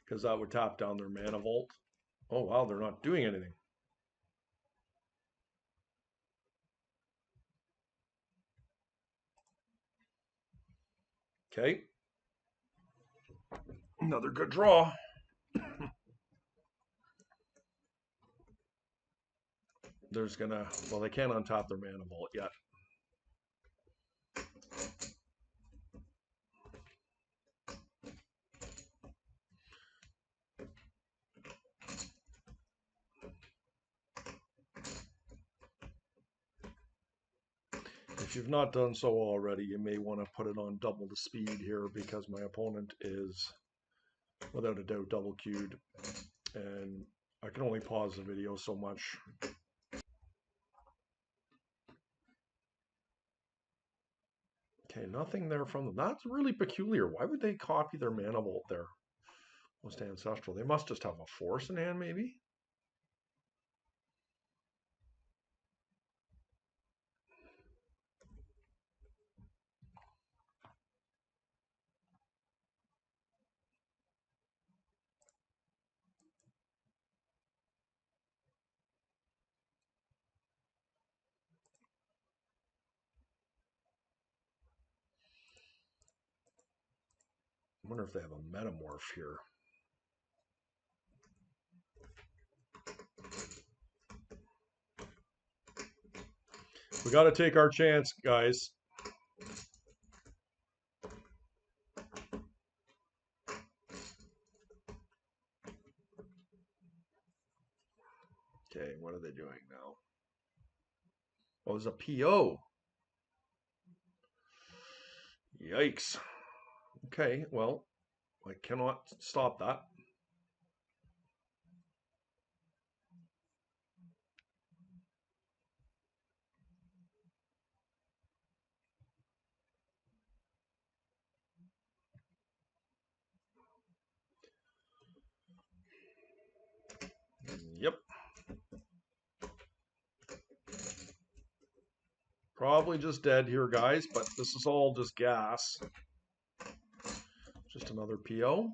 Because that would tap down their mana vault. Oh wow, they're not doing anything. Okay. Another good draw. There's gonna, well, they can't untap their mana vault yet. If you've not done so already, you may want to put it on double the speed here because my opponent is, without a doubt, double queued. And I can only pause the video so much. Okay, nothing there from them. That's really peculiar. Why would they copy their mana vault there? Most ancestral. They must just have a force in hand, maybe? I wonder if they have a metamorph here. We got to take our chance, guys. Okay, what are they doing now? Oh, there's a PO. Yikes. Okay, well, I cannot stop that. Yep. Probably just dead here, guys, but this is all just gas. Just another PO.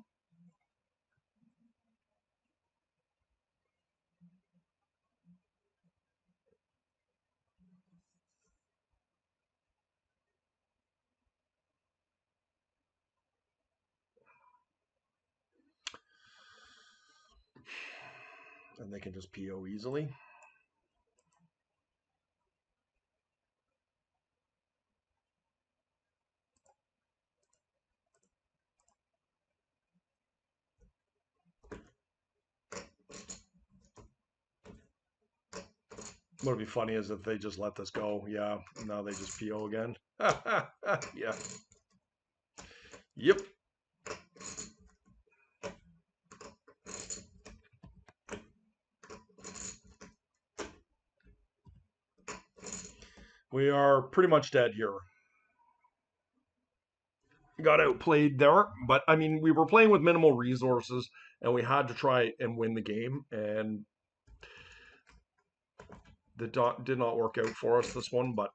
And they can just PO easily. What would be funny is if they just let this go. Yeah, now they just PO again. Yeah. Yep. We are pretty much dead here. Got outplayed there, but I mean, we were playing with minimal resources and we had to try and win the game, and the did not work out for us this one, but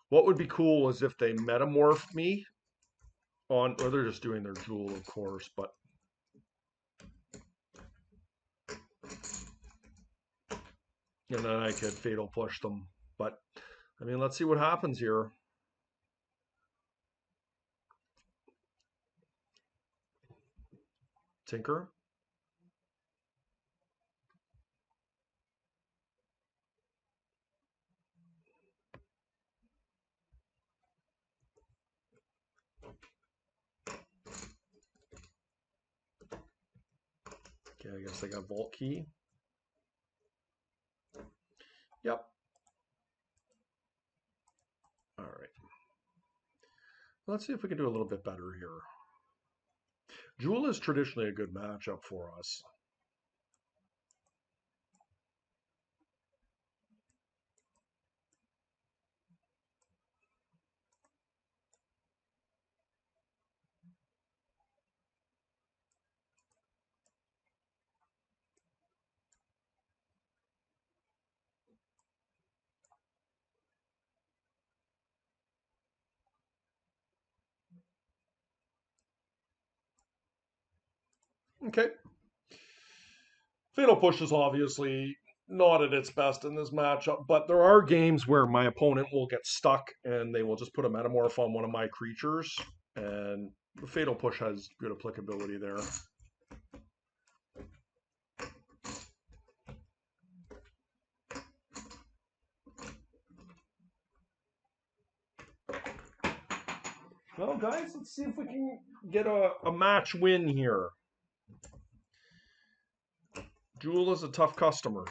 what would be cool is if they metamorphed me on, or they're just doing their jewel, of course, but and then I could fatal push them. But I mean, let's see what happens here. Tinker. Okay, I guess I got Vault Key. Yep. All right. Let's see if we can do a little bit better here. Jewel is traditionally a good matchup for us. Okay. Fatal Push is obviously not at its best in this matchup, but there are games where my opponent will get stuck and they will just put a Metamorph on one of my creatures, and the Fatal Push has good applicability there. Well, guys, let's see if we can get a match win here. Jewel is a tough customer.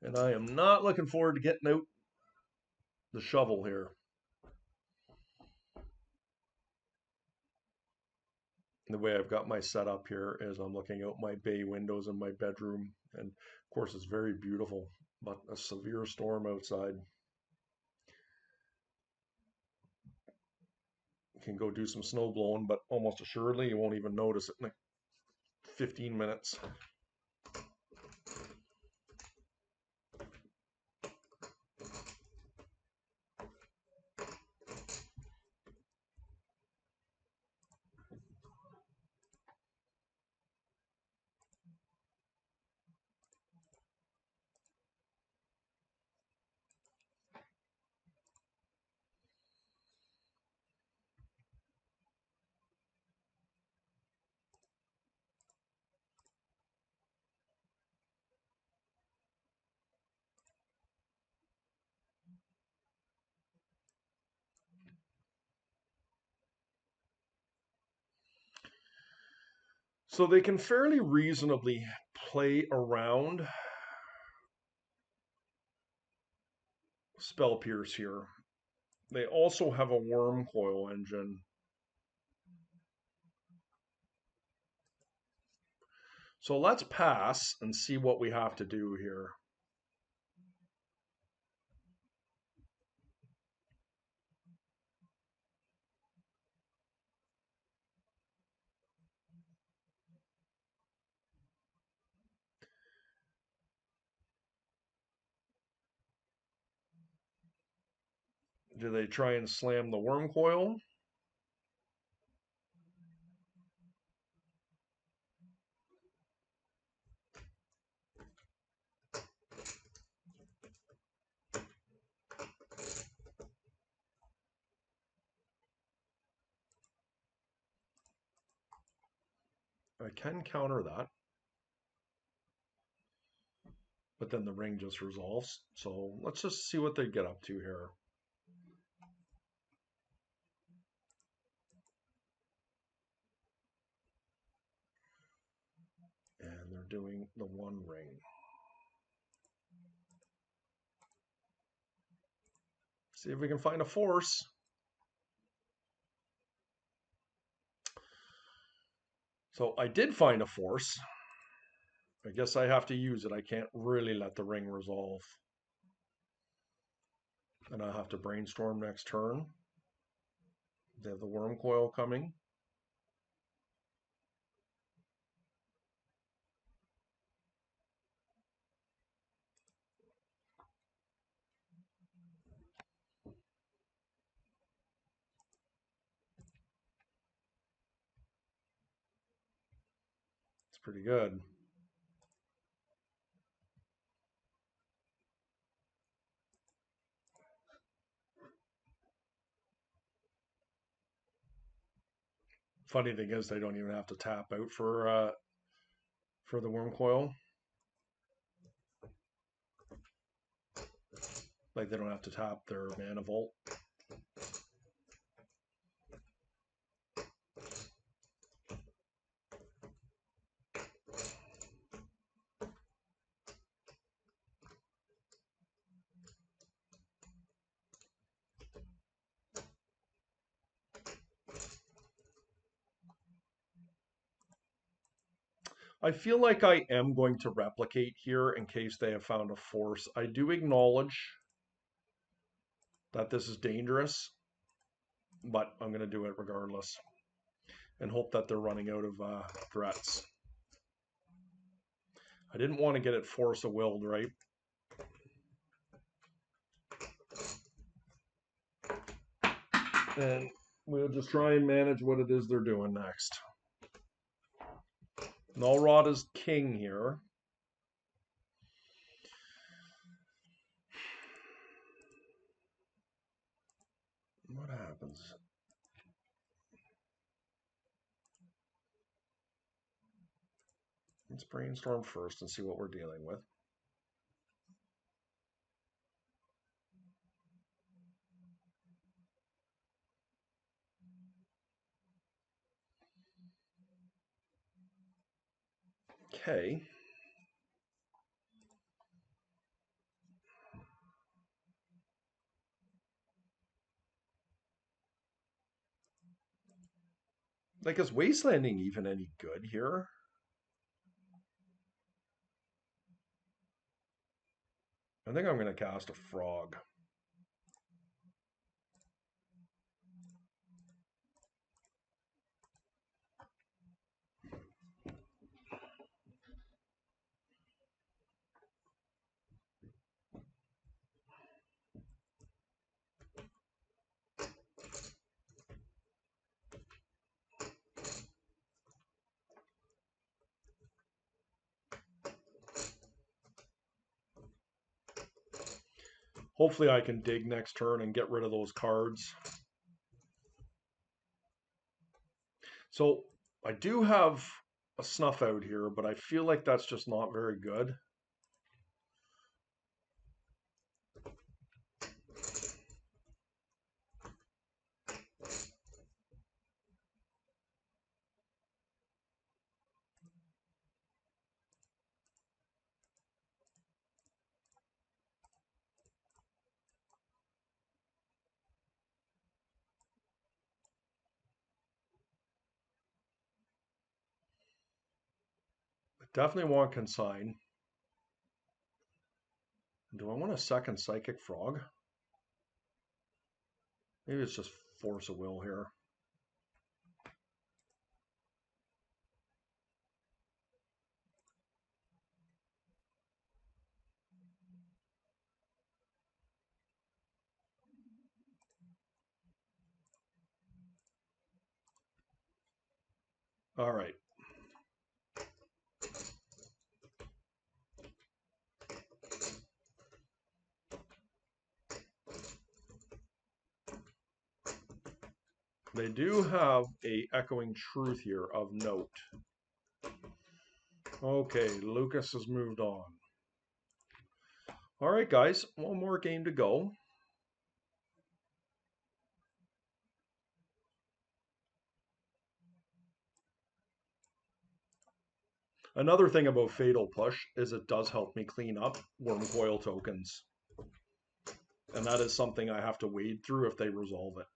And I am not looking forward to getting out the shovel here. The way I've got my setup here is I'm looking out my bay windows in my bedroom, and of course it's very beautiful, but a severe storm outside. You can go do some snow blowing, but almost assuredly you won't even notice it in like 15 minutes. So they can fairly reasonably play around Spell Pierce here. They also have a Worm Coil engine. So let's pass and see what we have to do here. Do they try and slam the Worm Coil? I can counter that, but then the ring just resolves. So let's just see what they get up to here. doing the one ring. See if we can find a force. So I did find a force. I guess I have to use it. I can't really let the ring resolve. And I'll have to brainstorm next turn. They have the worm coil coming. It's pretty good. Funny thing is, they don't even have to tap out for the worm coil. Like they don't have to tap their mana vault. I feel like I am going to replicate here in case they have found a force. I do acknowledge that this is dangerous, but I'm going to do it regardless and hope that they're running out of threats. I didn't want to get it force a willed, right? And we'll just try and manage what it is they're doing next. Nullrod is king here. What happens? Let's brainstorm first and see what we're dealing with. Okay. Like, is Wastelanding even any good here? I think I'm going to cast a frog. Hopefully I can dig next turn and get rid of those cards. So I do have a snuff out here, but I feel like that's just not very good. I definitely want Consign. Do I want a second Psychic Frog? Maybe it's just Force of Will here. All right. They do have a Echoing Truth here of note. Okay, Lucas has moved on. All right, guys, one more game to go. Another thing about Fatal Push is it does help me clean up Worm Coil tokens. And that is something I have to wade through if they resolve it.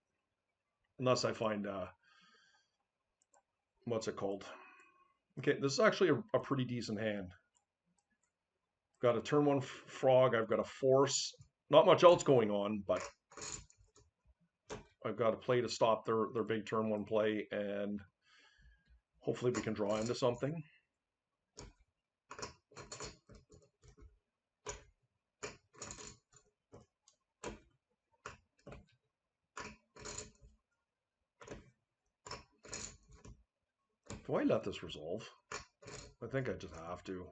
Unless I find, what's it called? Okay, this is actually a pretty decent hand. Got a turn 1 frog, I've got a force. Not much else going on, but I've got a play to stop their big turn 1 play, and hopefully we can draw into something. Do I let this resolve? I think I just have to.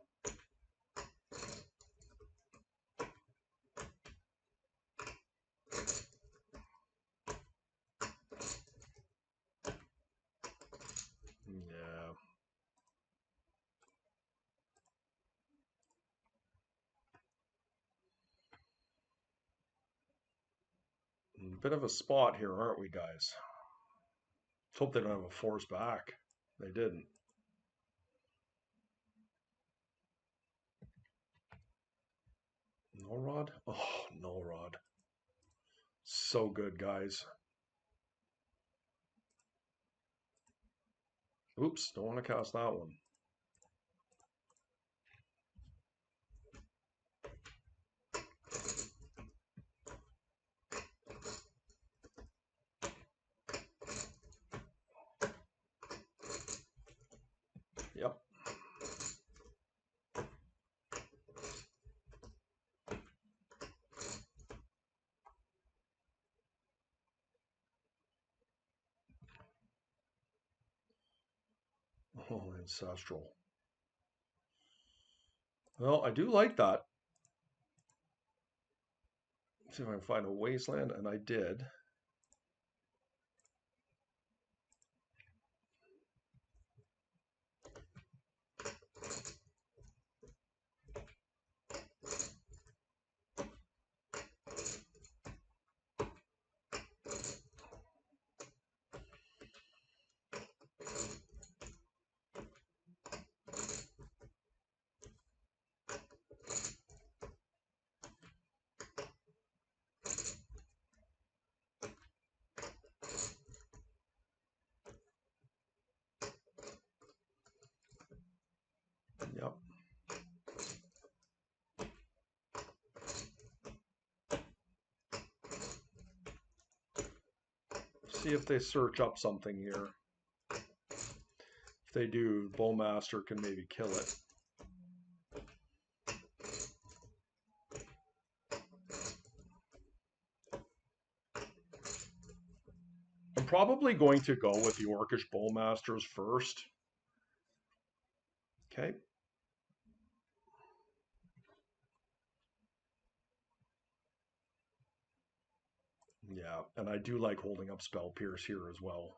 Yeah. Bit of a spot here, aren't we, guys? Let's hope they don't have a force back. They didn't. No rod? Oh, no rod. So good, guys. Oops, don't want to cast that one. Yep. Oh, ancestral. Well, I do like that. Let's see if I can find a wasteland, and I did. Yep. See if they search up something here. If they do, Bowmaster can maybe kill it. I'm probably going to go with the Orcish Bowmasters first. Okay. Yeah, and I do like holding up Spell Pierce here as well.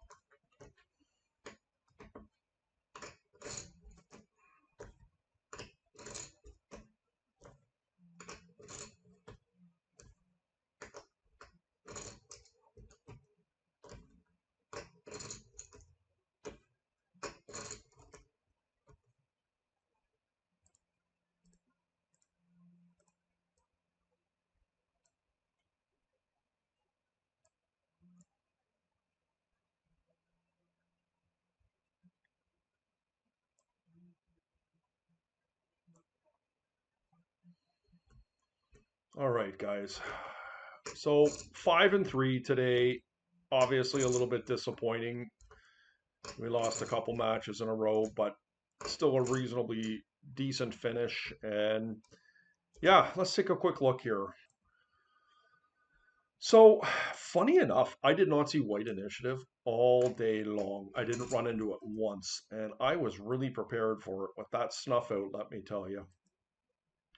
All right, guys. So 5-3 today. Obviously, a little bit disappointing. We lost a couple matches in a row, but still a reasonably decent finish. And yeah, let's take a quick look here. So, funny enough, I did not see white initiative all day long. I didn't run into it once, and I was really prepared for it with that snuff out, let me tell you.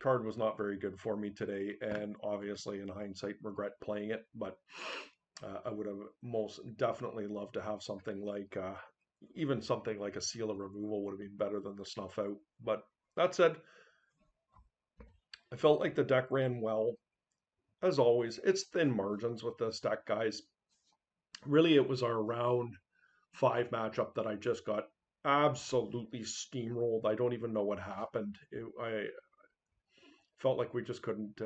Card was not very good for me today, and obviously, in hindsight, regret playing it, but I would have most definitely loved to have something like, even something like a Seal of Removal would have been better than the snuff out. But that said, I felt like the deck ran well. As always, it's thin margins with this deck, guys. Really, it was our round 5 matchup that I just got absolutely steamrolled. I don't even know what happened. I felt like we just couldn't.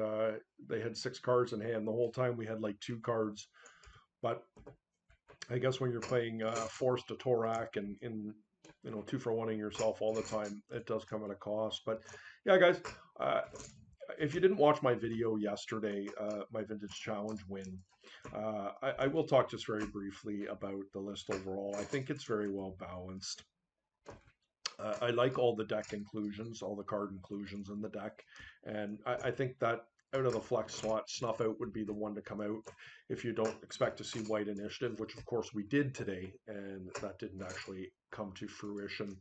They had 6 cards in hand the whole time. We had like 2 cards, but I guess when you're playing forced to Torak and in 2-for-1ing yourself all the time, it does come at a cost. But yeah, guys, uh, if you didn't watch my video yesterday, my vintage challenge win, I will talk just very briefly about the list overall. I think it's very well balanced. I like all the deck inclusions, all the card inclusions in the deck, and I think that out of the flex slot, Snuff Out would be the one to come out if you don't expect to see White Initiative, which of course we did today, and that didn't actually come to fruition.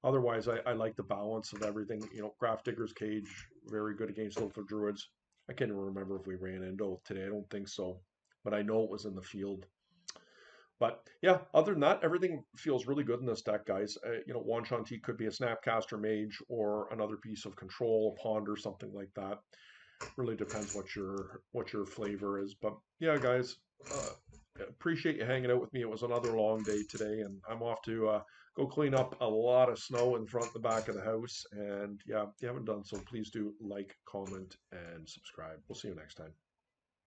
Otherwise, I like the balance of everything. Grafdigger's Cage, very good against Lothar Druids. I can't even remember if we ran into today. I don't think so, but I know it was in the field. But yeah, other than that, everything feels really good in this deck, guys. Wan Shanti could be a Snapcaster Mage or another piece of Control, a Ponder, something like that. Really depends what your flavor is. But yeah, guys, appreciate you hanging out with me. It was another long day today, and I'm off to go clean up a lot of snow in front and the back of the house. And yeah, if you haven't done so, please do like, comment, and subscribe. We'll see you next time.